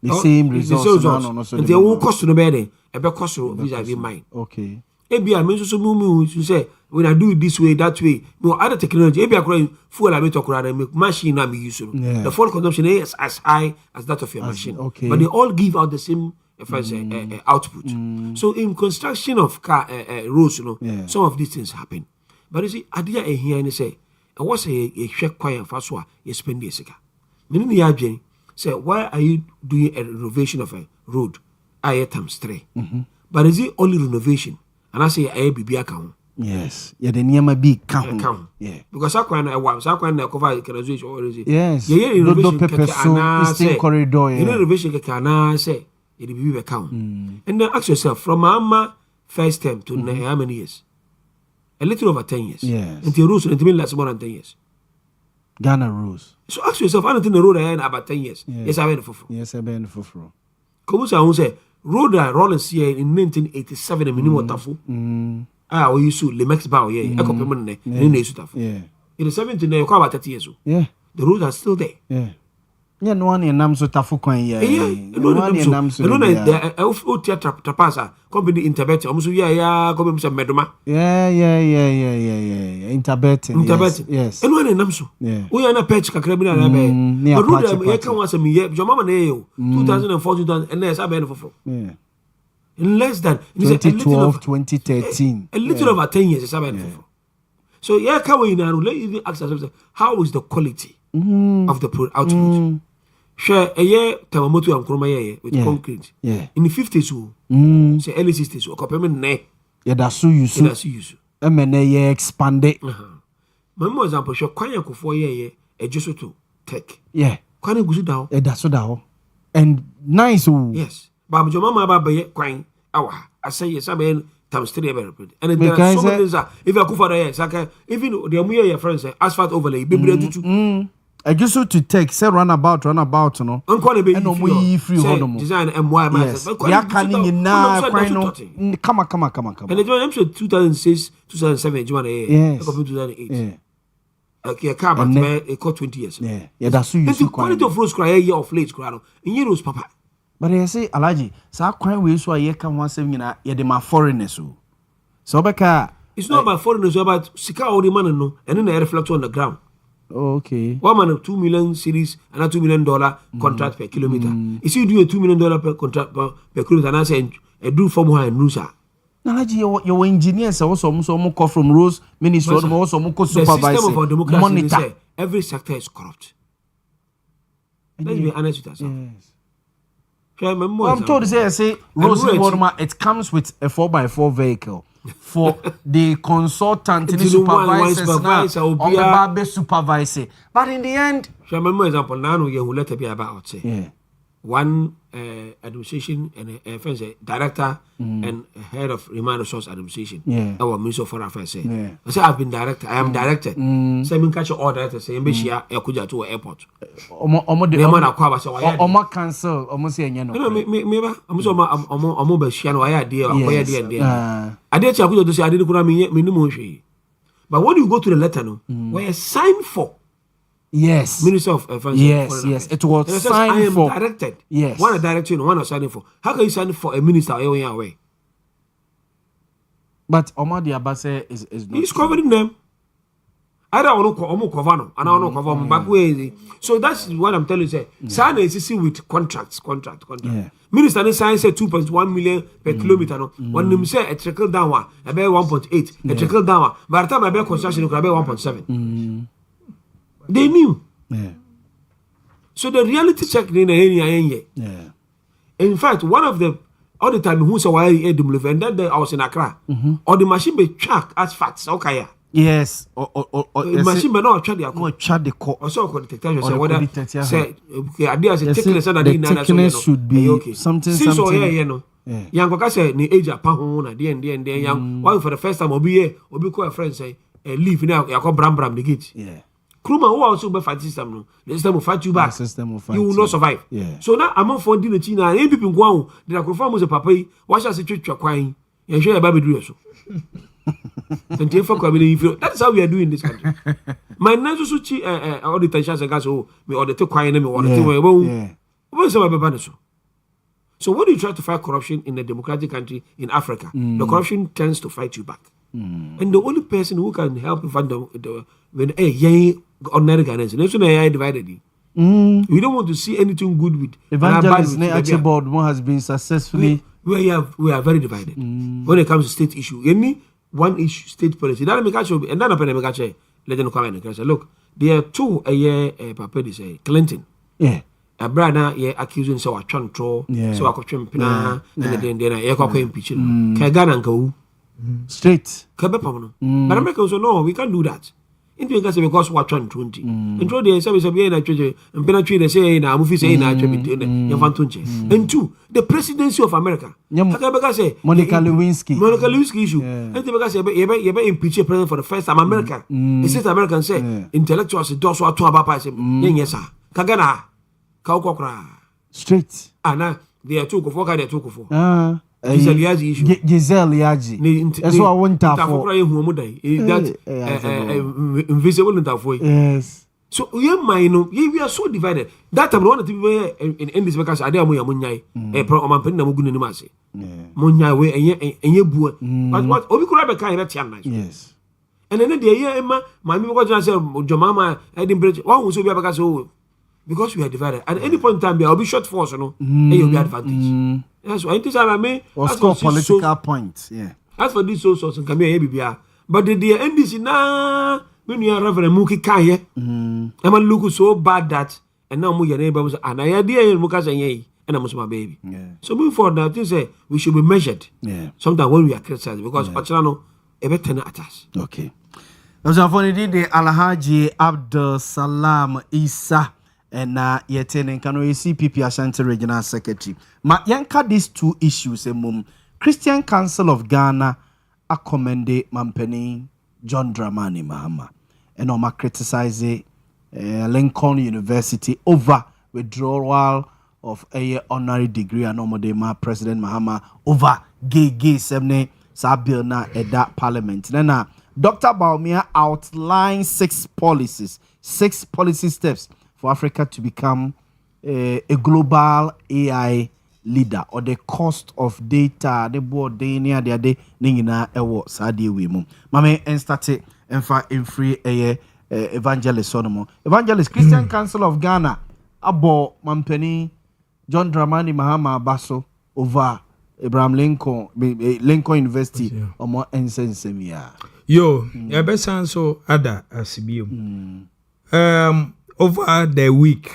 the same results. And they won't cost to the bedding. A better cost vis-a-vis mine. Okay. Maybe I mean so move to say when I do it this way, that way. No other technology. Maybe I can fuel a bit of make machine and be useful. The fuel consumption is as high as that of your machine. Okay. But they all give out the same output. So in construction of car roads, some of these things happen. But you see, I did here and say, I was a check quiet first one, you spend this. Meaning the agent say, why are you doing a renovation of a road? I times 3. But is it only renovation? And I say, I be account. Yes. Yeah, the name be count. Yeah. Because I can't cover canalization or is it? Yes. Yeah, renovation Eastern corridor. Yeah. Renovation can say it be account. And then ask yourself, from Mama first term to how many years? A little over 10 years. Yes. Until rules until last more than 10 years. Ghana rules. So ask yourself, I don't think the road I about 10 years. Yes, I went for. Yes, I went for. Come on, say road I Rollins here in 1987 a minimum tafu. We used to Lemex Bow, yeah, a couple of money, in the 70s, they about 30 years. Yeah. The roads are still there. Yeah. Yeah, no one in Namso Tafukan, no one in Namso. No, the Trapasa, company Interbet, almost, come some Medoma. Yeah. Interbet. Yes. And one in Namso. Yeah. We are not patch Cacrabina, but road, I can want some year, your mama, 2004, 2000, and there's a benefit for. Yeah. In less than 2012, 2013. A little over 10 years, it's a benefit for. So, yeah, can we now let you ask yourself, how is the quality of the output? Share a year, Tamamoto and Kroma with concrete. Yeah. In the 50s, say early 60s, or Copperman ne. Yeah, that's so you see. MNA expanded. My more example, show Quanya for a just to take. Yeah. Quanya goes down. That's so down. And nice. Yes. But your mama about crying. I say, yes, I mean, times 3 very good. And there are so many things that if I go for the year, even the Owia friends say, asphalt overlay, be I just want to take say runabout, no. And no more free honomo. Design MY myself. We are canning now. Come on. And the I'm sure 2006, 2007, yes. 2008. Yeah. Okay, a car but it got 20 years. Yeah, that's so you see. The quality of roads cry a year of late cry in euros, papa. But I say, Alaji, so quite we so a year can once a my foreigners. So beka it's not about foreigners, it's about Sika or the man no, and then they reflect on the ground. Oh, okay. 1 man 2 million series and a $2 million contract per kilometer. If you do a $2 million per contract per kilometer, and I say a do from her and Rusa. Nalaji, your engineers also come from Rose Ministry, also supervise. The system of our democracy is every sector is corrupt. Let's be honest with ourselves. Yes. I'm told to say Rose Boamah, it comes with a 4x4 vehicle. For the consultant, the supervisor, or the supervisor. But in the end, remember example now you will let it be about say one administration and a director and a head of human resource administration. Our Minister of Foreign Affairs say. I say I've been director. I am directed. Say me catch all directors. Say me share Kuja to airport. Omo cancel. Omo say no. Me ba. Omo be share no idea. Idea. Idea Kuja to say I didn't kura me no mo hwe. But when you go to the letter no, where you sign for Yes. Minister of Defense. Yes. It was signed I am for. directed. Yes. One directed, one signing for. How can you sign for a minister away? But Omadi Abase is not. He's covering them. I don't want to cover no, and I don't cover back way. So that's what I'm telling you. Say, sign is with contract. Yeah. Minister they sign say 2.1 million per kilometer. No, when them say a trickle down one, I bet 1.8. A trickle down one. By the time I bet construction, I bet 1.7. They knew. Yeah. So the reality check in the yeah. In fact, one of the all the time who saw why and that day I was in Accra, or the machine be track as facts. Okay. Yes, or machine may not track the or so called detector say whether say idea as a thickness that the thickness should be okay. Something. You know. Young Coca say ni age a pound and the young why for the first time obi call a friend say leave now you call bram the gate. Yeah. Kruma who also be fight system no. The system will fight you back. You will not survive. Yeah. So now I'm on for the China and people go the confirm was a papa watch us treat you crying. You sure baby do so. And that is how we are doing in this country. My name is all the tensions and gas. Me or the take quiet me or the so when you try to fight corruption in a democratic country in Africa, the corruption tends to fight you back. And the only person who can help find when ordinary Ghanaians, and also divided. We don't want to see anything good with Evangelist Archibald Mo has been successfully. We are very divided when it comes to state issue. Any one issue, state policy. That make actually, and then let them come and say, look, there are two a year. Papa they say Clinton. Yeah. A brother accusing so a chantro, so a pina, and then a echo impeach. Kagan and go straight. Kabepamano. But Americans say no, we can't do that. Because what 20 and the service of and penetrate the say now movie say now and two the presidency of America Monica Lewinsky issue and the impeach president for the first time America it says American say intellectuals does what to about say yes sir kagana kaukokra straight ana they are two for they are two for Giselle Yaji issue. Giselle Yaji. That's what I want to that invisible in that. Yes. So we are so divided. That time one of the people in this because I did Munyai, a pro Mampin Mugun Masi. Munyai way and ye boo. But what Obi could have a kind of channel. Yes. And then the year Emma, my people I said, Jomama, I didn't break. One was so because we are divided. At any point in time, I'll be short force, and you'll be advantage. That's why I mean, or score political points. Yeah. As for this source and come here, BBR. But the NDC now, when you are Reverend Muki Kaya, Emma look so bad that, and now your neighbor was an idea in Mukas and Yay, and I was my baby. Yeah. So moving forward now, to say we should be measured. Yeah. Sometimes when we are criticized, because Ochano, a better at us. Okay. Those are funny, the Alhaji Abdul Salam Isa. And yetene kano CPP Ashanti Regional Secretary. Ma yanka these two issues Christian Council of Ghana commended Mampeni John Dramani Mahama and oma criticize Lincoln University over withdrawal of a honorary degree and omodema President Mahama over gay semne sabil na eda parliament. Then Dr. Boamah outlined 6 policy steps for Africa to become a global AI leader, or the cost of data, the board day near the day, Nina Ewo Sadi Wimu. Mame and started and for in free evangelist Sonomo. Evangelist Christian Council of Ghana, Abo Mampeni, John Dramani Mahama Basso over Abraham Lincoln University, or more ensensemia. Yo, so ada asibio. Over the week,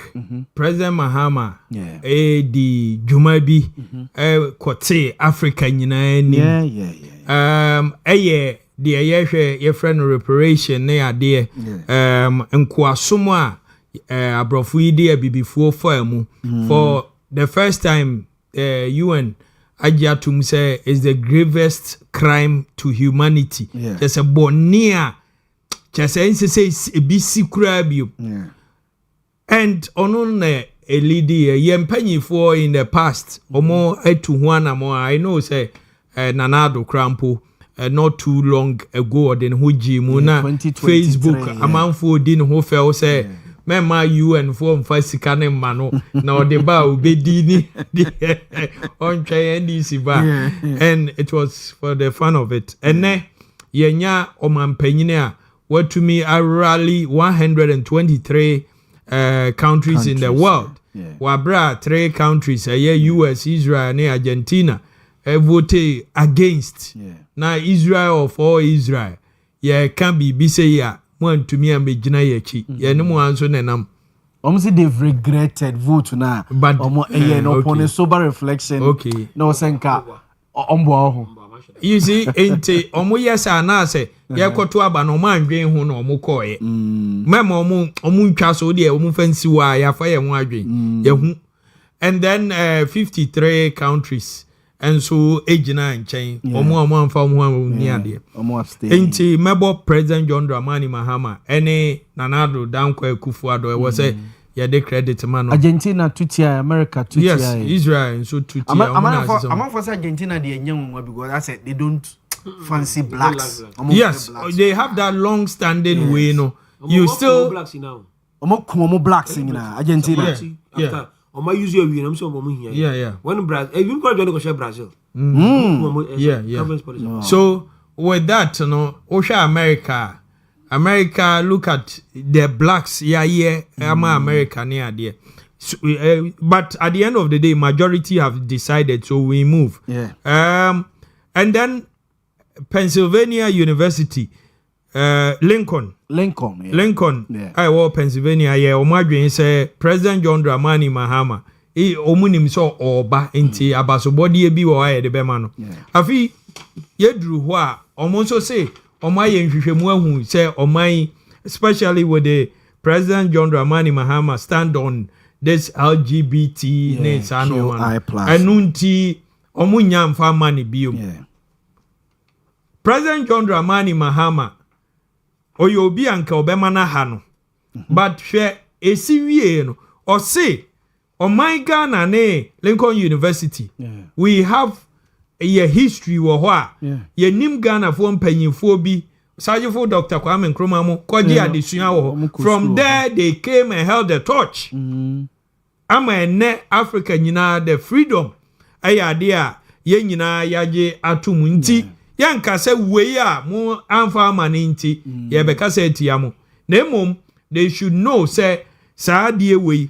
President Mahama, the Jumabi, Kote Africa, your friend reparation, near and Kwasuma, Abrofuidi, before for the first time, UN Ajatum say is the gravest crime to humanity. Just a bonia, just say a BC crabio. And on a lady, penny for in the past, or more to one or more. I know, say, Nanado Crampo, not too long ago, than Huji Muna, Facebook, a man for din who fell, say, mema UN for mfasika ne ma no na ode ba obedi ni on try NDC ba and it was for the fun of it ene yenya omampanyine a watumi rally 123 countries in the world wabra 3 countries US Israel and Argentina vote against na Israel of all Israel can be say ya want to me and be jina yechi no mo anso nenam say they've regretted vote na but upon a sober reflection no senka ombo you see ente omo yes na say ye koto aba no man dwen ho no omo koye mema omo ntwa so de omo fancy wa ya fa ye ho adwen ye hu and then 53 countries and so ejina nchen omo amfa omo ni ade omo abstain enti mebo President John Dramani Mahama ene Nanado Dankwa Akufo-Addo e was say ya de credit man Argentina tutia America tutia yes Israel and so tutia I'm for Argentina they nyam because I said they don't fancy blacks yes they have that long standing way no you still blacks now omo blacks in Argentina yeah Oma use your win, I'm so here. Yeah. When Brazil, you got to share Brazil. Yeah. So with that, you know, Osha America, look at the blacks. I'm America near there. So, but at the end of the day, majority have decided, so we move. Yeah. And then Pennsylvania University. Lincoln. I was Pennsylvania. Yeah, Omadwin say President John Dramani Mahama. Omunim so oba inti abasobodi ebi wo aye de bema no. Afi yedru ho a omonso say omaye nhwehwemu ahu say omai especially with the President John Dramani Mahama stand on this LGBT ne sano man. Anunti omunya mfa mani biom. President John Dramani Mahama oyo obi anka obema na ha no but hwe esiwie no o say oh my Ghana ne Lincoln University we have a history wo ho a ye nim Ghana fo mpanyimfo bi Sajifo Dr. Kwame Nkrumah mo koji adesua wo from there they came and held the torch ama ene Africa nyina the freedom ayade a ye nyina yaje atum nti yanka se we a mo amfa amaninti ye beka se tiamo na emom they should know say saadie we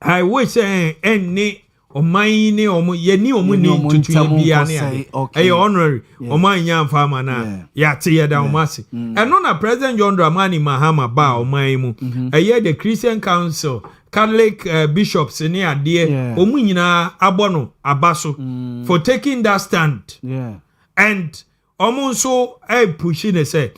I wish any oman ni omo ye ni omo ni tutu bia ne e honorary oman nya amfa amana ya te ye da omase eno na President John Dramani Mahama ba oman mu eye the Christian Council Catholic bishops ni ade omu nyina abono abaso for taking that stand and omonso pushing it say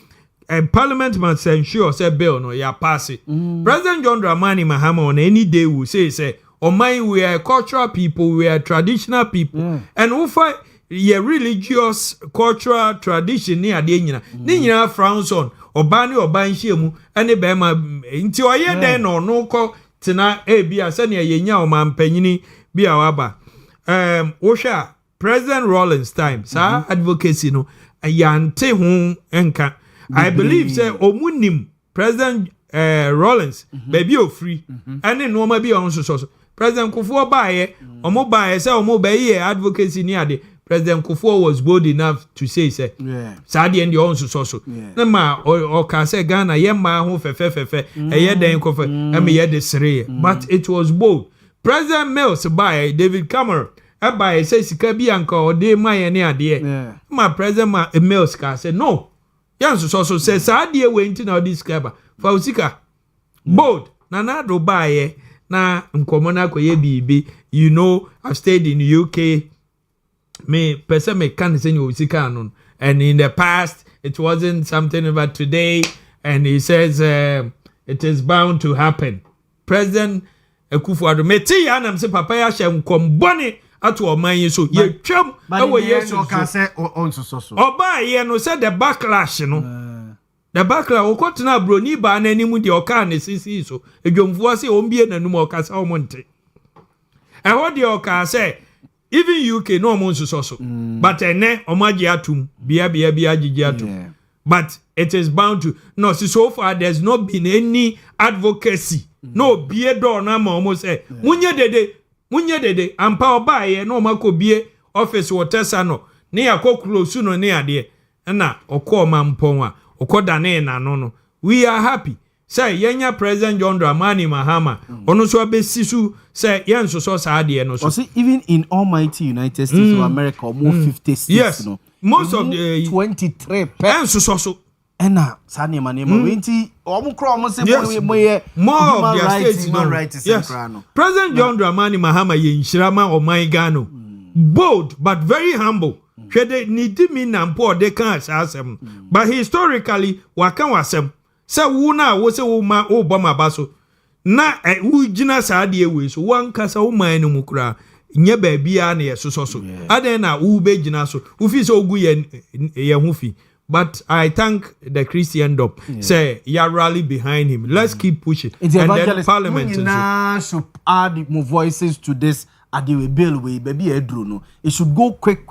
Parliament must ensure say bill no ya pass it. President John Dramani Mahama on any day will say we are cultural people, we are traditional people, and we fight religious cultural tradition ni ade nyina ni nyina frowns on obani obanhye ene be ma nti oye den no ko tena bia se ne yenya o mampanyini bia waba wo hwa President Rawlings time sa advocacy no ayante ho enka I believe say omunim President Rawlings baby o free ene no ma bia on so President Kufuor baaye omo baaye say omo baye advocacy ni ade President Kufuor was bold enough to say sa de end on so na ma o ka say Ghana ye ma ho fefe eye den ko fe am ye de sere but it was bold. President Mills baaye David Cameron baaye say sika bi anka o de ma ye ne ade ma President Mills ka say no yan so say sa de we nti na this sika fa usika bold na do baaye na nkomona koye bibi you know I've stayed in the UK me person me can say you usika anon and in the past it wasn't something about today and he says it is bound to happen. President Akufo-Addo meti ya na mse papa ya hye nkombone ato oman yi so ye twam ewe yesu ka say on so oba ye no say the backlash no the backlash okotena broni ba na animu de oka ne sisi so edwomfo say ombie nanum oka say omonte e ho de oka say even UK no omo so but ene omaji atum bia agigi atum but it is bound to. No, so far there's not been any advocacy. No, be a door na almost say. Munye dede. Ampa obaye no mako be office water no. Ne akọ close no ne ade. Na okọ mamponwa. Okọ dane na no. We are happy. Say yenya President John Dramani Mahama. Ono so abesisu say yen so saade no so. See, even in almighty United States of America, almost 50 states, yes. No. Most of the 23 so. Ena sani manema wenti omukro omose more of their states human rights yes. President John Dramani Mahama ye nshirama Omaigano. Bold but very humble. Hwede nidi mi na mpo de kan asem. But historically waka wasem. Se wo na wo se wo ma Obama baso. Na wo gina saade ewe so wan kasa wo man no mukura. Nye baabia na ye so. Aden na wo be gina so. Wo fi so ogu ye ho fi. But I thank the Christendom. Say, you rally behind him. Let's keep pushing. And then Parliament should add more voices to this. Adiwe bill we baby no. It should go quick.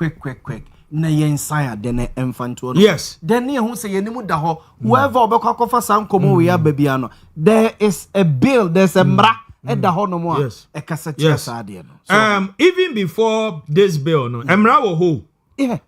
Na yen sign then infanto. Yes. Then ne who say yenimu da ho. Whoever obekwa kofa sam komo we ya baby ano. There is a bill. There's a mra. Da ho no mo. Yes. E kasa tia saade no. Even before this bill no. Emra wo ho. Yeah.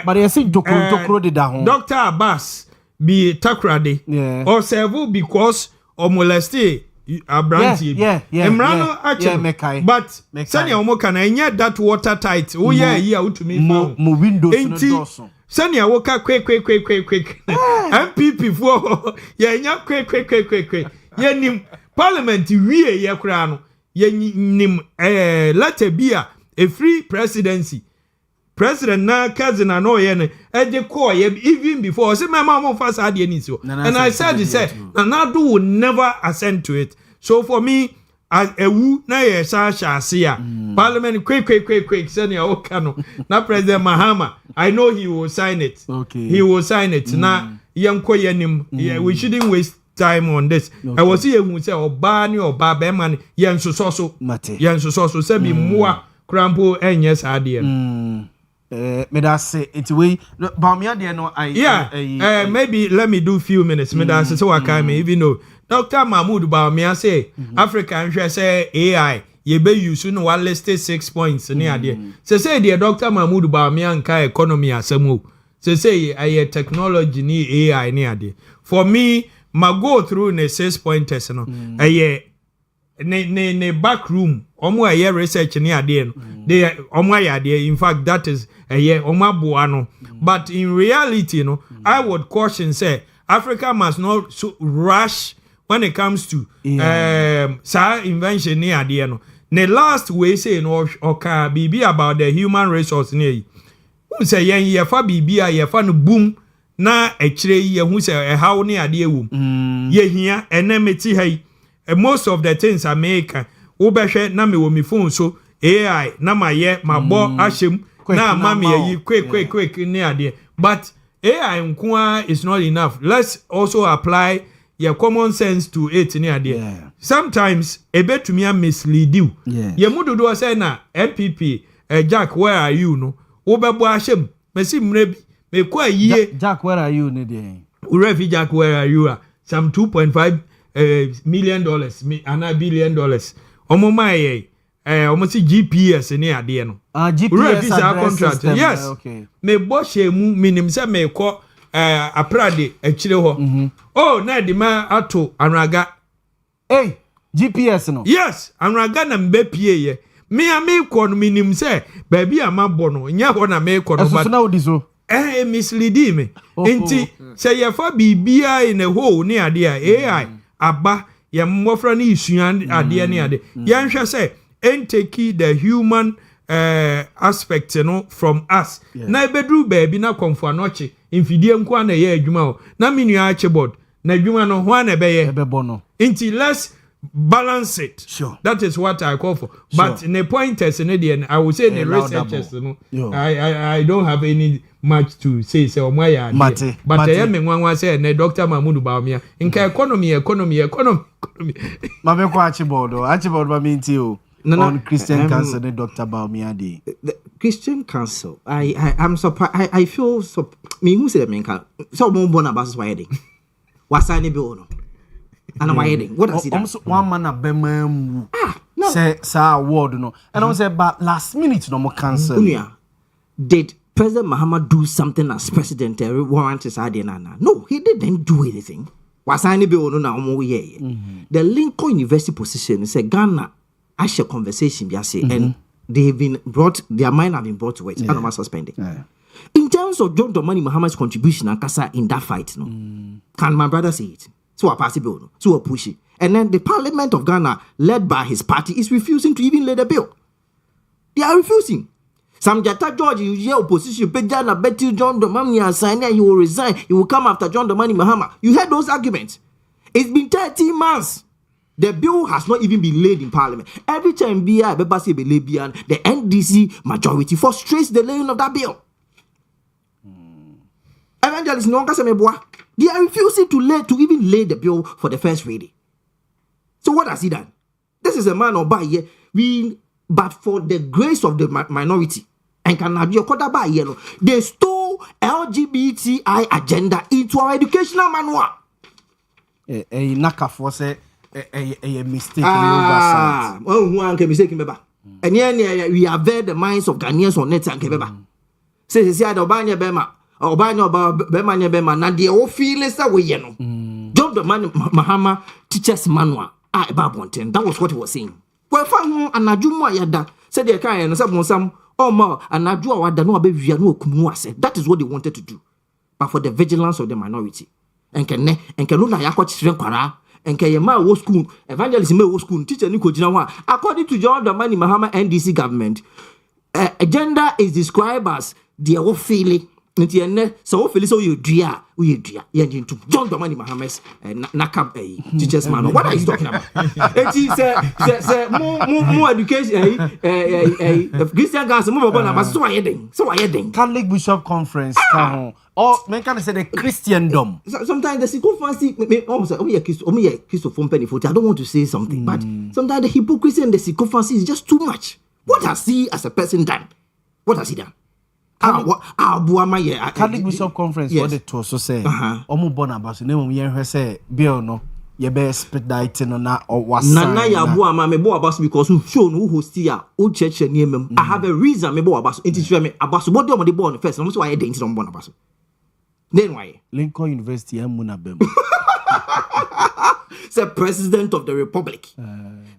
But you see Jokro did that home. Dr. Abbas be takrade or serve because or molested Abranti. Emrano actually. But Sanya Omoka na that watertight. Oh yeah, to me. Mo windows. Sanya woka quick. MPP for yeah, quick. Nim Parliament we ye krano. Nim let a free presidency. President na cousin and no yen even before say my mom first had any so and I said Nana will never assent to it. So for me as a woo na ye share Parliament quick send your okano na President Mahama I know he will sign it. Okay. He will sign it. Na yanko yenim we shouldn't waste time on this. I was here who say oba ni oba be man yen so say be moa crampo enyes adie. Me that say it way Boamah there no I maybe let me do few minutes me that say what can me even though Dr. Mahmoud Boamah say African say AI ye be use no one listed 6 points near there say the Dr. Mahmoud Boamah nka economy asemo say I technology ni AI near there for me ma go through ne 6 pointers no ne back room omo aye research ni ade no they omo aye ade in fact that is aye omo aboa no but in reality no I would caution say Africa must not rush when it comes to invention ni ade no the last way say no oka bibi about the human resource ni who say yen ye fa bibi a ye fa no boom na ekire ye hu say how ni ade ewum ye hia enemeti hai. Most of the things I make, ubeshe na me wo mi phone so AI na ma ye ma bo ashem na mami yi quick ni ade. But AI nko is not enough. Let's also apply your common sense to it ni ade. Sometimes e betumi a mislead you. Ye mudodo say na MPP Jack where are you no? Ubebo ashem mesi mrebi me kwa yie Jack where are you ni de. Urefi Jack where are you? Some $2.5 million and $1 billion. Omo maye omo si GPS ni ade no. GPS contract. System. Yes. Okay. Me bo shemu minim se me ko aprade akire ho. Oh na de ma ato anraga. Hey, GPS no. Yes, anraga na mbe pie ye. Me a me ko no minim se baby amabo no nya ho na me ko no but na odi so. Misleading me. Enti say ye fa bibia in a hole ni ade AI aba ya mmofra ni isuan ade ni ade ya nhwe say entake the human aspect no from us na ebedru baabi na komfo anoche infidie nko na ye adwuma o na menua acheboard na adwuma no ho na ebebo no until let's balance it. Sure. That is what I call for. But the pointers in the I would say the researchers I don't have any much to say but I am one say na Dr. Mahmoud Boamah in economy ma be ko acheboard ba minti o on Christian Council, Dr. Boamah Day. The Christian Council. I'm surprised. I feel so. Me who said me can. So more born about why heading. What's any bill no? And why heading? What has he done? One man a bema. No. Say award no. And I say but last minute no more cancel. Did President Mahama do something as president? Warrant is no, he didn't do anything. Was any bill no now more yeah. The Lincoln University position is a Ghana. I share conversation, and they've been brought. Their mind have been brought to it. And I'm suspended. In terms of John Dramani Mahama's contribution and Kasa in that fight, no, can my brother say it? So a pass the bill, no, so a push it, and then the Parliament of Ghana, led by his party, is refusing to even lay the bill. They are refusing. Some Jata George, you hear opposition, Pejana, Betty John Dramani and sign, and you will resign. You will come after John Dramani Mahama. You heard those arguments. It's been 13 months. The bill has not even been laid in Parliament. Every time the NDC majority frustrates the laying of that bill. Evangelist Nonga, they are refusing to even lay the bill for the first reading. So what has he done? This is a man or by here. But for the grace of the minority, and can have your quarter by yellow, they stole LGBTI agenda into our educational manual. A naka for say a mistake. Oh, one can mistake him. And yeah, we have read the minds of Ghanaians on net and Kebeba. Says, I don't buy Bema. Or buy no Bema Bema, and the old feelings that we know. John the man Mahama teacher's manual. About 110. That was what he was saying. Well, found and Najuma Yada said they can't and some more and Najua Wada no baby no kumua said. That is what they wanted to do. But for the vigilance of the minority. And can Luna Yakot Shrenkwara and Kayama was school, evangelism was school, teacher Nico Jinawa. According to John the Money Mahama NDC government, agenda is described as the old feeling. So Phyllis, you dear, John the Money Mahama's Nakab teachers man. What are you talking about? It is more education, Christian Gas, so I heading. Catholic Bishop Conference, or men can say the Christendom. Sometimes the sycophancy, almost only Christopher Penny. I don't want to say something, but sometimes the hypocrisy and the sycophancy is just too much. What has he as a person done? What has he done? Catholic Bishop Conference, what they told so say, Omu Bonabas, name of year say, Bill no, ye be expediting on that or was Nana Yaw Boamah me bo abas because who show no host here, old church near me. I have a reason me bo abas, it is me abas, what do you want to born first? I'm so I didn't on Bonabas. Then why? Lincoln University, I'm Munabem. Say President of the Republic.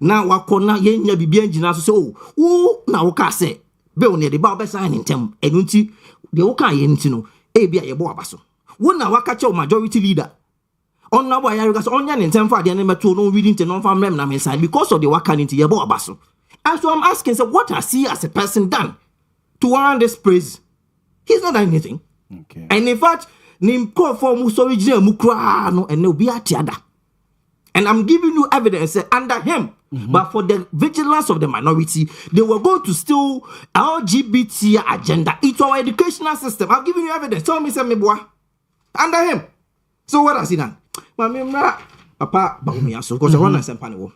Now, what corner yen ya be engine so, oh, now, can say. Bill near the Barber sign in Tem, and Unti, the Oka Yentino, Abia Yaboabaso. One now catch your majority leader. On now, I got onion in Tem for the enemy to no reading to non farm remnant inside because of the Wakan into Yaboabaso. And so I'm asking, so what has he as a person done to earn this praise? He's not done anything. Okay. And in fact, name call for Musoriginal Mukrano and no be at Tiada. And I'm giving you evidence under him. But for the vigilance of the minority, they were going to steal LGBT agenda into our educational system. I've given you evidence. Tell me, boy. Under him. So what has he done? Papa, Boamah, so because I want to send panel.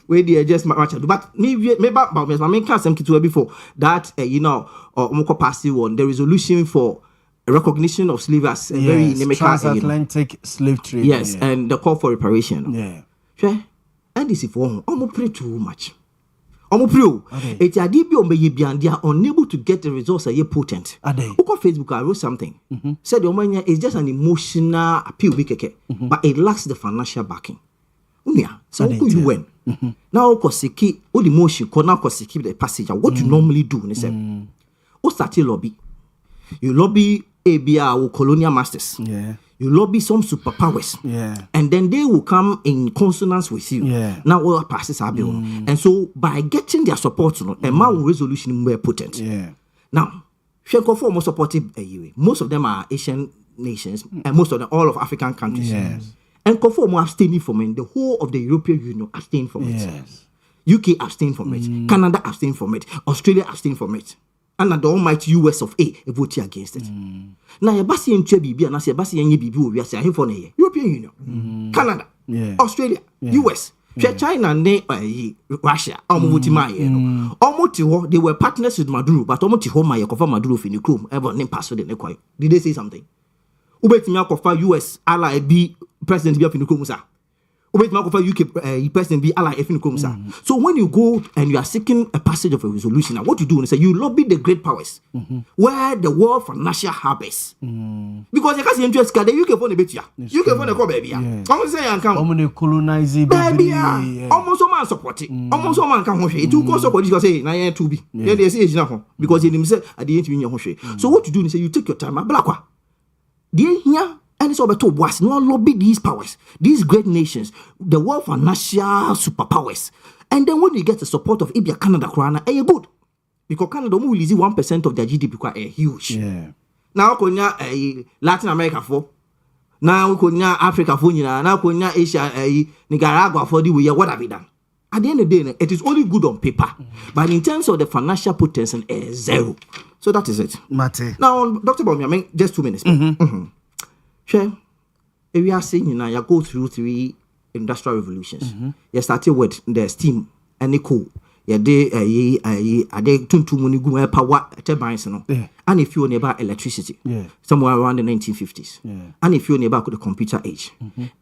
Where they just match. But maybe Boamah, I mean, can't send it before that, or Moko passive one, the resolution for recognition of slavery as a very transatlantic slave trade. Yes, and the call for reparation. Yeah. Sure. And this is for pray too much. It's a DB they are unable to get the results a year potent. Look on Facebook, I wrote something. Said the is just an emotional appeal, but it lacks the financial backing. So you win. Now, Kosiki, all the motion, Kosiki the passenger. What you normally do, and say, what start lobby? You lobby ABR or colonial masters. Yeah. You lobby some superpowers. Yeah. And then they will come in consonance with you. Yeah. Now all passes are bill. And so by getting their support, a man resolution more potent. Yeah. Now, Shenko more supportive most of them are Asian nations and most of them all of African countries. Yes. And Kofo more abstaining from it. The whole of the European Union abstain from it. Yes. UK abstain from it. Canada abstain from it. Australia abstain from it. And the almighty US of A vote against it. Now, your Bassi and Chebi, and I say Bassi and Yibi, we are saying for European Union, Canada, Australia, US. China ne Russia almost they were partners with Maduro but almost home my cover Maduro in the room ever name pass the neck. Did they say something? Ubeti kofa US ally be president be up in the room, sir. Ubeti kofa UK president be ally in the room, sir. So when you go and you are seeking a passage of a resolution, and what you do is you lobby the great powers where the world financial hub is. Because you can't see interest card, the UK phone a bit ya. UK phone a call baby. Almost say and come colonize baby. Almost all man support it. Almost all man come it to cause support because say na to be. Yeah, they say because they say at the end in your so what you do is you take your time, black. They here and it's over to was no lobby these powers, these great nations, the world financial superpowers. And then when you get the support of Ibia Canada, Krana, are you good? Because Canada will release 1% of their GDP quite huge. Yeah. Now konya Latin America for now konya Africa for now konya Asia Nicaragua for the way what have we done? At the end of the day, it is only good on paper, but in terms of the financial potential, zero. So that is it. Mate. Now, Dr. Boamah, I mean, just 2 minutes. Sure. If we are saying now, you go through 3 industrial revolutions. You started with the steam and the coal. You did tuntu munigu power turbines, and if you're nearby electricity, somewhere around the 1950s, and if you're nearby the computer age,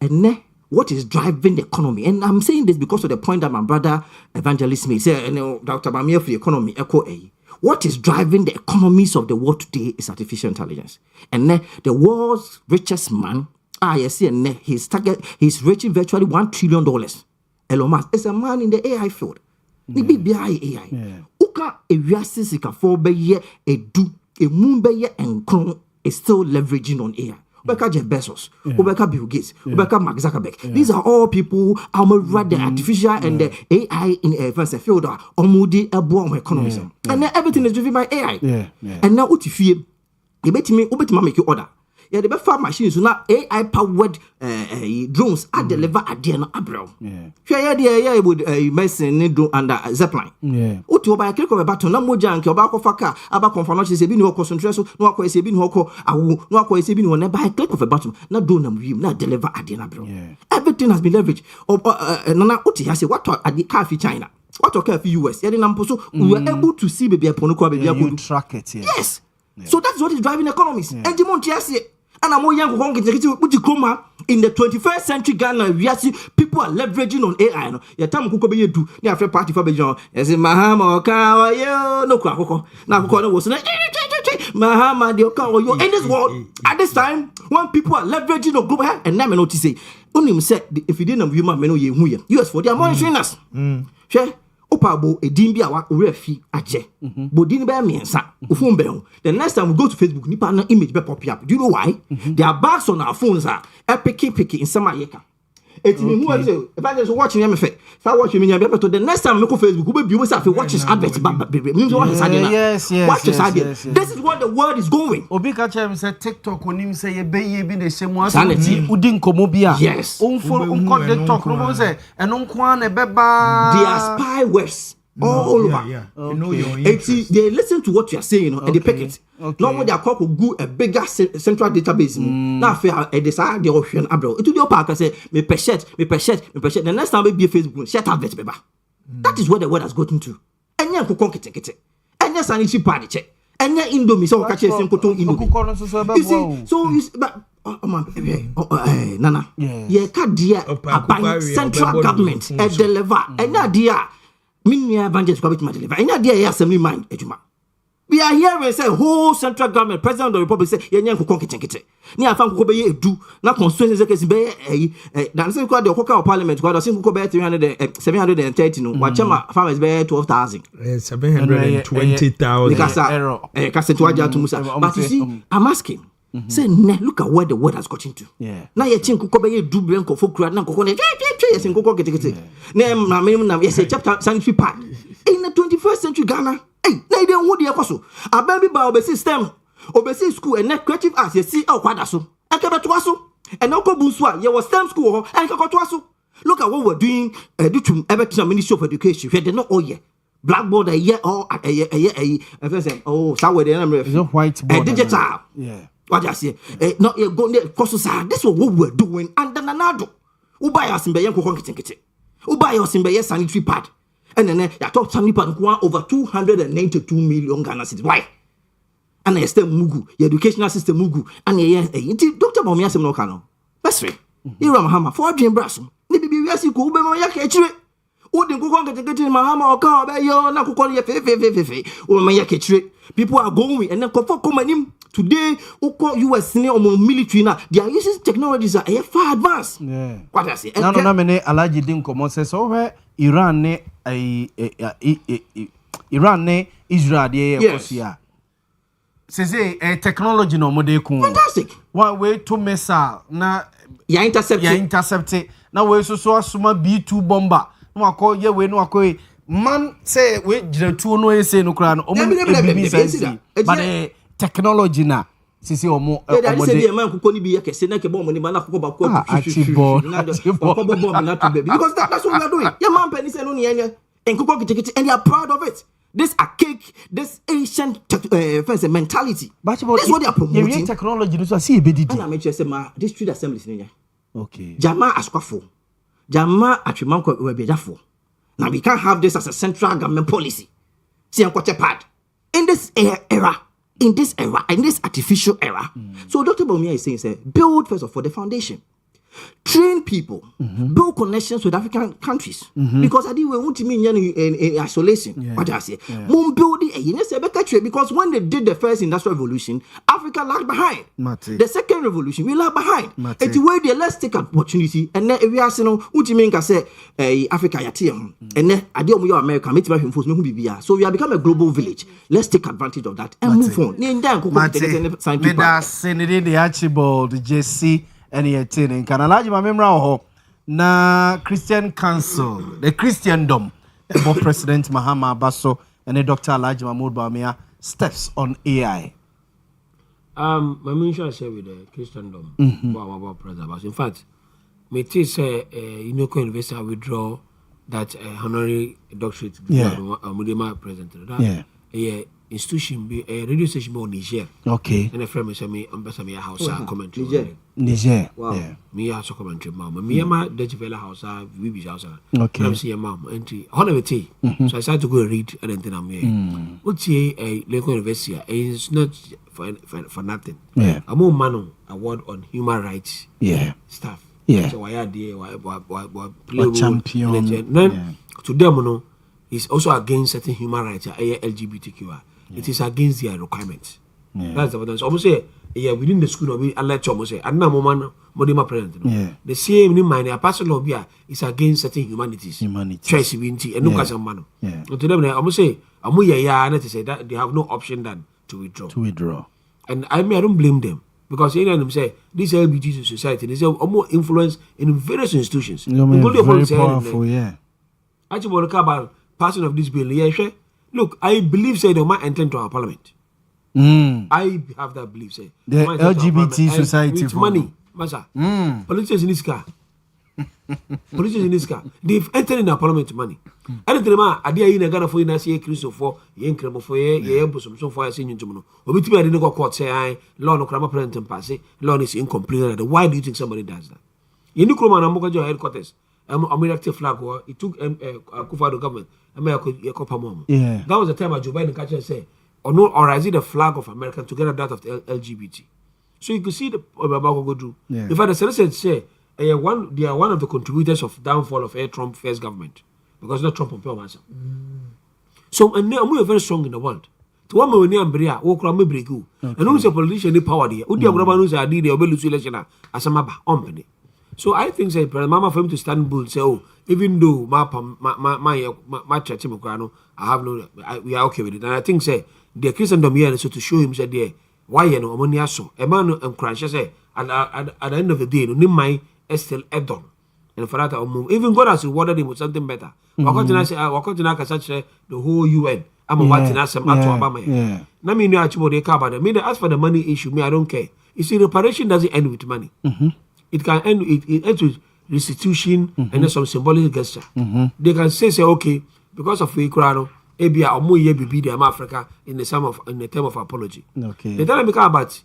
and then what is driving the economy? And I'm saying this because of the point that my brother Evangelist made. Say, Dr. Boamah for the economy, what is driving the economies of the world today is artificial intelligence. And then the world's richest man, and he's reaching virtually $1 trillion. Elon Musk is a man in the AI field. The BBI AI. Uka ewiasisi for be ye edu emumbe ye enkron is still leveraging on AI. Ubeka Jeff Bezos, Ubeka Bill Gates, Ubeka Mark Zuckerberg. These are all people the artificial and the AI in a field are omudi ebo economy. And then everything is driven by AI. And now utifie, ubeti make you order. Yeah, the best machines so now AI powered drones are deliver at the end of April. Yeah, with medicine do under Zeppelin. Yeah. Utu by click of a button, no more junk, about faka, about conformation, say, no concentration, no quay say, no quay say, no by a click of a button, not do them, not deliver at the end of April. Everything has been leveraged. Nana Uti has said, what are the car for China? What are for US? We were able to see baby a ponuka baby track it. Yes. So that's what is driving economies. And the Montie has said, and I'm young in the 21st century Ghana, we see people are leveraging on AI. Ya time kuko be do ni afre party for be John. Yes, Mahama ka yo no kwa kuko. Na kuko no was na Mahama de ka yo. In this world, at this time, when people are leveraging on global health, and now me notice say, only say if you didn't know me no ye hu ye. US for their monitoring us. Sure. Opabo a dimbi awa refi aje. Bodini be miensa. Ufun be ho. The next time we go to Facebook, nipa na image be pop up. Do you know why? Their bags on our phones are picky in sama yeka. Eti me hu ase if I just watching me fe. Start watching me be to the next time we go Facebook, we be say watch his advert baby. Means what is happening. Yes. Watch his advert. This is what the world is going. Obi ka chem say TikTok onim say ye be ye bi na shemu aso udi nkomo bia. Yes. Unko the talk no say eno nko an e beba. They are spywares. All over. Yeah. You know your interest. They listen to what you are saying and they pick it. Now when they are called go a bigger central database. Now fair they decide the option abroad. It will your park say me per shirt. The next time we be Facebook, shut up beba. That is what the word has gotten to. Enya kokon kete. Enya sanity party check. Enya indomie so catch say koton indomie. You see, so you but Nana. Yeah, kadia by central government and deliver. Enya dia Minya evangelist kwa bitima deliver. Enya dia ya assembly mind ejuma. We are here and say whole central government, president of the republic say yenye nkokon kete. Ni afan kokko be ye edu na constituency say be na say kwa de okoka parliament kwa de say kokko be 730 no. Wa chama farmers be 12,000. 720,000. Kasa to aja to musa. But you see, I'm asking. Say look at where the world has gotten to. Now ye chin kokko be ye du bren ko fokura na kokko ne yes in kokko kete. Na yes chapter sanitary part. In the 21st century Ghana, na ide hu de ekoso. Ababi ba obesi system, obesi school and net creative arts ye see e kwada so. Akebe to aso. And now bu so a ye was STEM school ho, and to aso. Look at what we're doing dutum Everton Ministry of Education. We did not all year. Blackboard a year or a year somewhere there whiteboard digital. Yeah. What I say? Not yet go there. This is what we're doing. And then another. Ubaya simbe yanko konkete. buy your simbe sanitary pad. And then ya talk sanitary pad over 292 million Ghana cedis. Why? And I stay mugu, your educational system mugu, and Dr. Boamah sem no kano. That's right. You Mahama for dream brass. Maybe we are sick, who be my catcher. Wouldn't go on get Mahama or car by your Nakukoli fe. Or my catcher. People are going and then come him today. Who call US or military now? They are using technologies that are far advanced. Yeah. What I say? No, Alaji didn't come say so where Iran ne Israel de say technology no mode ku. Fantastic. One way to missile na ya intercept na we so asuma B2 bomber no akọ ye we no akọ man say we jiratu no say no kra no but technology na sisi omo say the man kokoni bi yake say na ke bomb ni man akọ ba ko because that's what we are doing. Yeah, man penny say no and they are proud of it. This archaic, this ancient mentality. This is what they are promoting. Technology, this is see BDD. And I mentioned say ma district assemblies ni. Okay. Jama askwafo. Jama atwemanko webedafo. Now we can't have this as a central government policy. See unquote pad. In this era, in this artificial era. So Dr. Boamah is saying, build first of all the foundation. Train people, build connections with African countries. Because I didn't want to mean in isolation. What I say, build it because when they did the first industrial revolution, Africa lagged behind. The second revolution, we lagged behind. It's where they let's take opportunity and then we are saying, say Africa yatia, and then I did America, so we have become a global village. Let's take advantage of that and move on. Any attaining can allow my memory na Christian Council, the Christendom, about President Mahama Basso and Dr. Yaw Boamah steps on AI. My mention share with the Christendom about President. In fact, me say Unoko University withdraw that honorary doctorate. President. Yeah. Institution be a radio station in Niger. Okay. And a friend say me ambassador house commentary. Niger. Wow. Yeah. Me house commentary mama. Me ma Dutch Villa house we be house. Okay. I'm see mom entry. Honor tea. So I started to go read and then I'm here. What's a local university? It's not for nothing. Yeah. I'm more man award on human rights. Yeah. Stuff. Yeah. So why are they champion? Then to them no, it's also against certain human rights. LGBTQI. It is against their requirements. That's the evidence. Almost say, within the school, we alert almost say, and now, Modema present. The same in mind, a person of beer is against certain humanities. Choice, and no case of man. To them, I almost say, and say that they have no option than to withdraw. And I don't blame them because any of them say this LGBT society, they have more influence in various institutions. Very powerful, yeah. Actually, what about passing of this bill? Yeah, look, I believe say they might enter into our parliament. I have that belief say the LGBT society with money, massa. Politicians in this car. They've entered in our parliament money. And the man, I did in Ghana for you, see a Christo for Yankremo for ye, so far as in Jumuno. Or between I didn't go court say, I law no crama present and pass it, law is incomplete. Why do you think somebody does that? You know, Kroma and Mokajo headquarters. I'm active flag war. It took Kufa government. Yeah. That was the time Joe Biden catcher said, or is it the flag of America together that of the LGBT? So you can see the go do. In fact, the Senate say they are one of the contributors of downfall of Trump first government because not Trump on answer. So and we are very strong in the world. To one me and Bria, walk around me break you. And who's a politician in power there? Who the Abraman I did the Obelu election as a map company. So I think say Mama for him to stand bull say, oh, even though my church I have no we are okay with it. And I think say the Christendom here so to show him say there why you know ammonia so a man and crash say at the end of the day no name my still Edon. And for that even God has rewarded him with something better. Wakati na say the whole UN. I'm a what in some at Obama. Na me no actually they care about them. Me as for the money issue, me I don't care. You see, reparation doesn't end with money. It can end with restitution and then some symbolic gesture. They can say okay, because of Ikrano, Abia or more be the Africa in the term of apology. Okay. The time I about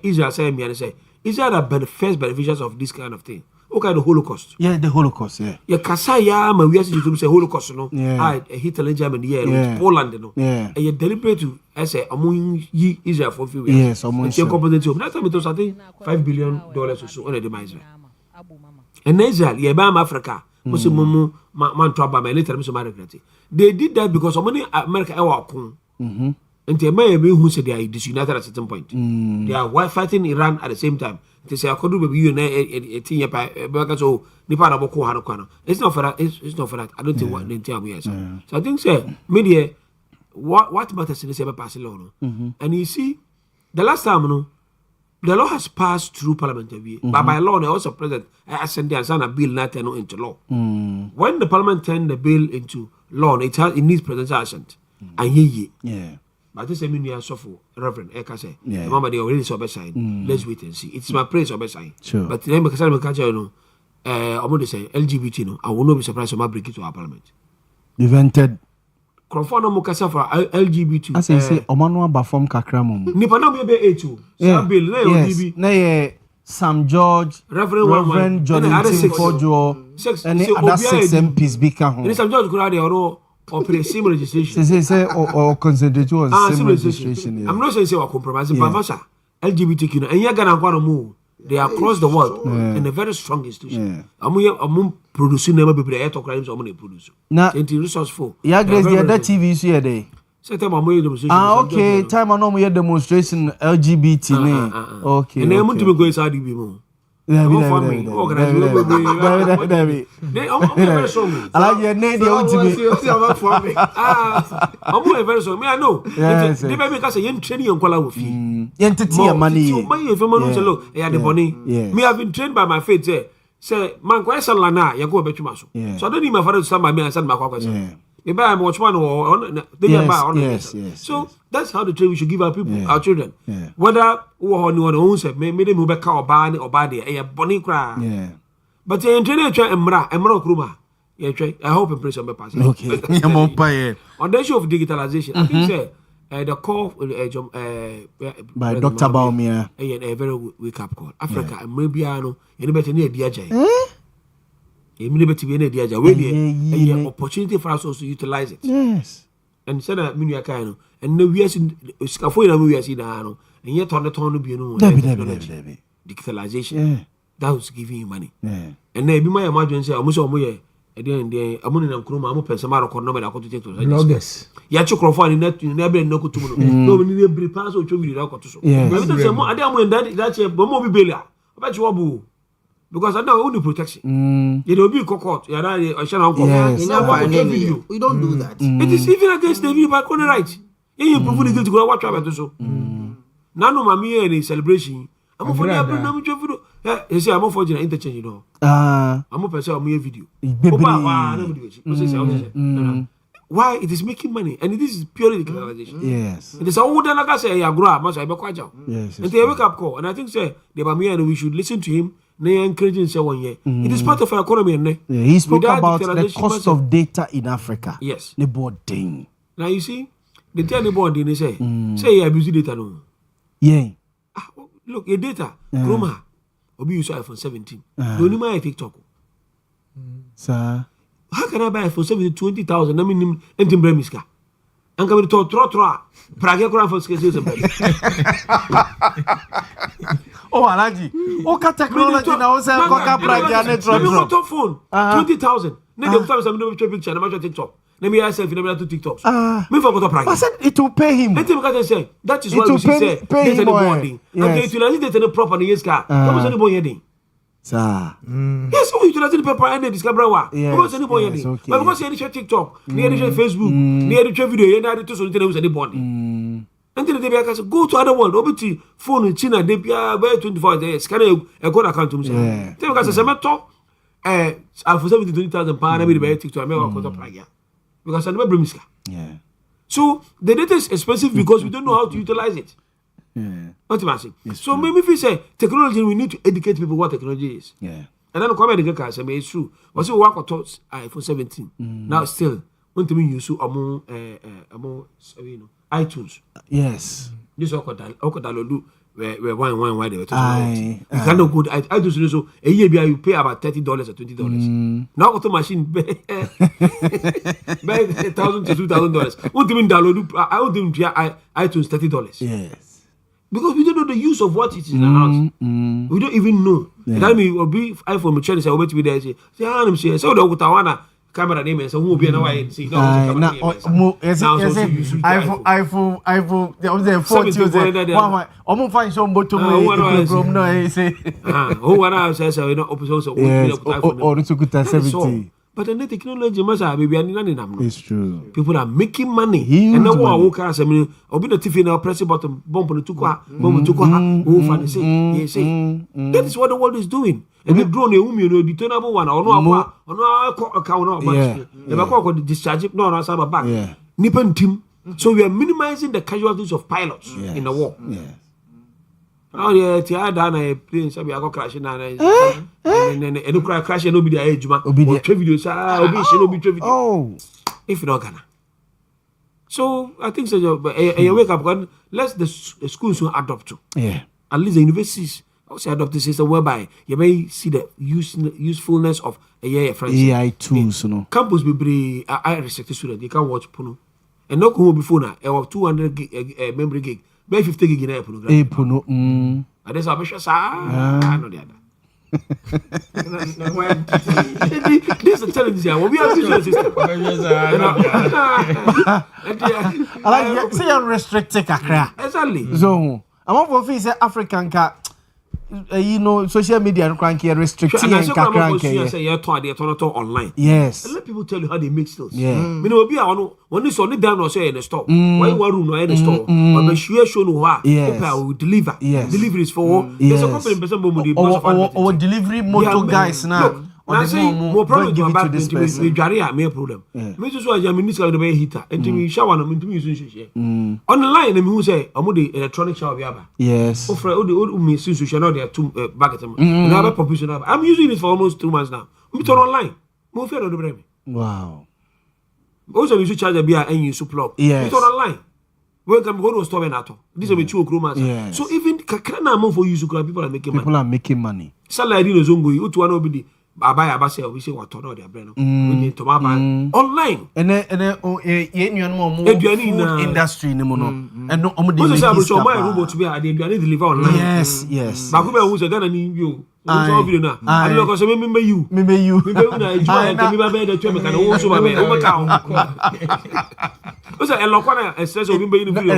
Israel say me and say Israel are first beneficiaries of this kind of thing. Okay, the Holocaust. Yeah, the Holocaust. Yeah. Yeah, Kasaya, my we are to say Holocaust. No. Yeah. Hitler in Germany. Yeah. Poland. No. Yeah. And you deliberate to say among Israel for a few years. Yes. Among. That time it was I think $5 billion or so on the demise. And Israel, yeah, Bam Africa. They did that because so many America and they may be who said they are disunited at a certain point. They are fighting Iran at the same time. They say I could do you so it's not for that. It's not for that. I don't think what they tell me. So I think say media what matters in the passing law. And you see the last time the law has passed through parliament, but by law, they also president ascend and sign a bill not into law. When the parliament turned the bill into law, it needs presidential assent. And yeah. But this is mean suffer, Reverend Eka say. Mama, they already saw sign. Let's wait and see. It's my praise of sign. Sure. But then because I'm I'm going to say LGBT. No, I will not be surprised if I bring it to our parliament. Invented. Confirm mukasa for LGBT. As I say, Omano Bafom Kakramum. Nipa na me be A2. Sa bill na ODB. Na Sam George, Reverend John Fojo, and other 6 MPs bika ho. And Sam George could have or sim registration. Say or concentrate on sim registration. I'm not saying say we compromise, but masha LGBTQ and ya Ghana kwano mu. They are across the world and a very strong institution. I'm producing never be able to crimes. I'm going to produce. Now, resourceful. Yeah, Grace, the other TV is here. Day. Okay. Time I know we demonstration LGBT. Okay. And I'm going to go inside the more. I like your name. I'm very sorry. I know. They may make us a young training on Kuala Lumpur. Money. Me have been trained by my faith. Say, man, question lana, you go back to Maso. So I don't need my father to stand by me and send my question. If I am watchman or yes. So that's how the trade we should give our people, our children. Whether or no one owns it, maybe they move back or bad or bad, a bonny cry. But the engineer try Emra Kruma. I hope and pray some passing. Okay. On the issue of digitalization, I think the call by Dr. Boamah, a very wake up call. Africa and maybe I know anybody near DJ. An opportunity for us also to utilize it. Yes. And said that Minya Kano, and no, we are scaffolding, we are seeing and yet on the tone of digitalization. That was giving you money. And then be my emergency, almost a year. And then I'm on a crew, I'm open some other corner. I to take to bloggers. Yachokrophone in that, never no to nobody pass or to be out to so. I don't that's a Bomo Bella. About you, Abu. Because I know only protection. You don't be cocked. You know, I shall not we don't do that. It is even against the view by corner right. You prove it to go watch about so. None of my any celebration. I'm for the you say I'm for interchange, you know. I'm a person of video. Why it is making money and this is purely digitalization. Yes. It is all the like I say, I grow up, I be quite job. Yes. And they wake up call. And I think say the Bamiya and we should listen to him. Encouraging say 1 year. It is part of our economy. He spoke about the cost of data in Africa. Yes. The boarding. Now you see, they tell the boarding, they say you abuse data no. Yeah. Look, your data, Chroma, or be use iPhone 17. Don't you mind TikTok? Sir. How can I buy iPhone 17 20,000? I mean, anything bremiska. I'm coming to throw. Prague for skills. Oh, Alaji. Okay, technology now. Say, Coca Prague and top phone 20,000. Then the time I'm doing picture. I'm actually TikTok. Let me ask you if you never do TikToks. Me for go to Prague. I said it will pay him. Let me say that is what we say. There's any bonding. Okay, utilize it in proper yes car. How much any boy heading? Sir. Yes, we utilize the paper and discover what. How much any boy heading? But because you share TikTok, you share Facebook, you share video, you share to so you any bonding. Until they go to other world, obiti phone in China, they be 24 days. Scan a good account to me. Tell because I talk, for 70,000 pounds, every day TikTok, I make a quarter Prague. Because I never bring miska. Yeah. So the data is expensive because we don't know how to utilize it. Yeah. Not massive. So maybe if we say technology, we need to educate people what technology is. Yeah. And then come and get it's true. But so work on iPhone 17. Now still, want to use among iTunes. Yes. This okotalo where why they were talking about. You cannot go. I do so. A year you pay about $30 or $20. Now auto machine buy $1,000 to $2,000. What do you mean download? I would do iTunes $30. Yes. Because we don't know the use of what it is in our house. We don't even know. That means will be iPhone me say over to be there say I'm say so the utawana camera name so who be na why see no iPhone the phone say omo find some bottom from no say who wanna say so no opposite so or to good 70. But the technology must have baby and it's true. People are making money. Huge and now money. walk as I mean obi the TV now press button bump on the tukwa who fan say yes that is what the world is doing. And the drone the tunable one or no account no but the back discharge no no back nippon team. So we are minimizing the casualties of pilots in the war. Oh yeah, tia da na plane sabi I go crash na and crash no be the age ma or video obi she no be video. Oh, if not Ghana. So I think so you wake up and let the schools will adopt to. Yeah. At least the universities also adopt the system whereby you may see the usefulness of AI tools, you know. Campus be I restricted students, they can watch porno. And not come before now, or 200 gig memory gig. By 50 gig in pornography. And that's how much I know the other. This is a challenge here. We have visual system. I like say unrestricted kakra. Exactly. So I'm on for say African car. You know, social media and cranky restricting and kakra online. Yes. And let people tell you how they make sales. Yeah. Me no be one when this only down or say in the store. Why one room or in the store? But be sure show no how. People will deliver. Yes. Deliveries for there's a company person or delivery motor guys now. I say more problem to about this we jari me problem. Me just so I minister the heater and me shower no me use share. Online me who say am the electronic shower be aba. Yes. O me since share now there two bucket. Now be proportion. I'm using it for almost 2 months now. Me turn online. Me fear no do. Wow. Also we should charge a beer and use plug. Yes. Me turn online. We can go to store and ato. This is me 2 ochroma. So even kakra na amount for use people are making money. People are making money. Salary no zongo you to one obidi. Abaya we say what no their brain we to online and food industry no and no omo dey so my robot be dey deliver online. Yes ba ko be who say Ghana ni bio so video na and you go say me you na me ba be dey tell me can wo so ba be o ka o say elokwana stress obi be ni video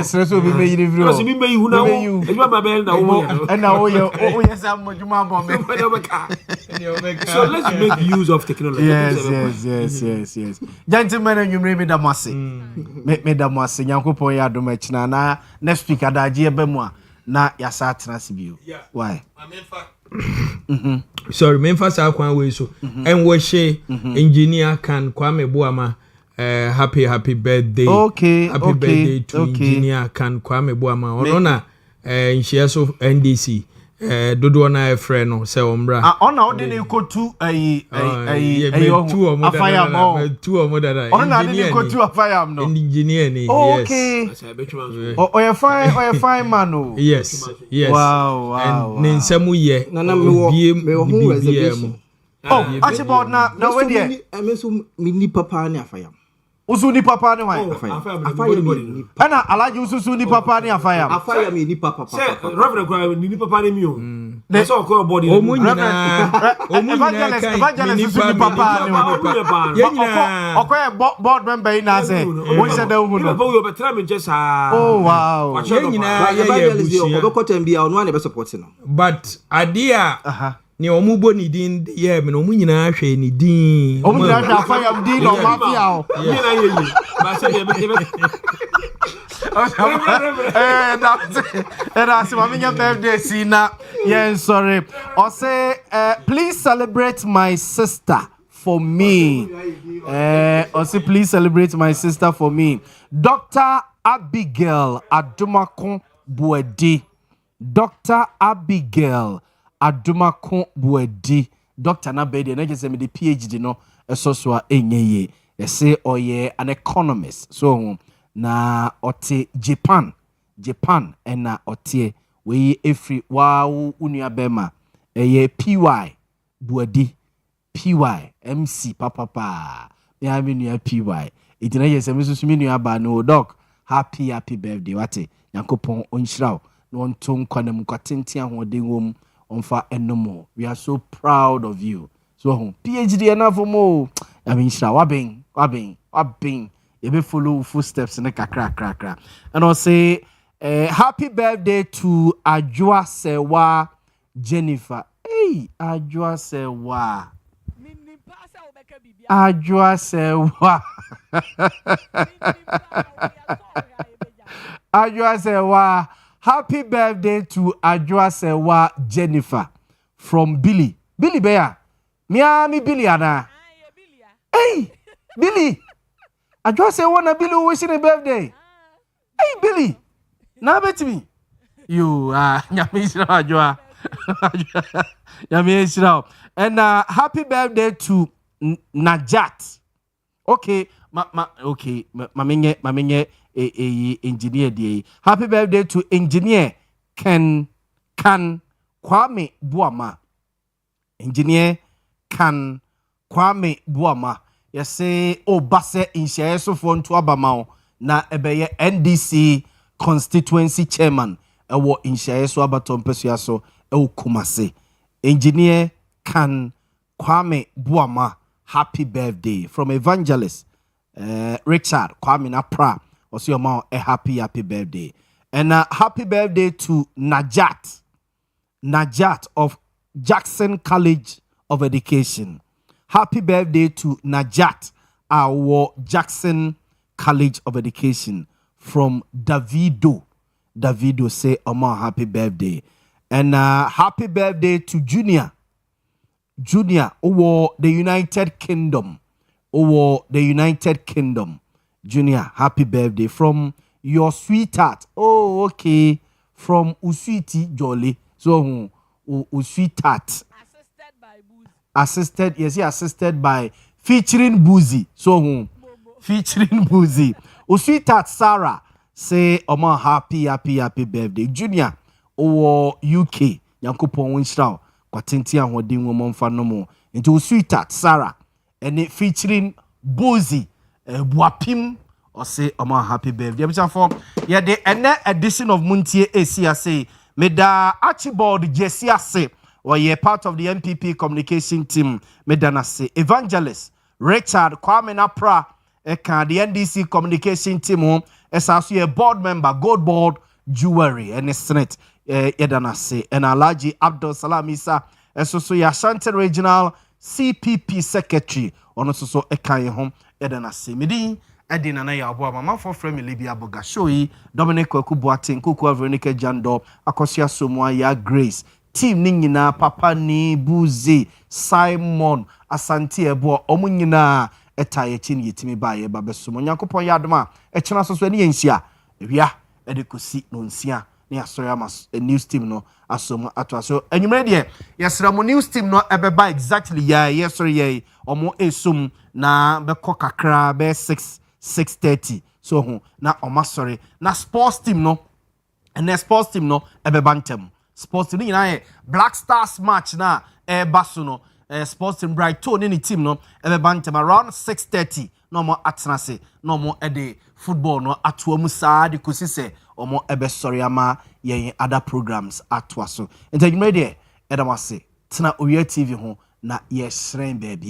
o say me you na wo e ba be na wo and na wo ye sam juma bo me so let's make use of technology. Yes. Gentlemen, and you may be the massy. Make me the massy. Yanko ya do much na next week adaji ebemwa na yasa transibio. Why? Sorry, Memphis Akwan way so. And we she engineer can Kwame Boamah. Happy birthday. Okay. Happy birthday to engineer can Kwame Boamah. Onona she also NDC. Dodo na e frɛ no sɛ ombra ona ode ne kotu afayam two omo dada ona ade ne kotu afayam no engineer ni okay oye fine man o yes wow and ne nsɛm yɛ na me ho reservation actually na we there me so me ni papa ne afayam usu ni papa ne wan afayam ana alaji usu ni papa ne afayam ni papa say reverend kwa ni papa ne mi o na so ko body omunyina evangelist ni papa ne yenya okoye board member na say won say da hu no papa we betra me chesa oh wow yenya evangelist obekotem bia ono na be support no but idea ni omubo ni din ye me no munyina hwe ni din omunyina hwe afayam din no mafia o ni na ye ba se be that's my birthday sina yeah sorry I say please celebrate my sister for me I say please celebrate my sister for me Dr. Abigail Adumakon Buedi Dr. Abigail Adumakon Buedi Dr. Nabedi na just me the PhD no so enyeye they say oye an economist so na ote Japan Japan ena otie we efri wa unua bema eye PY Buadi PY MC papa me have nua PY itina yesem susu me nua ba no doc happy birthday wate Yankopon onhyiraw no onto nkwanam kwatenti ahoden wom onfa enomo. We are so proud of you. So PhD enough mo. I mean wabeng. You be follow footsteps in the kakra. And I'll say happy birthday to Ajwa Sewa Jennifer. Hey, Ajwa Sewa. Ajwa Sewa. Ajwa Sewa. Happy birthday to Ajwa Sewa Jennifer from Billy. Billy Bear. Miami Billy ana. Hey, Billy. Ajwa Sewa na Billy wishing a birthday. Hey, Billy. Now bet me. You Nyamisha Ajwa. Nyamisha. And happy birthday to Najat. Okay, mamenye engineer day. Happy birthday to engineer Kan Kwame Boamah. Engineer Kan Kwame Boamah. You say basse in share so for to Abamao na ebeye NDC constituency chairman ewo in share so abaton pesuaso Kumase. Engineer Kan Kwame Boamah. Happy birthday from evangelist Richard Kwame Napra. Also your mom a happy birthday. And happy birthday to Najat of Jackson College of Education. Happy birthday to Najat, our Jackson College of Education from Davido. Davido say happy birthday. And happy birthday to Junior over the United Kingdom. Junior, happy birthday from your sweetheart. Oh, okay. From Uswiti Jolly. So, sweetheart. Assisted by featuring Boozy. So, featuring Boozy. Sweetheart Sarah say, happy birthday. Junior, over UK. Yankopon Winstrow. Kwatenti ahoden wo momfa no mo into sweetheart Sarah and featuring Bozy Buapim or say happy birthday. For yeah the edition of Montie ACSA meda Archibald Jesse say or ye part of the MPP communication team medana say evangelist Richard Kwame Napra eka the NDC communication team home as also a board member Gold Board Jewelry and Senate Edana say and Alaji Abdul Salam Isa so ya Ashanti Regional CPP Secretary on so ekaye home Edana say medi edina na Yaw Boamah man for frame Libya Boga shoyi Dominic Kwakubuatin Kuku Veronica Jando Akosia Somwa ya Grace team ni nyina Papa ni Buzi Simon Asante Ebo omu nyina etaye chini yetimi baye babesumo Nyankopon yadoma echena so ani yensia ewia edikosi no nsia ni asoya a news team no asomo ato so enyumre de yesra mo news team no ebeba exactly ya yesori ye omo esum na beko kakra be 6:30 so ho na omasori na sports team no ebeba ntem sports team ni na Black Stars match na basu no sports team Brighton ni team no ebeba ntem around 6:30 no mo atenase no mo ede football no atoamu saa de kosise omo ebe sorry ama yen other programs atwa so enta you ready edamase tena Owia TV ho na ye shren baby